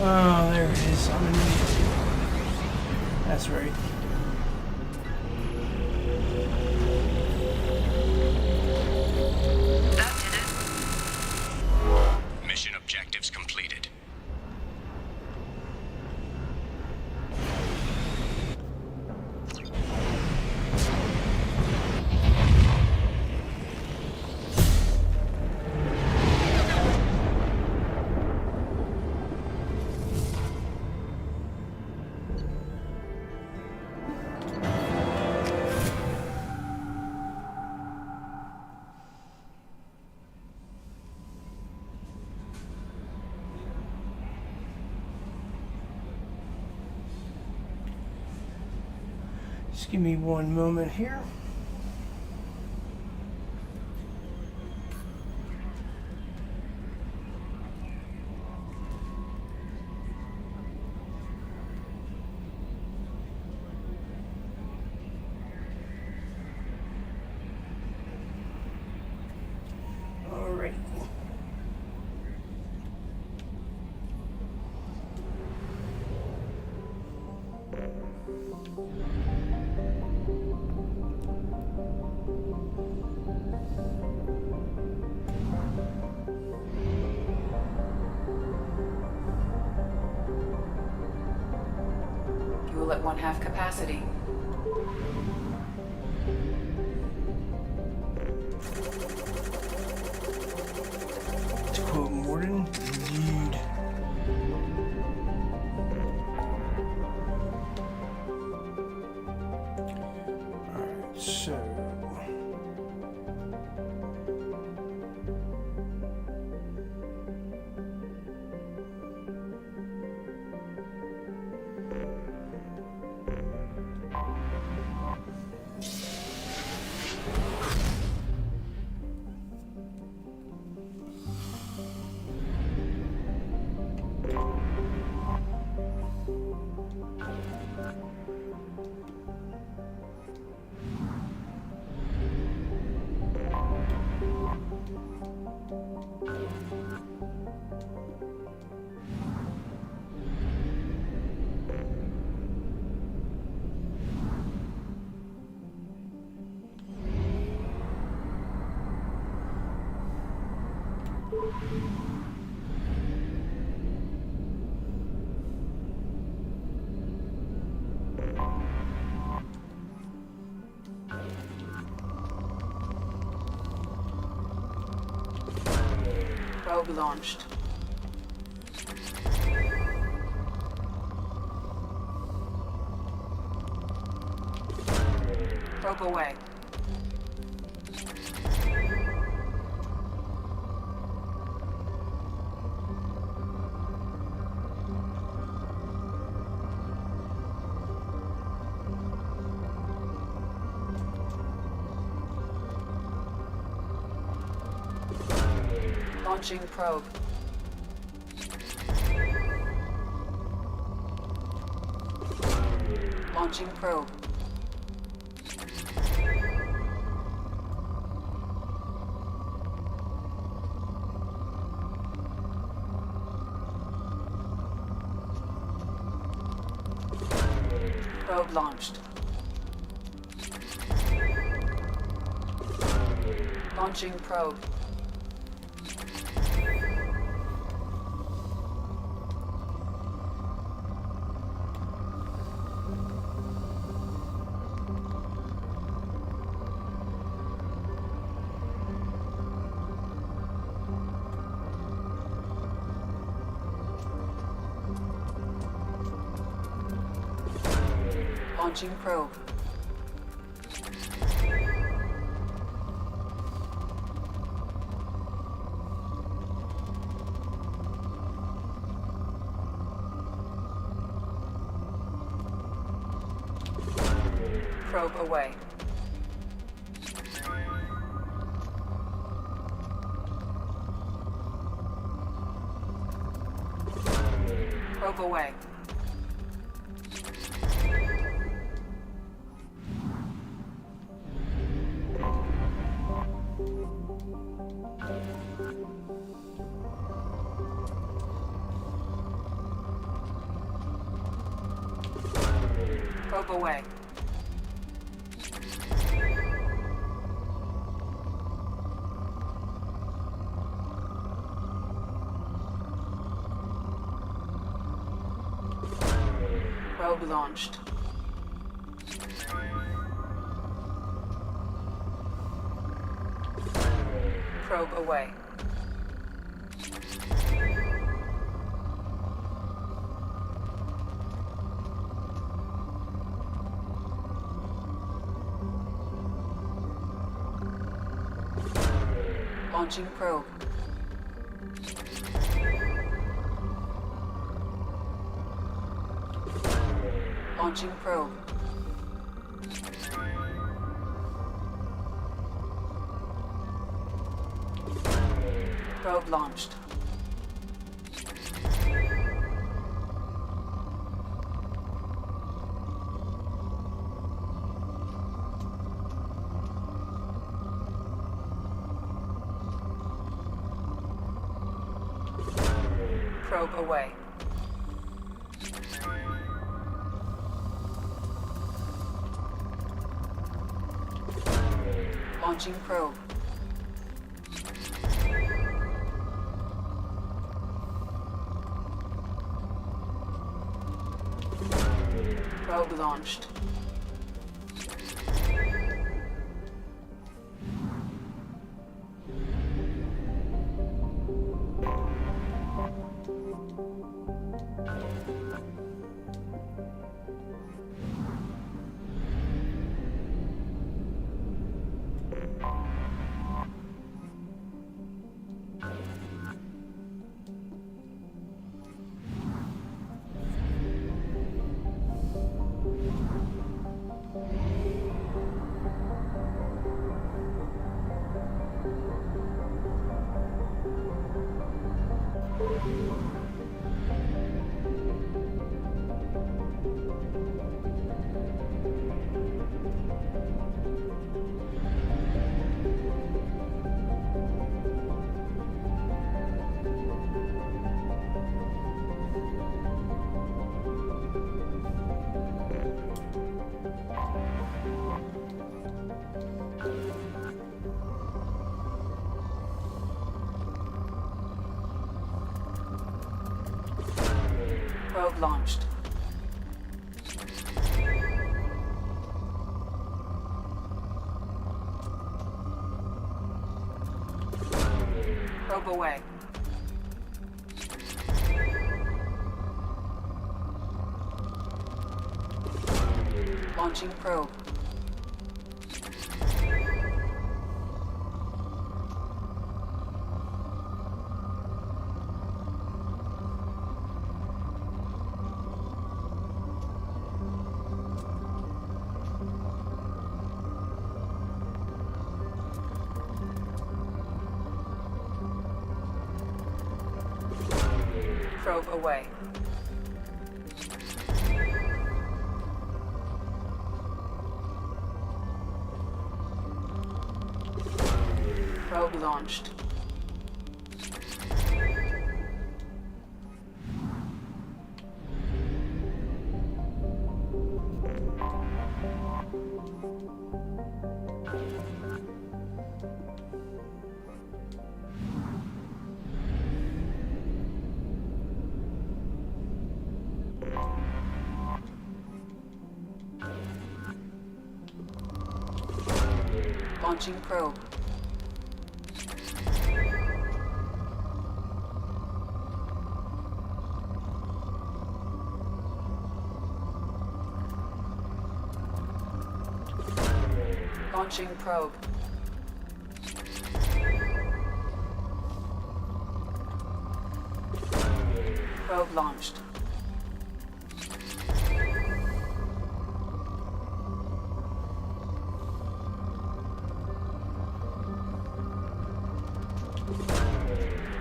Oh, there it is. I'm an idiot. That's right. Mission objectives completed. Just give me one moment here. Alright. Fuel at 1/2 capacity. To quote Mordin, indeed. Alright, so... Probe launched. Probe away. Launching probe. Launching probe. Probe launched. Launching probe. Launching probe. Probe away. Probe away. Probe away. Probe launched. Probe away. Launching probe. Launching probe. Probe launched. Probe away. Launching probe. Probe launched. Probe launched. Probe away. Launching probe. Probe away. launched. Launching probe. Launching probe. Probe launched.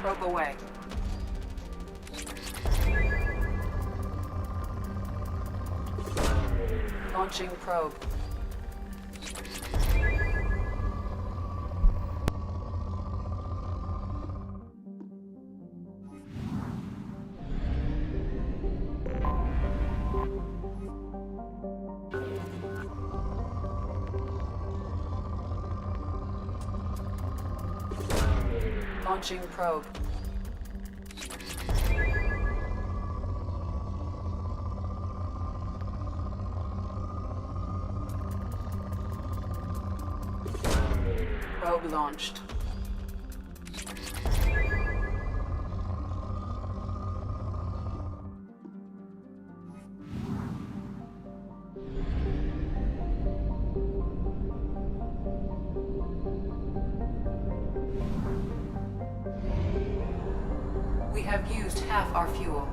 Probe away. Launching probe. Launching probe. Probe launched. We have used half our fuel.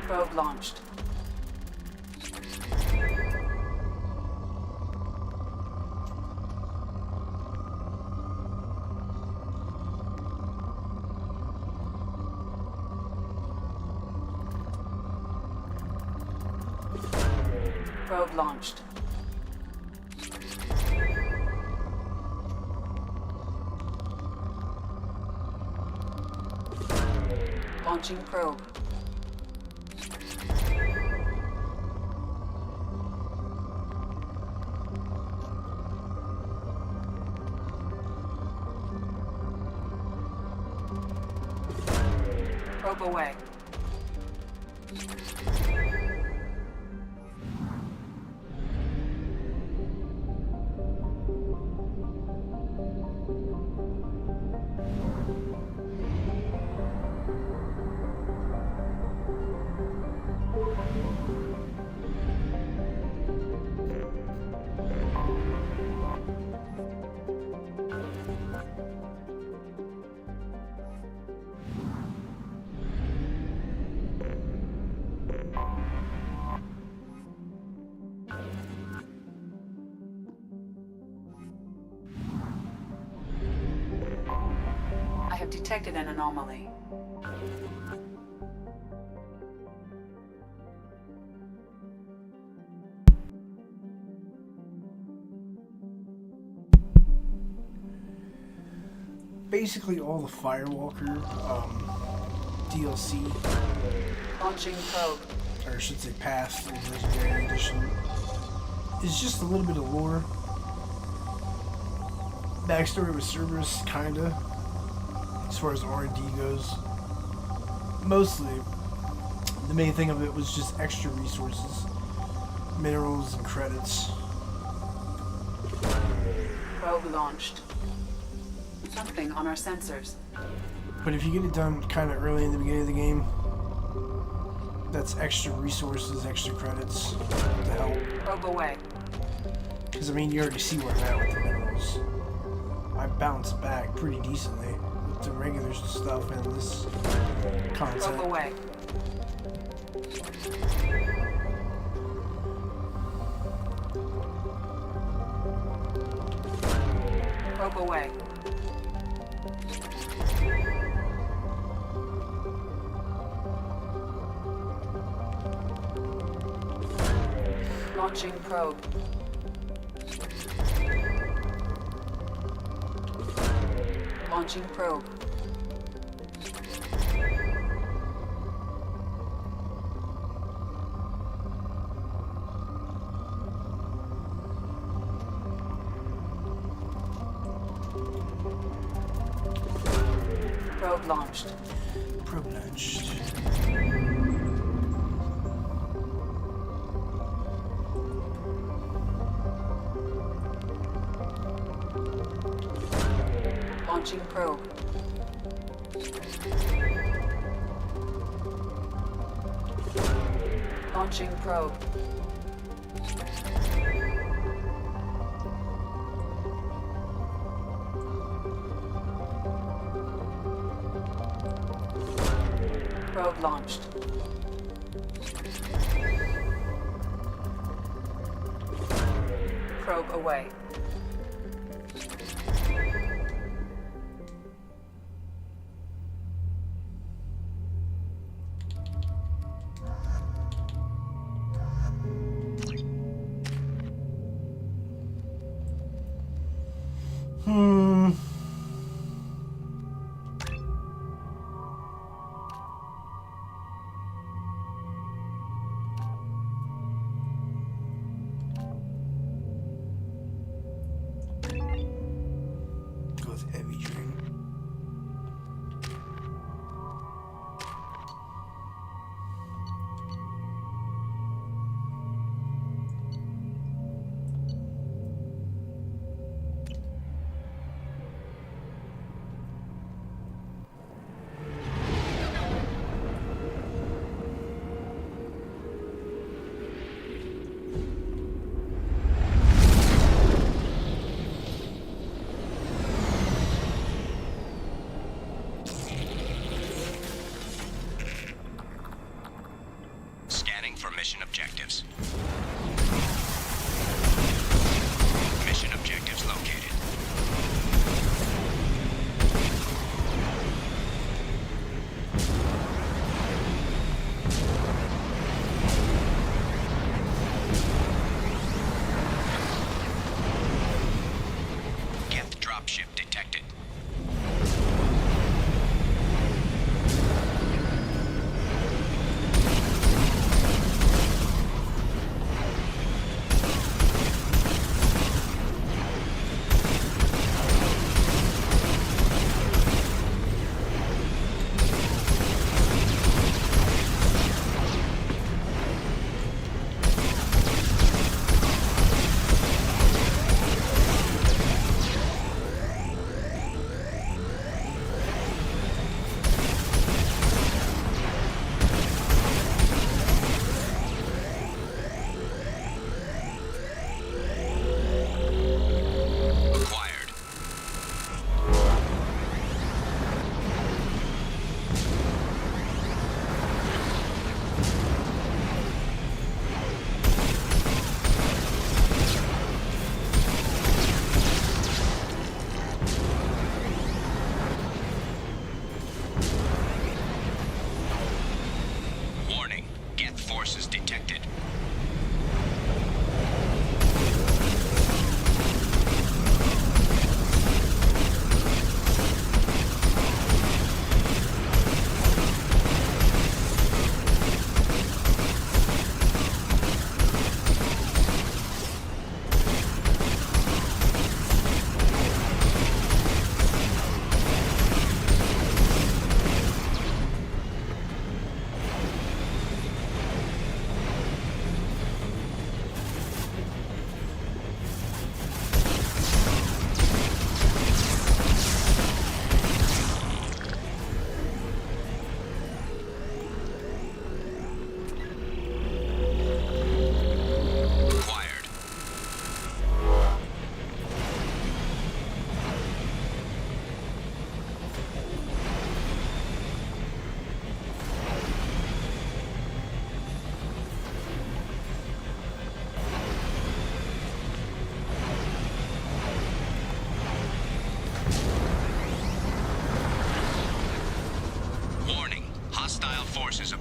Probe launched. Probe launched. Launching probe. Probe away. I have detected an anomaly. Basically all the Firewalker DLC, Launching probe. or I should say past the Legendary Edition, is just a little bit of lore. Backstory with Cerberus, kinda, as far as R&D goes. Mostly, the main thing of it was just extra resources, minerals and credits. Probe launched. Something on our sensors. But if you get it done kind of early in the beginning of the game, that's extra resources, extra credits to help. Probe away. Because, I mean, you already see where I'm at with the minerals. I bounced back pretty decently with the regular stuff and this concept. Probe away. Probe away. Launching probe. Launching probe. Probe launched. Probe launched. Launching probe. Launching probe. Probe launched. Probe away. Goes heavy drain. Scanning for mission objectives. Mission objectives located. Geth dropship detected.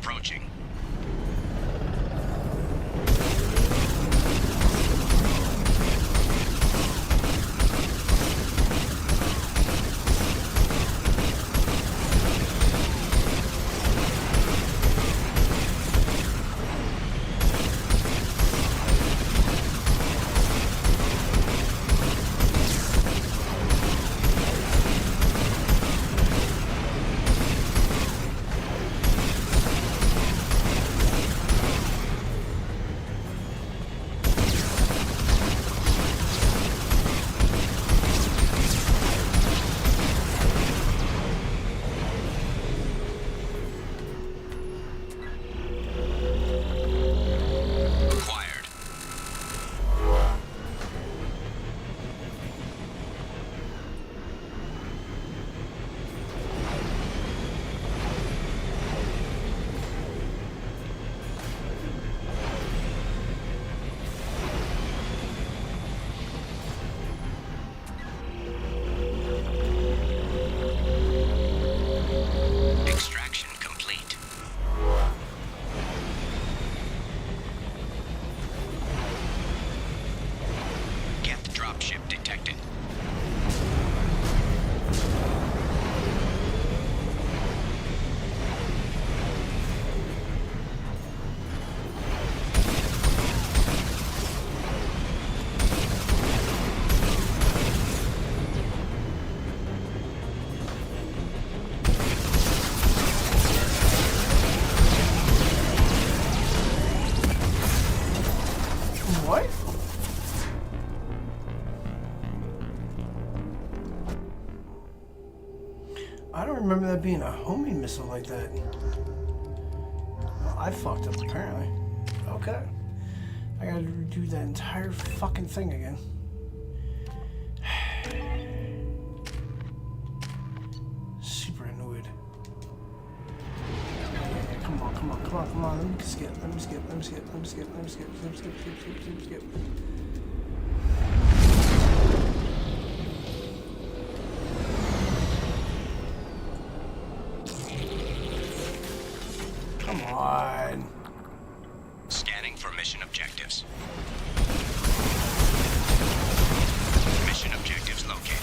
approaching. I don't remember that being a homing missile like that. Well, I fucked up, apparently. Okay. I gotta redo that entire fucking thing again. Super annoyed. Yeah, come on, come on, come on, come on. Let me skip, let me skip, let me skip, let me skip, let me skip, skip, skip, skip, skip, skip, skip. Come on. Scanning for mission objectives. Mission objectives located.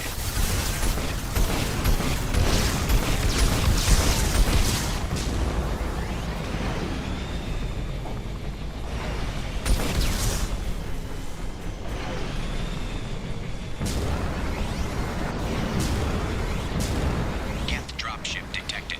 Geth dropship detected.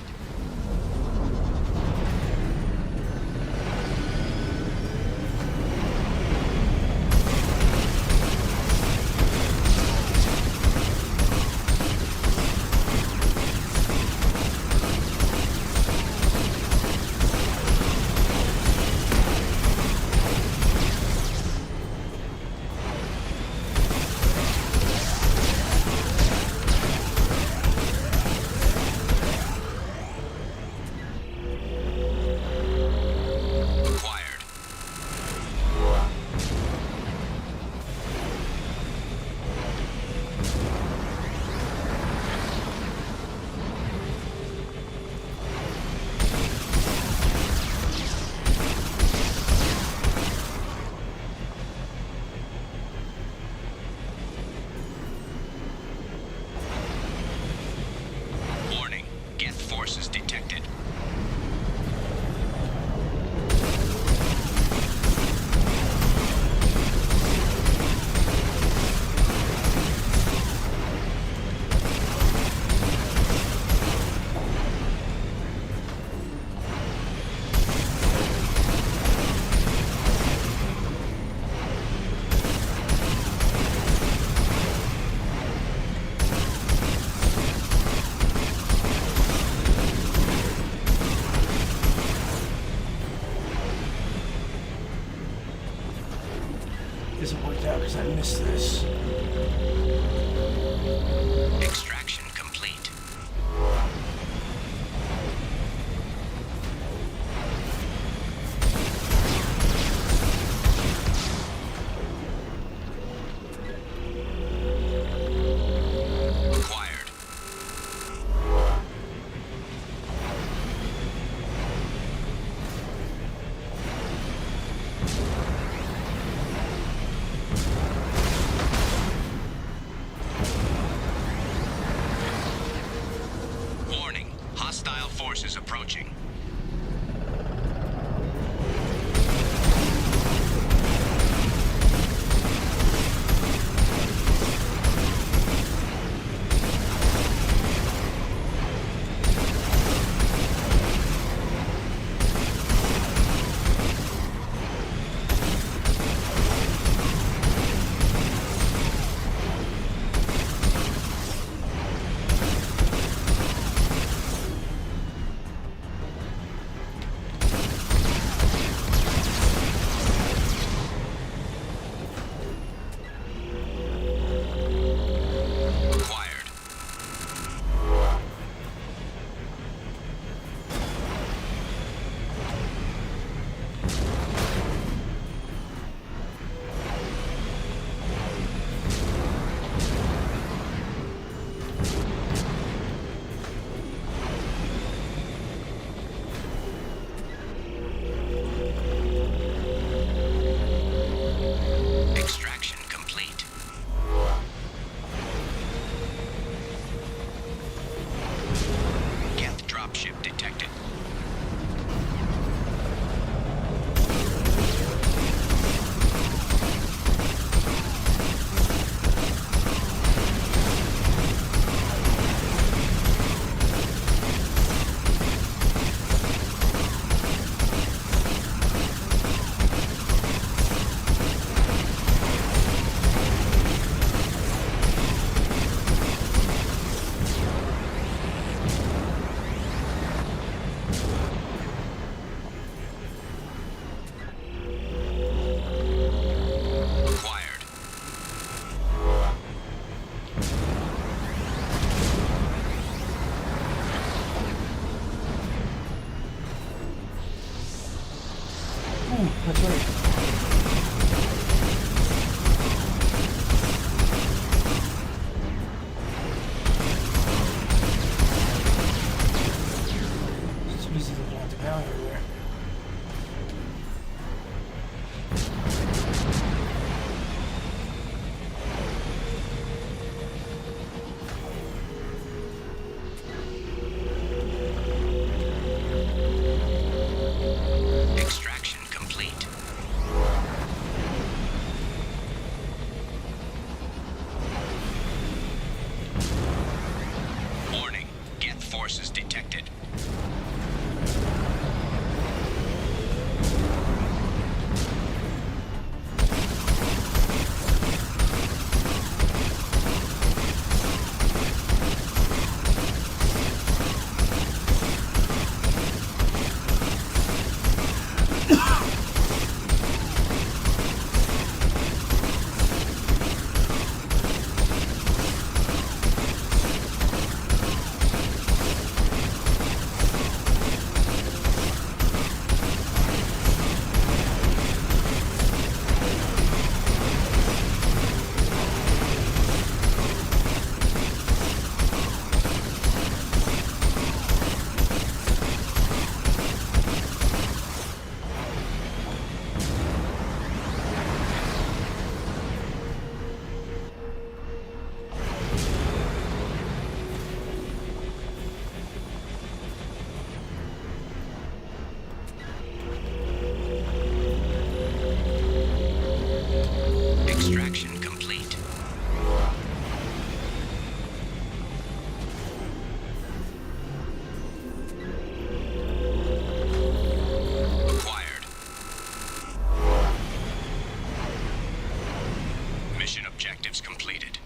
Warning, Geth forces detected. This worked out because I missed this. Extraction complete. Acquired. forces approaching. That's right. It's too easy looking at the ground everywhere. Extraction complete. Warning, Geth forces detected. Extraction complete. Acquired. Mission objectives completed.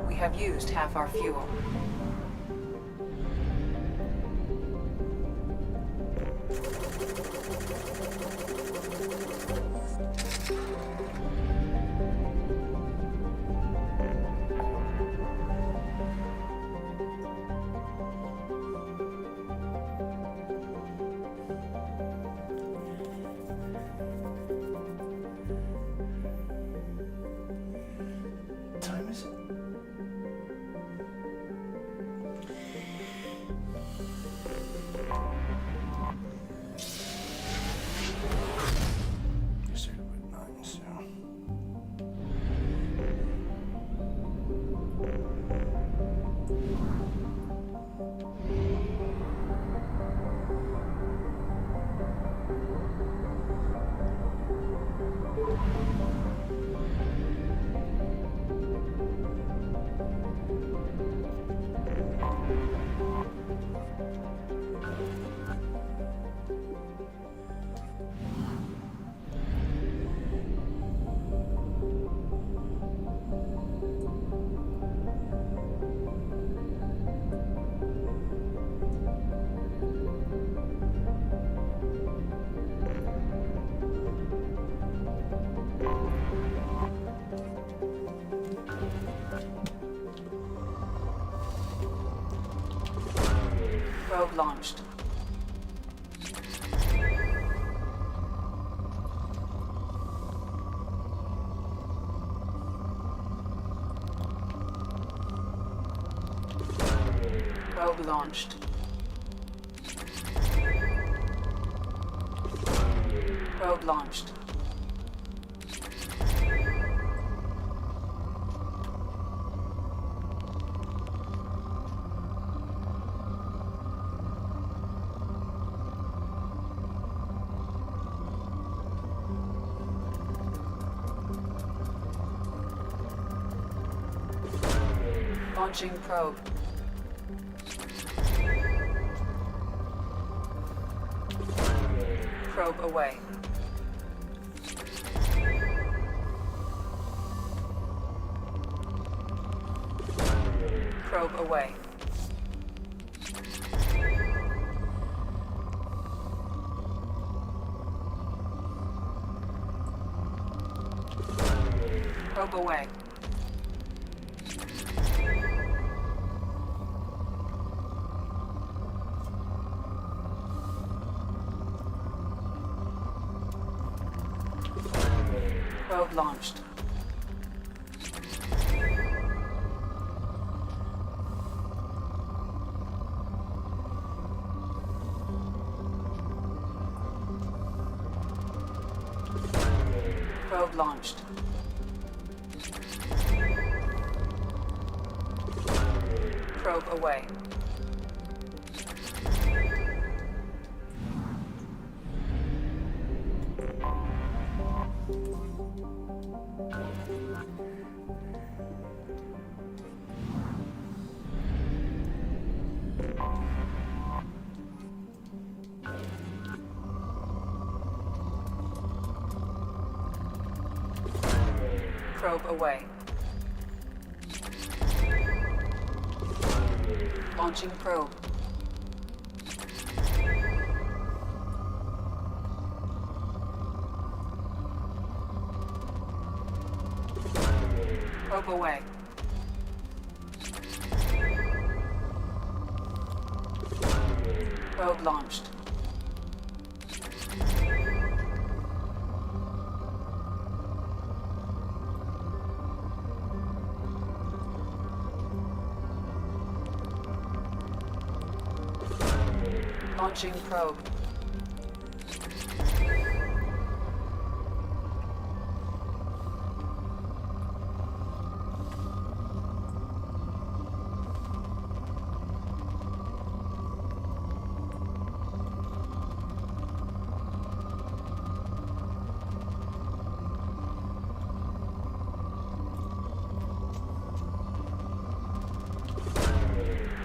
We have used half our fuel. Time is it? You started with 9, so. Probe launched. Probe launched. Probe launched. Launching probe. Probe away. Probe away. Probe away. Probe launched. Probe launched. Probe away. Probe away. Launching probe. Probe away. Probe launched. Launching probe.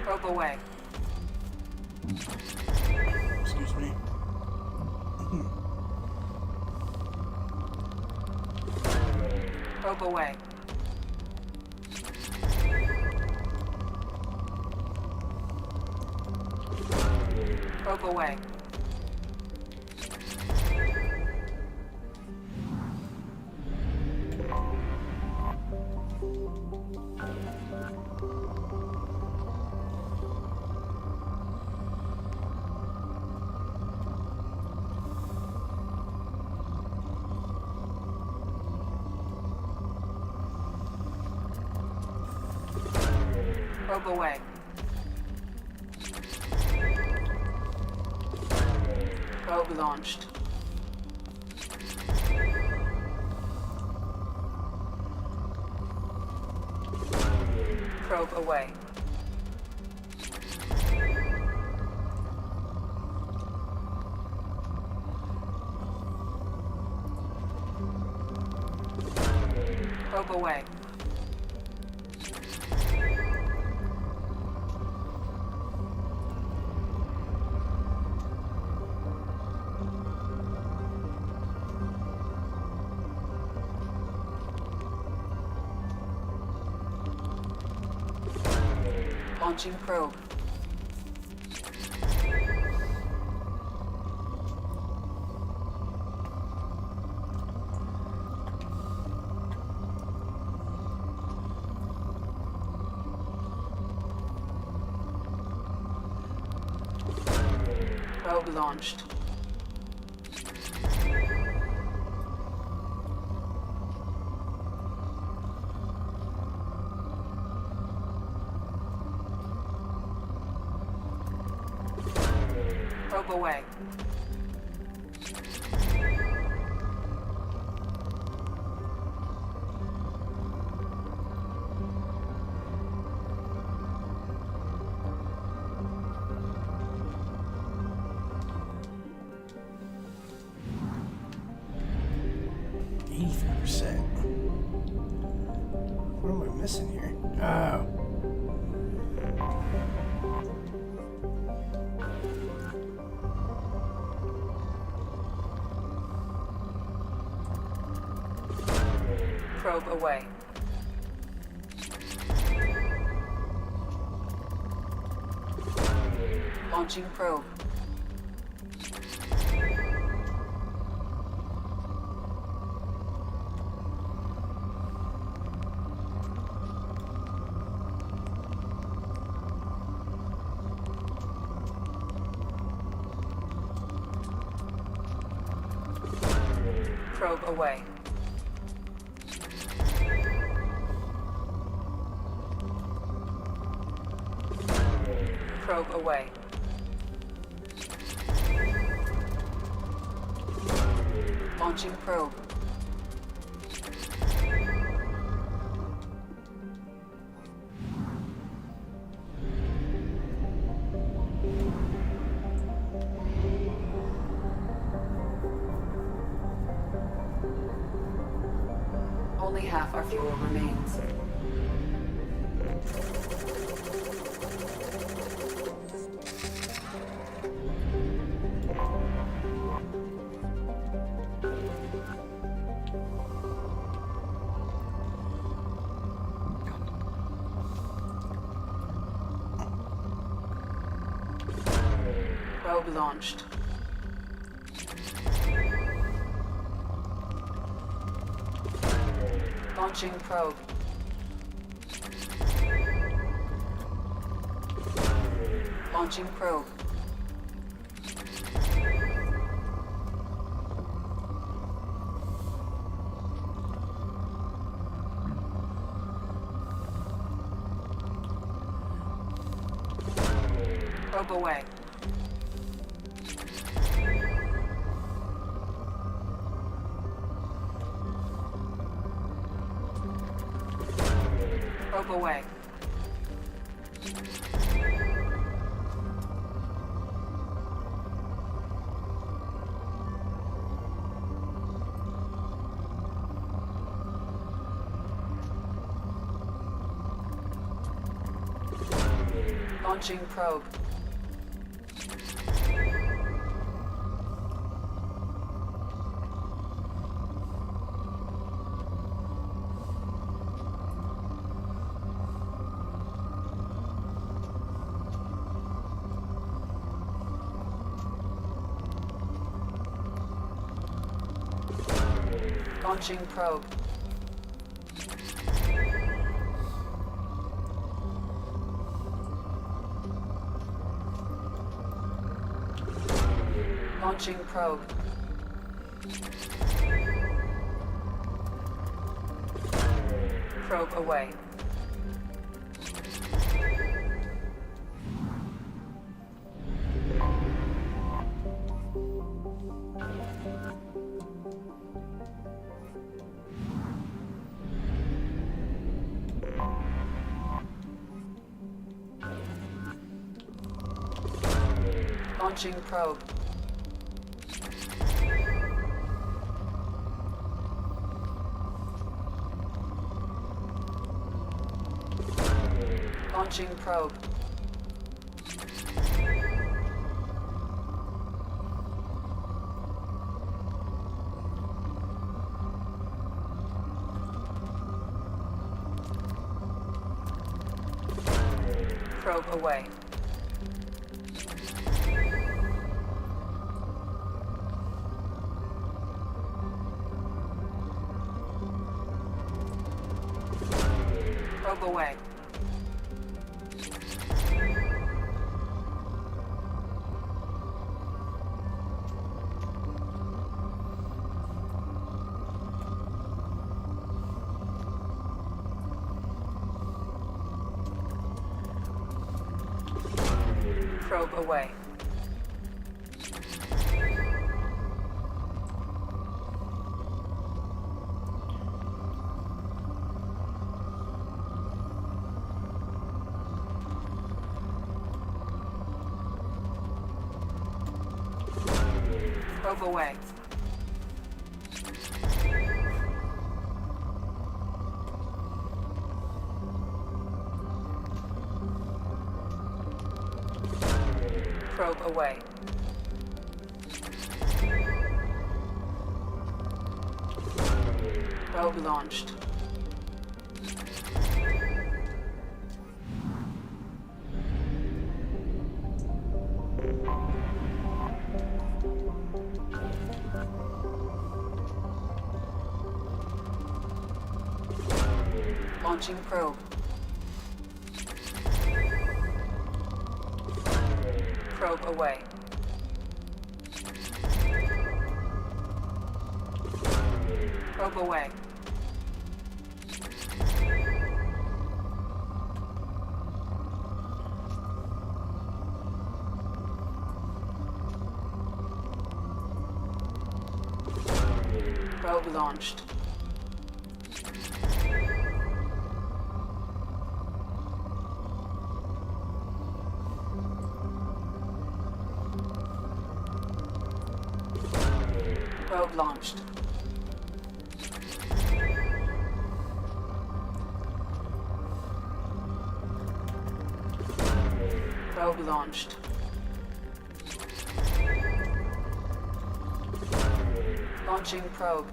Probe away. Excuse me. Probe away. Probe away. Probe away. Probe launched. Probe away. Probe away. Launching probe. Probe launched. Probe away. What am I missing here? Oh. Probe away. Launching probe. Probe away. Probe away. Launching probe. Only half our fuel remains. Probe launched. Launching probe. Launching probe. Probe away. Probe away. Launching probe. Launching probe. Launching probe. Probe away. Launching probe. Launching probe. Probe away. Probe away. Probe away. Probe away. Probe away. Probe launched. Launching probe. Probe away. Probe away. Probe launched. Probe launched. Probe launched. Launching probe.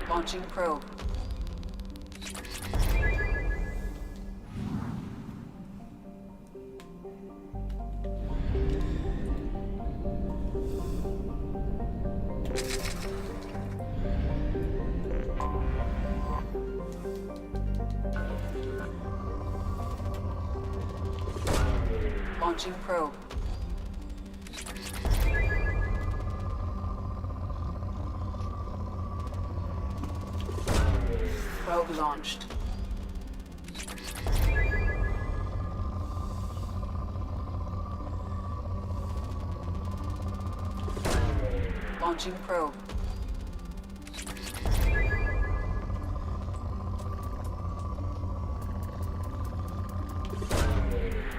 Launching probe. Launching probe. Probe launched. Launching probe.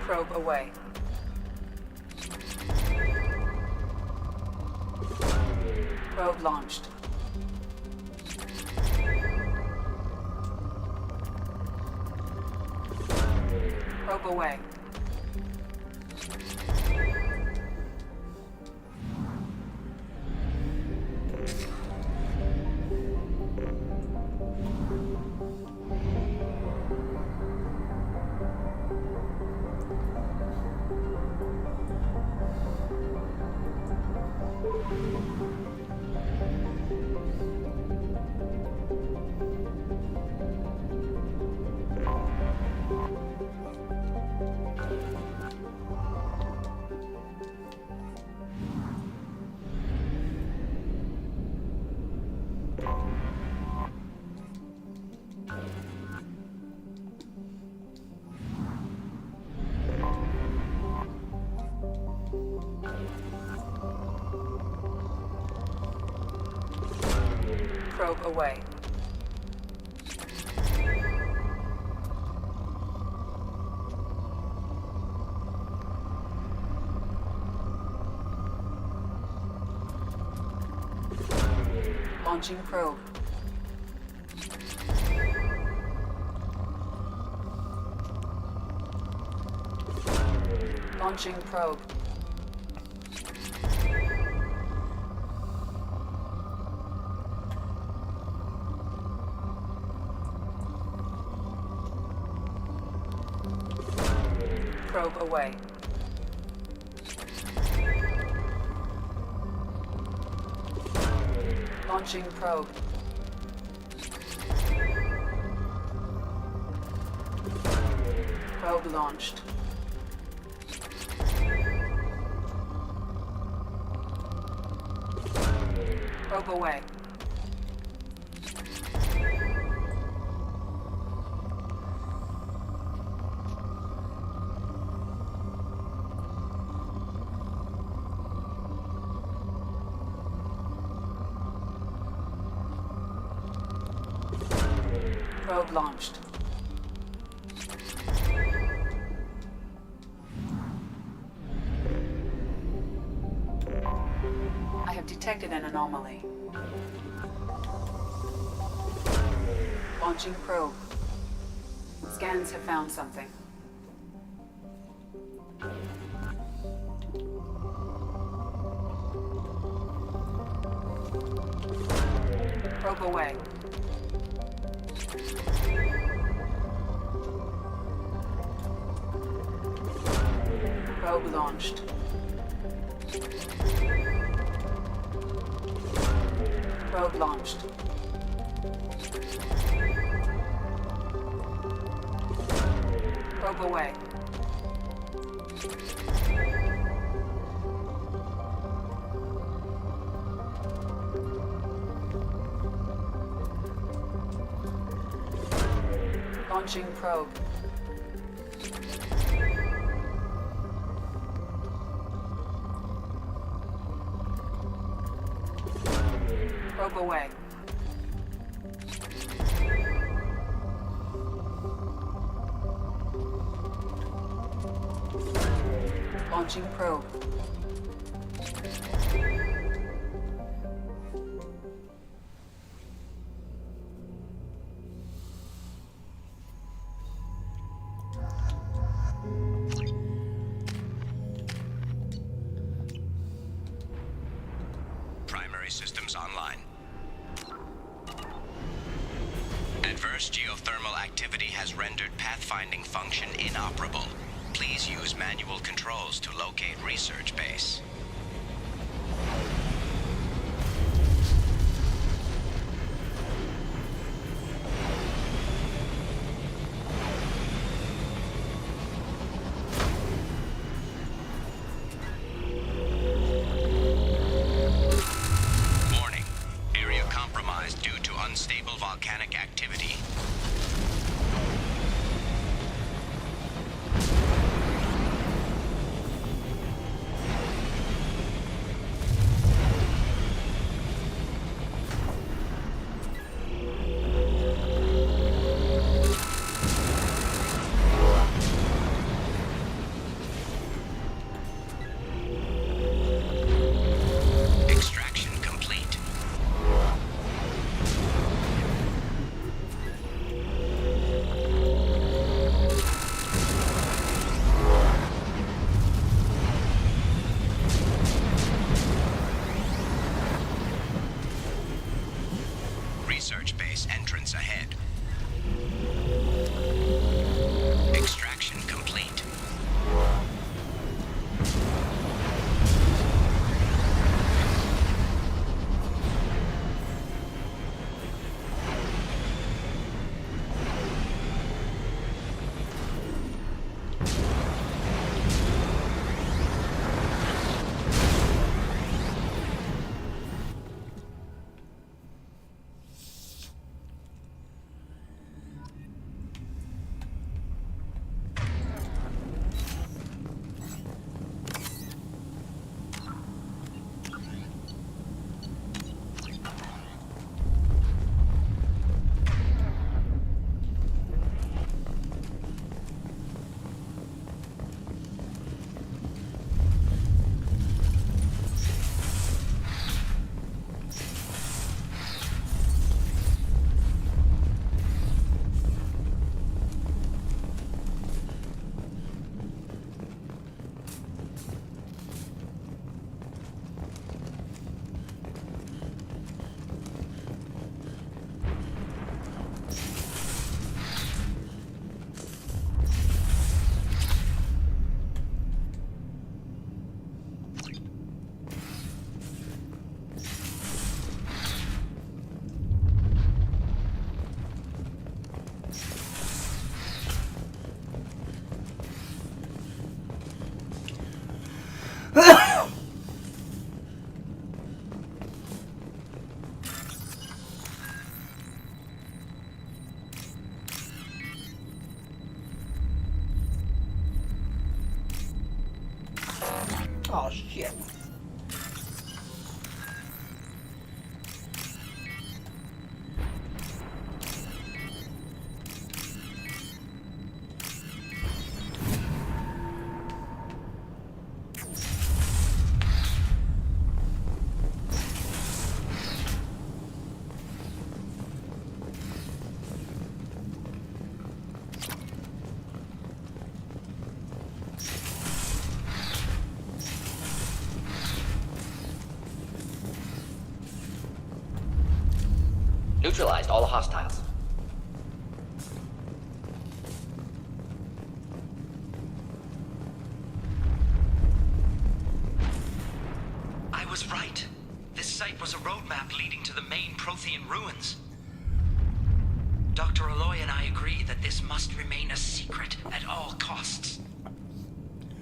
Probe away. Probe launched. Probe away. Probe away. Launching probe. Launching probe. Probe away. Launching probe. Probe launched. Probe away. Probe launched. I have detected an anomaly. Launching probe. Scans have found something. Probe away. Probe launched. Probe launched. Probe away. Launching probe. Probe away. Launching probe. Primary systems online. Adverse geothermal activity has rendered pathfinding function inoperable. Please use manual controls to locate research base. Warning. Area compromised due to unstable volcanic activity. Extraction complete. Research base entrance ahead. Extraction complete. shit. Neutralized all hostiles. I was right. This site was a roadmap leading to the main Prothean ruins. Dr. Aloy and I agree that this must remain a secret at all costs.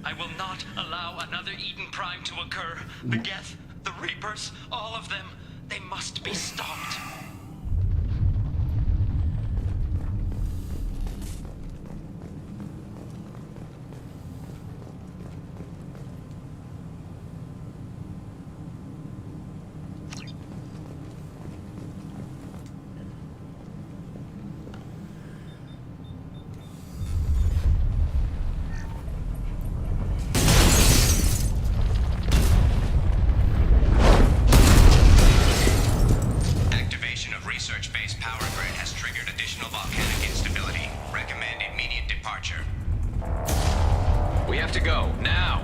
I will not allow another Eden Prime to occur. The Geth, the Reapers, all of them, they must be stopped. We have to go, now!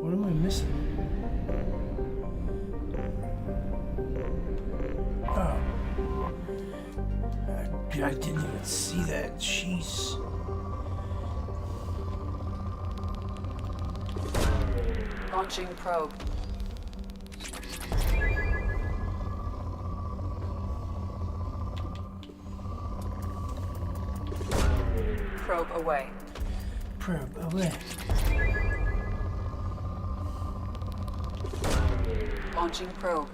What am I missing? Oh. I didn't even see that. Jeez. Launching probe. Probe away. Probe away. Launching probe.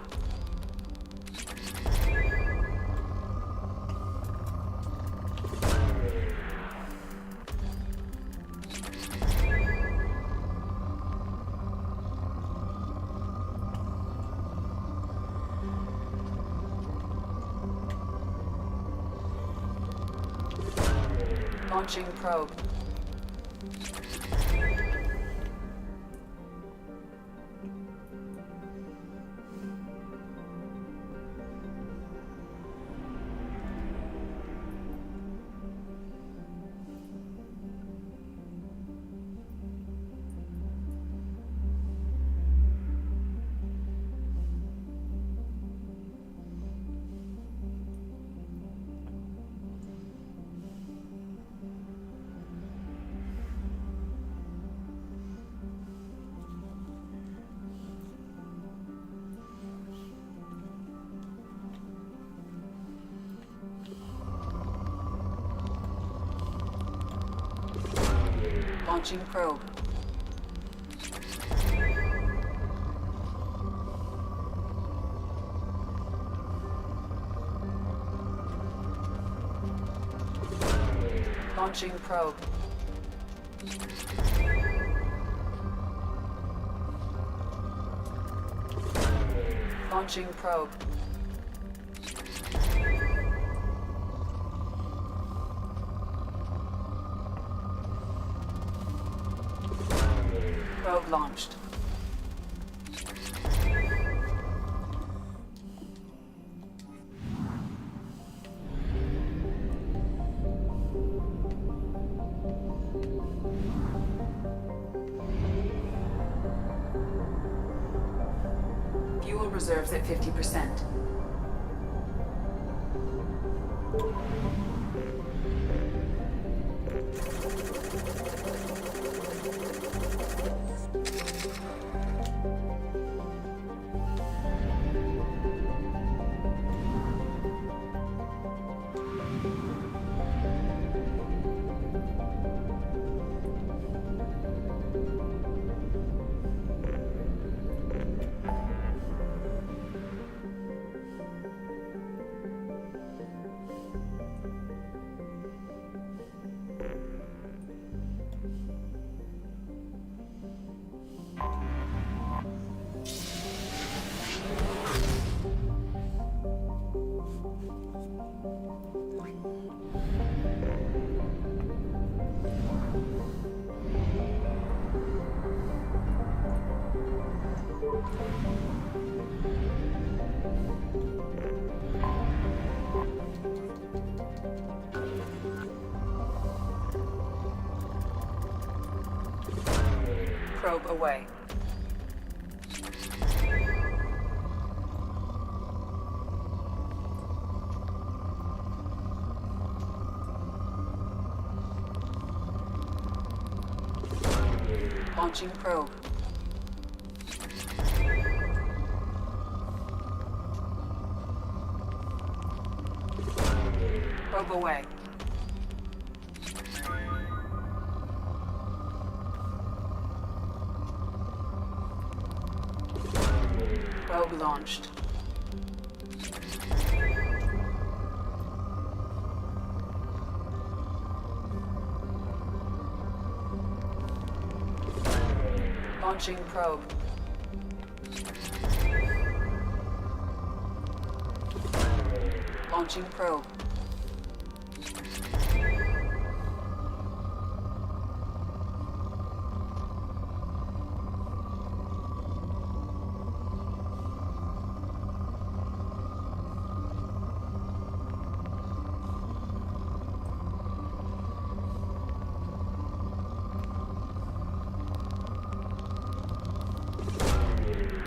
Launching probe. Launching probe. Launching probe. Launching probe. Probe launched. Fuel reserves at 50%. Probe away. Launching probe. Probe away. Probe launched. Launching probe. Launching probe.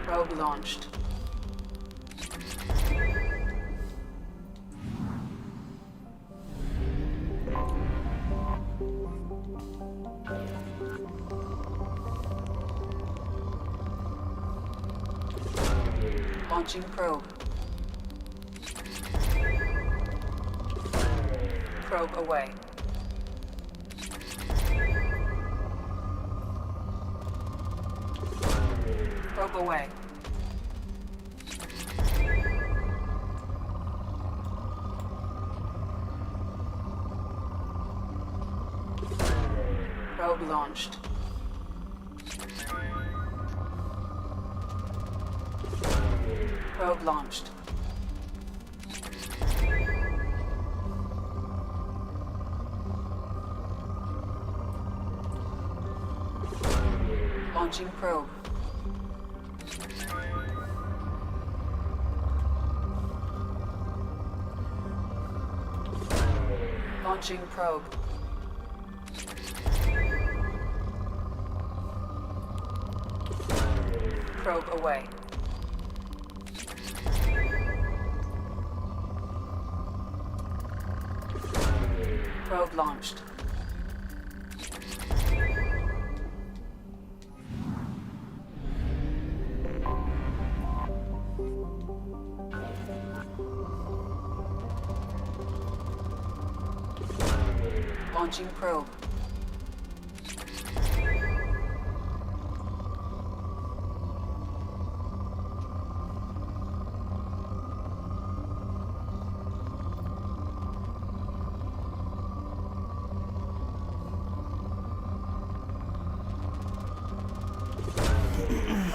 Probe launched. Launching probe. Probe away. Probe away. Probe launched. Probe launched. Launching probe. Launching probe. Probe away. Probe launched. Launching probe.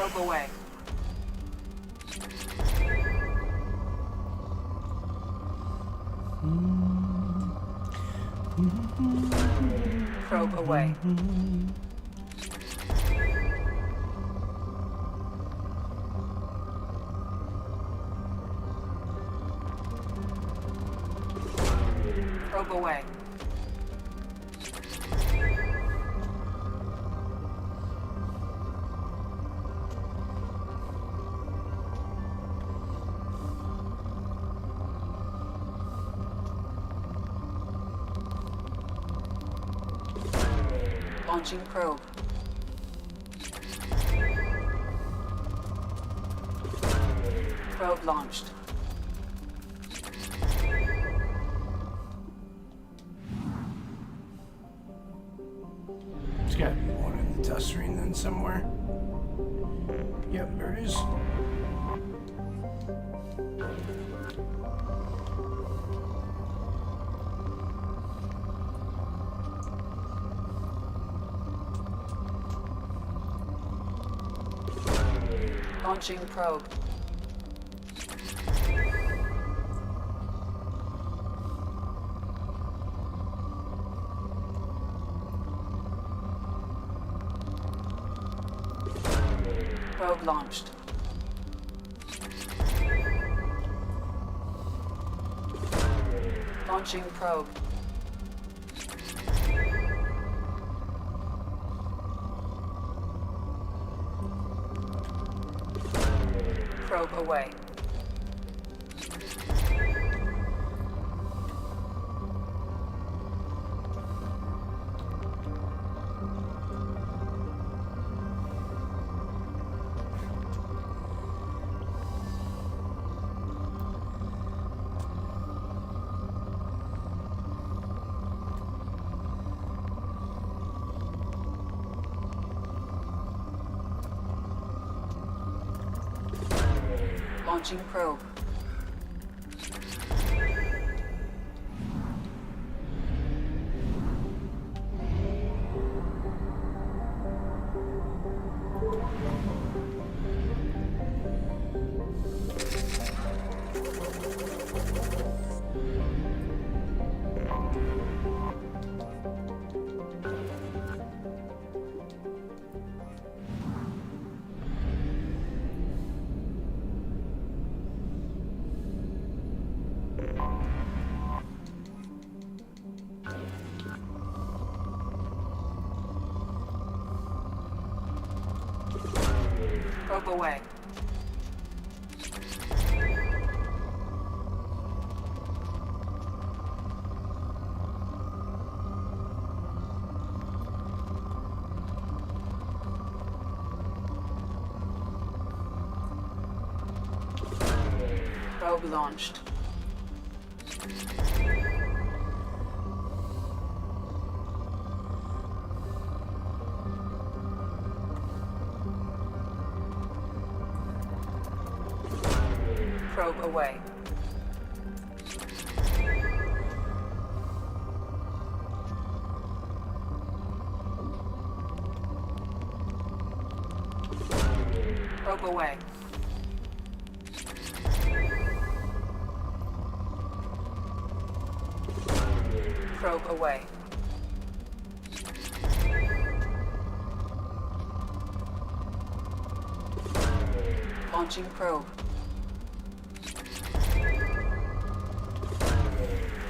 Probe away. Probe away. Probe away. Launching probe. Probe launched. There's gotta be one in the test screen then somewhere. Yep, there it is. Launching probe. Probe launched. Launching probe. Probe away. Launching probe. Probe away. Probe launched. Probe away. Probe away. Probe away. Launching probe.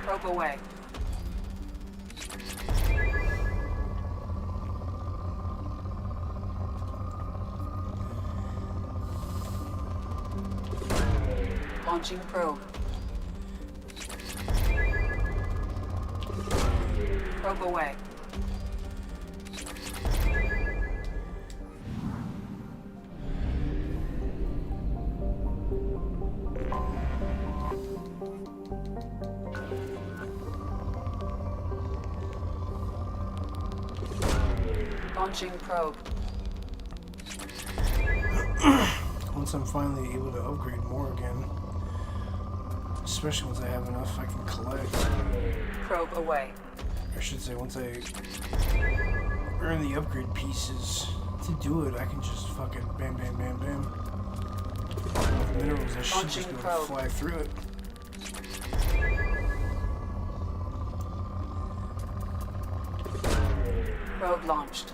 Probe away. Launching probe. Probe away. Launching probe. Once I'm finally able to upgrade more again, especially once I have enough I can collect. Probe away. I should say once I earn the upgrade pieces To do it, I can just fucking bam, bam, bam, bam. With minerals, I should just be able to fly through it. Probe launched.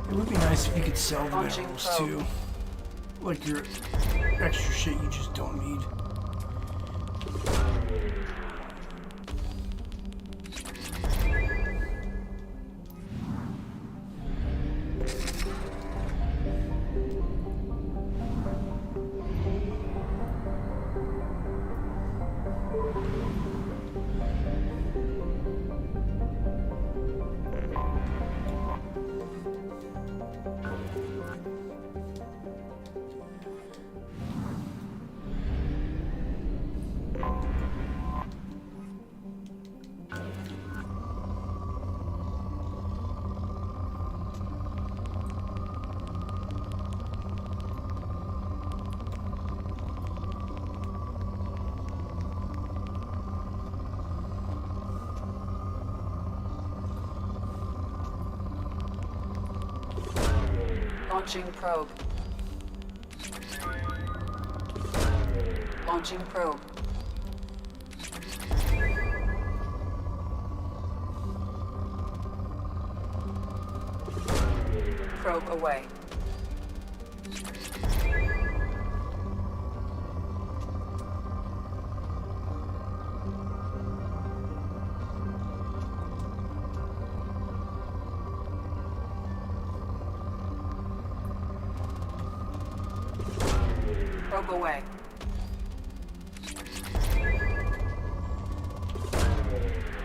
It would be nice if you could sell the Launching minerals probe. too. Like your extra shit you just don't need. Launching probe. Launching probe. Probe away. Probe away.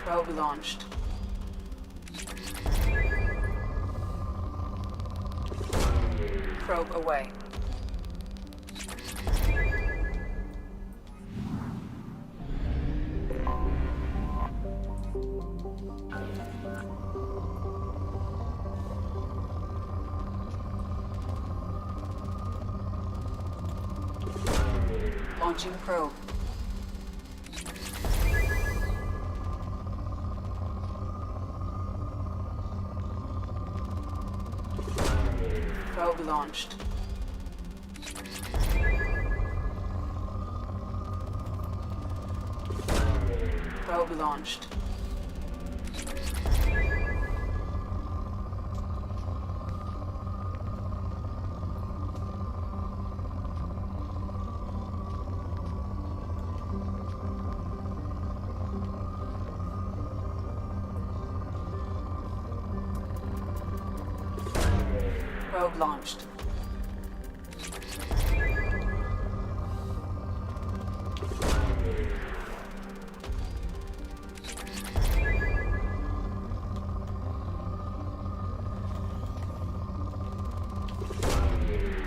Probe launched. Probe away. Launching probe. Probe launched. Probe launched. Probe launched.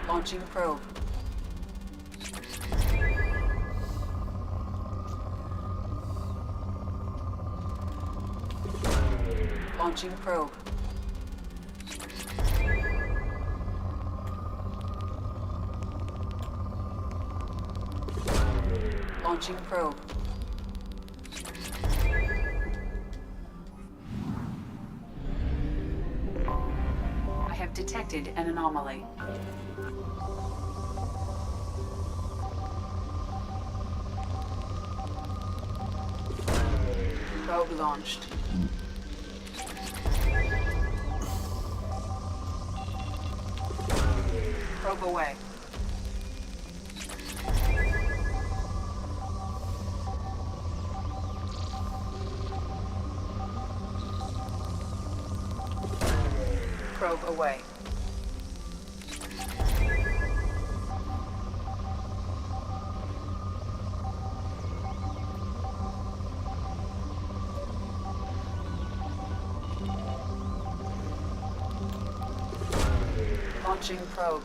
Launching probe. Launching probe. Launching probe. I have detected an anomaly. Probe launched. Probe away. Probe away. Launching probe.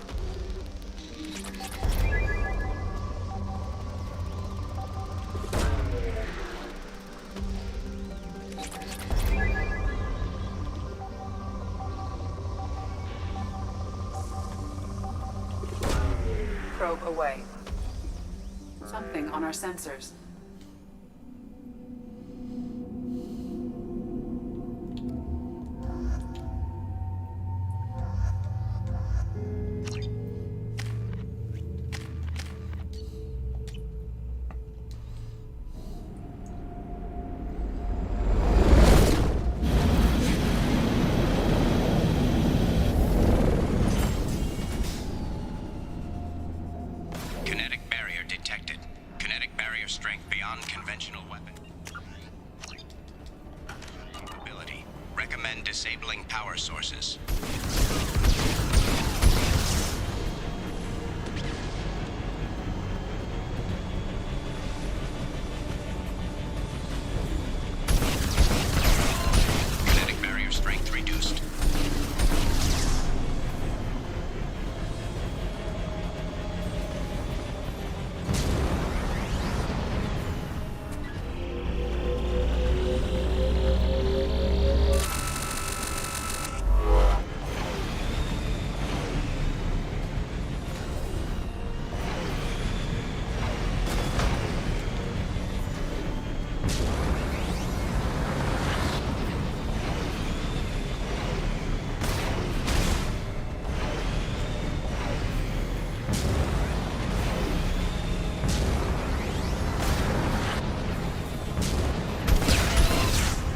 probe away. Something on our sensors. Kinetic barrier detected. Kinetic barrier strength beyond conventional weapon. Capability. Recommend disabling power sources. Kinetic barrier strength reduced.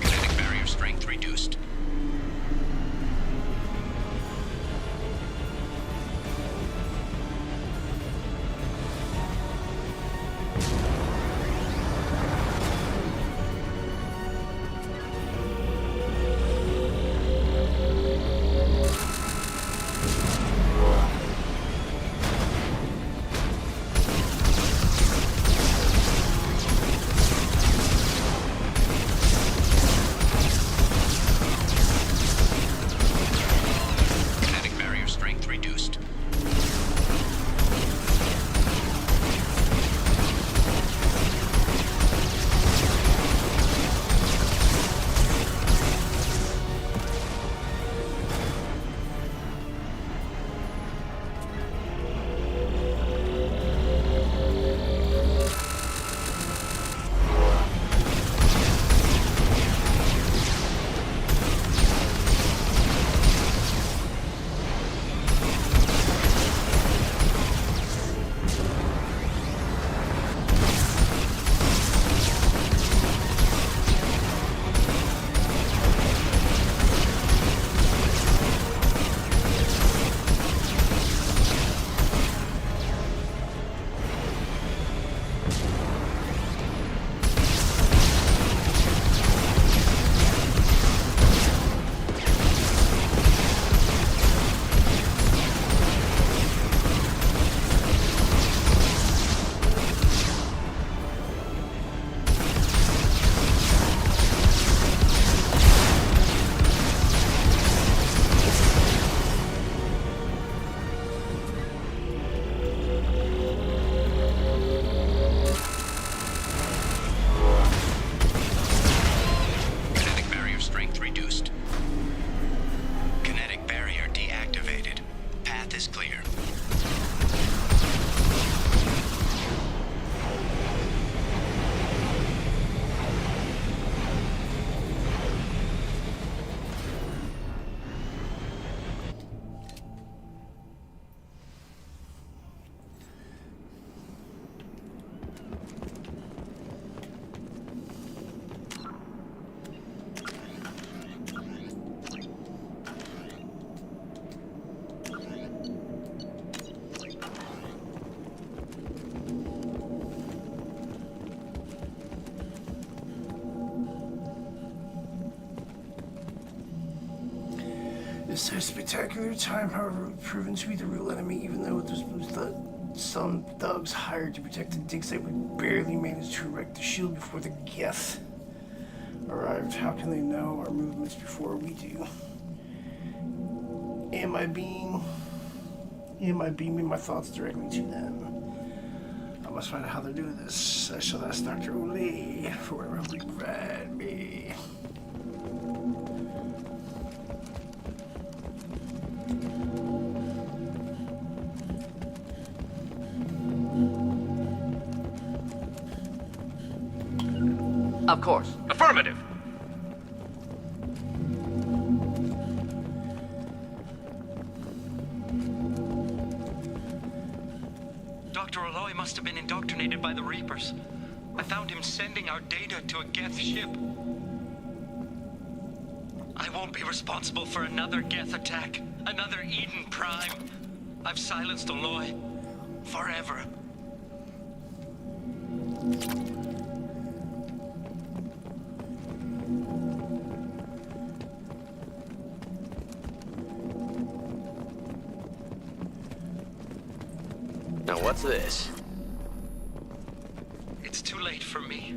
Kinetic barrier strength reduced. Kinetic barrier strength reduced. Kinetic barrier strength reduced. Kinetic barrier deactivated. Path is clear. This spectacular time, however, was proven to be the real enemy, even though this was some thugs hired to protect the dig site. We barely managed to erect the shield before the Geth arrived. How can they know our movements before we do? Am I beaming my thoughts directly to them? I must find out how they're doing this. I shall ask Dr. Ole for whatever he can provide me. Of course. Affirmative. Dr. Aloy must have been indoctrinated by the Reapers. I found him sending our data to a Geth ship. I won't be responsible for another Geth attack, another Eden Prime. I've silenced Aloy forever. Now what's this? It's too late for me.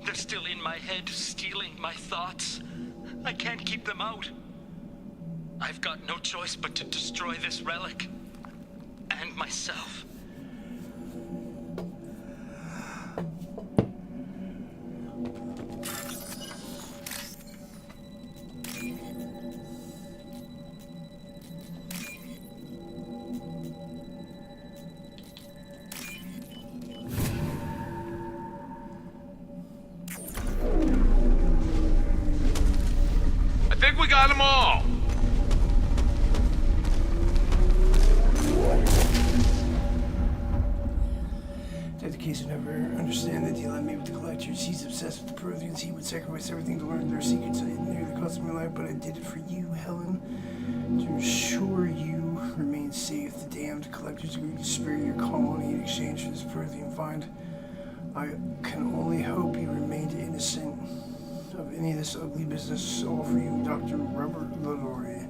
They're still in my head, stealing my thoughts. I can't keep them out. I've got no choice but to destroy this relic. And myself. I think we got them all. Case would never understand the deal I made with the collectors. He's obsessed with the Peruvians. He would sacrifice everything to learn their secrets. I knew the cost of my life, but I did it for you, Helen. To ensure you remain safe. The damned collectors agreed to spare your colony in exchange for this Peruvian find. I can only hope you remained innocent of any of this ugly business. All for you, Dr. Robert Lalaurie.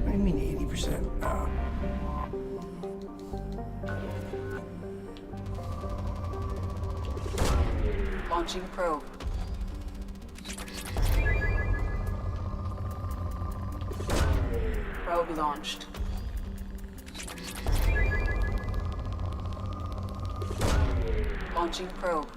I mean 80%. Launching probe. Probe launched. Launching probe.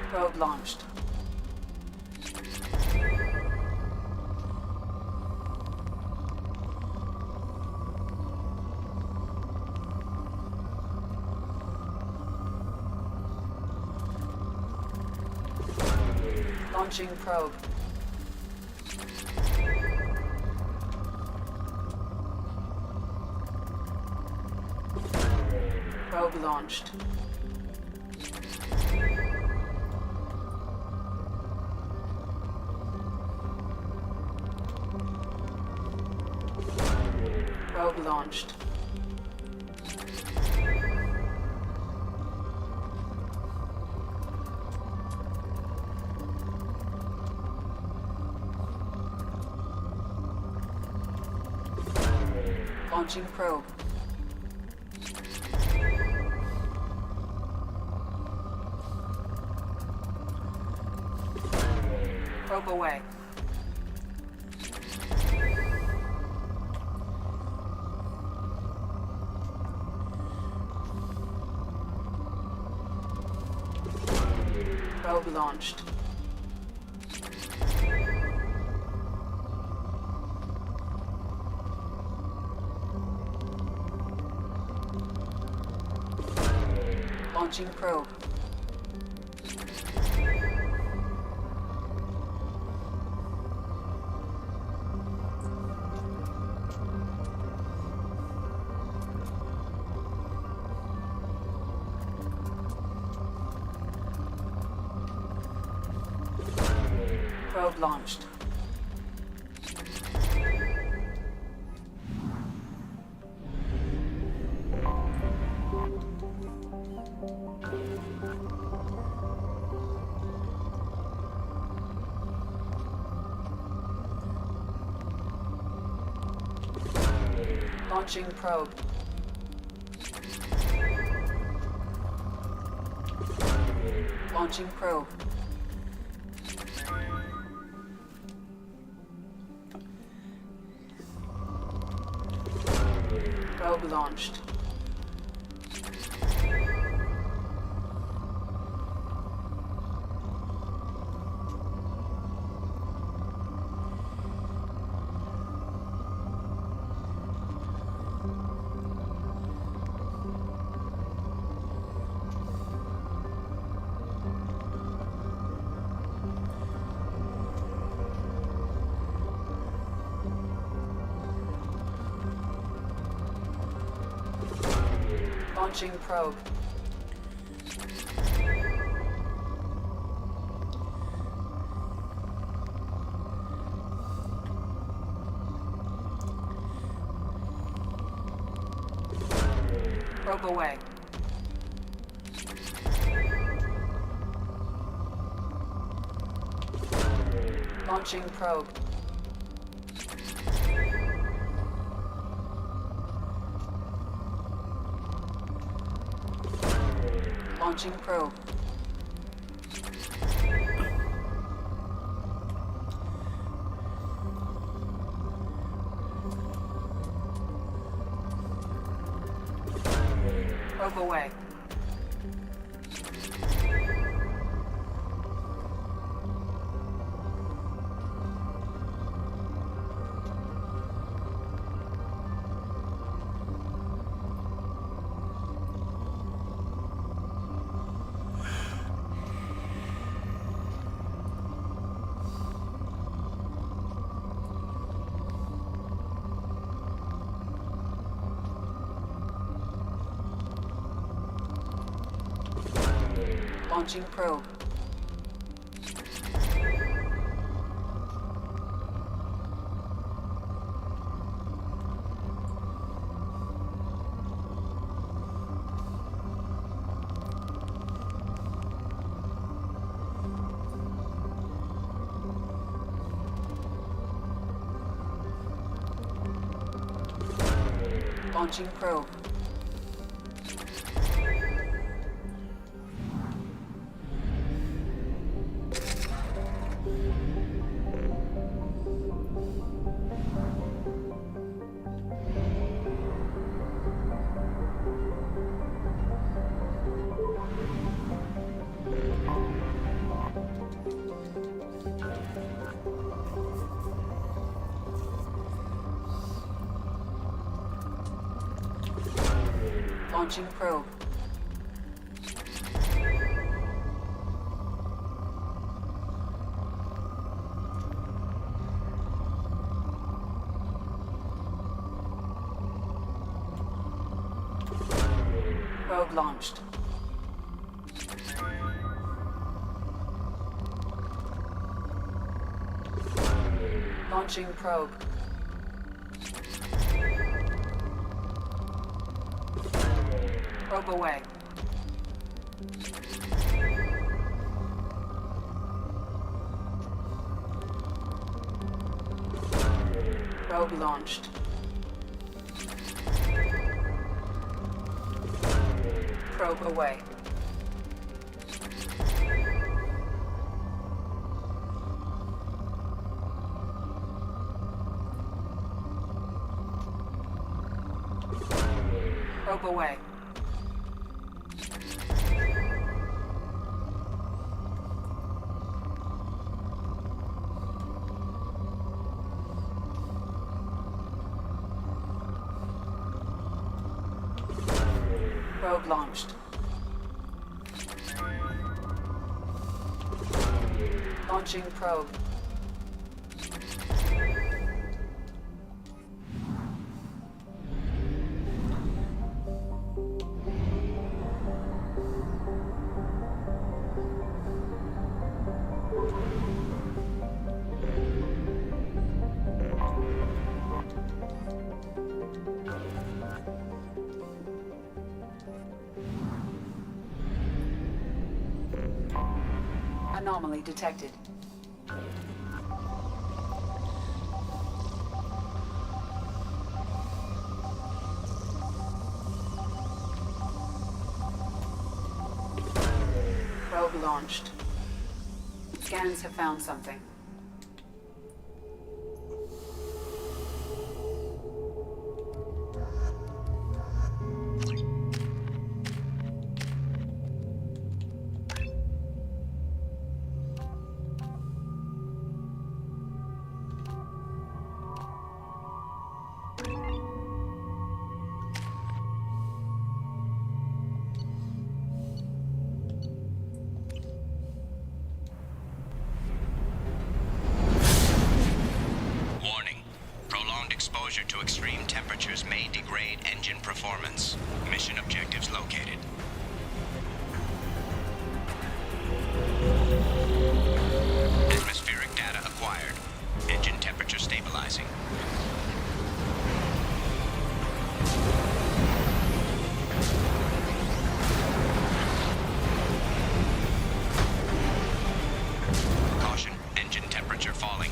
Probe launched. Launching probe. Probe launched. Probe launched. Launching probe. Probe away. Probe launched. Launching probe. Probe launched. Launching probe. Launching probe. Probe launched. Launching probe. Probe away. Launching probe. Launching probe. Probe away. Launching probe. Launching probe. Launching probe. Probe launched. Launching probe. Probe away. Probe launched. Probe away. probe away. Probe launched. Launching probe. Anomaly detected. Probe launched. Scans have found something. Exposure to extreme temperatures may degrade engine performance. Mission objectives located. Atmospheric data acquired. Engine temperature stabilizing. Caution, engine temperature falling.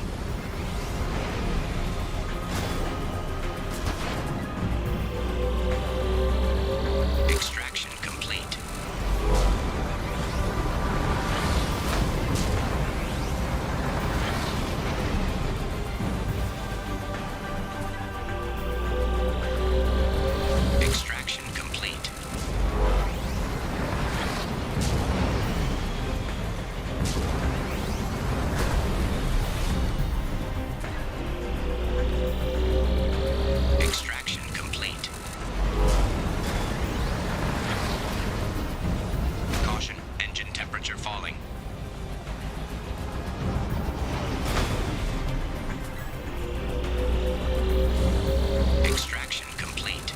Extraction complete. Extraction complete. Extraction complete. Caution, engine temperature falling. Extraction complete.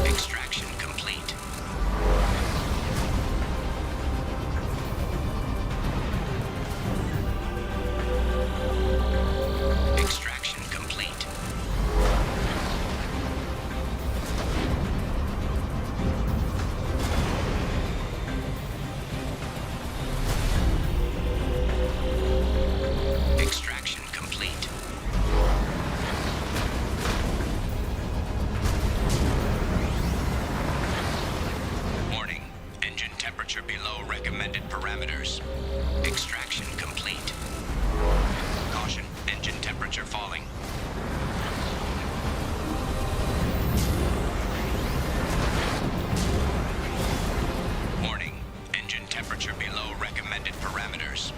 Extraction complete. Extraction complete. Extraction complete. Warning, engine temperature below recommended parameters. Extraction complete. Caution, engine temperature falling. Warning, engine temperature below recommended parameters.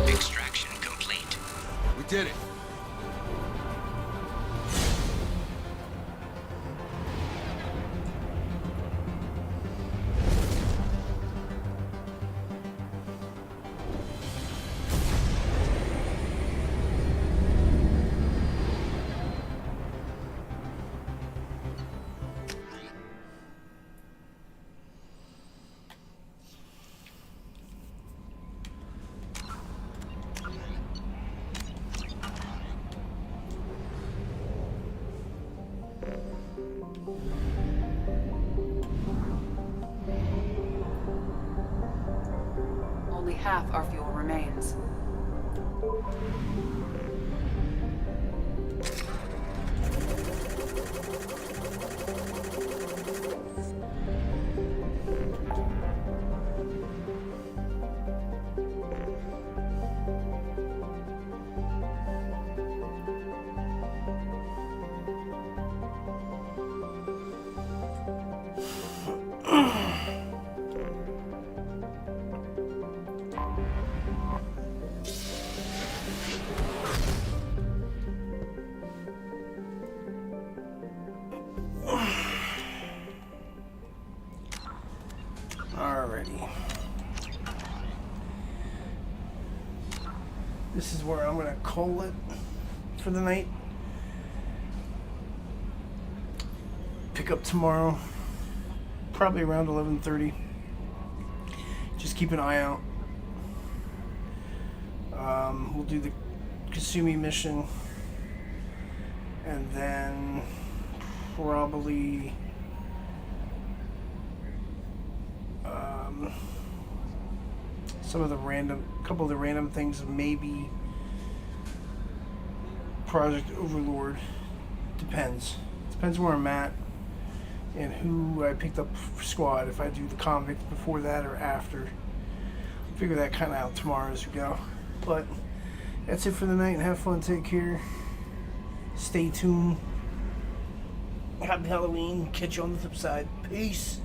Extraction complete. We did it. valuable remains. Alrighty. This is where I'm gonna call it for the night. Pick up tomorrow, probably around 11:30. Just keep an eye out. We'll do the Kasumi mission, and then probably couple of the random things, maybe Project Overlord. Depends where I'm at and who I picked up for squad, if I do the convict before that or after. Figure that kind of out tomorrow as we go. But that's it for the night, and have fun, take care, stay tuned, happy Halloween, catch you on the flip side, peace.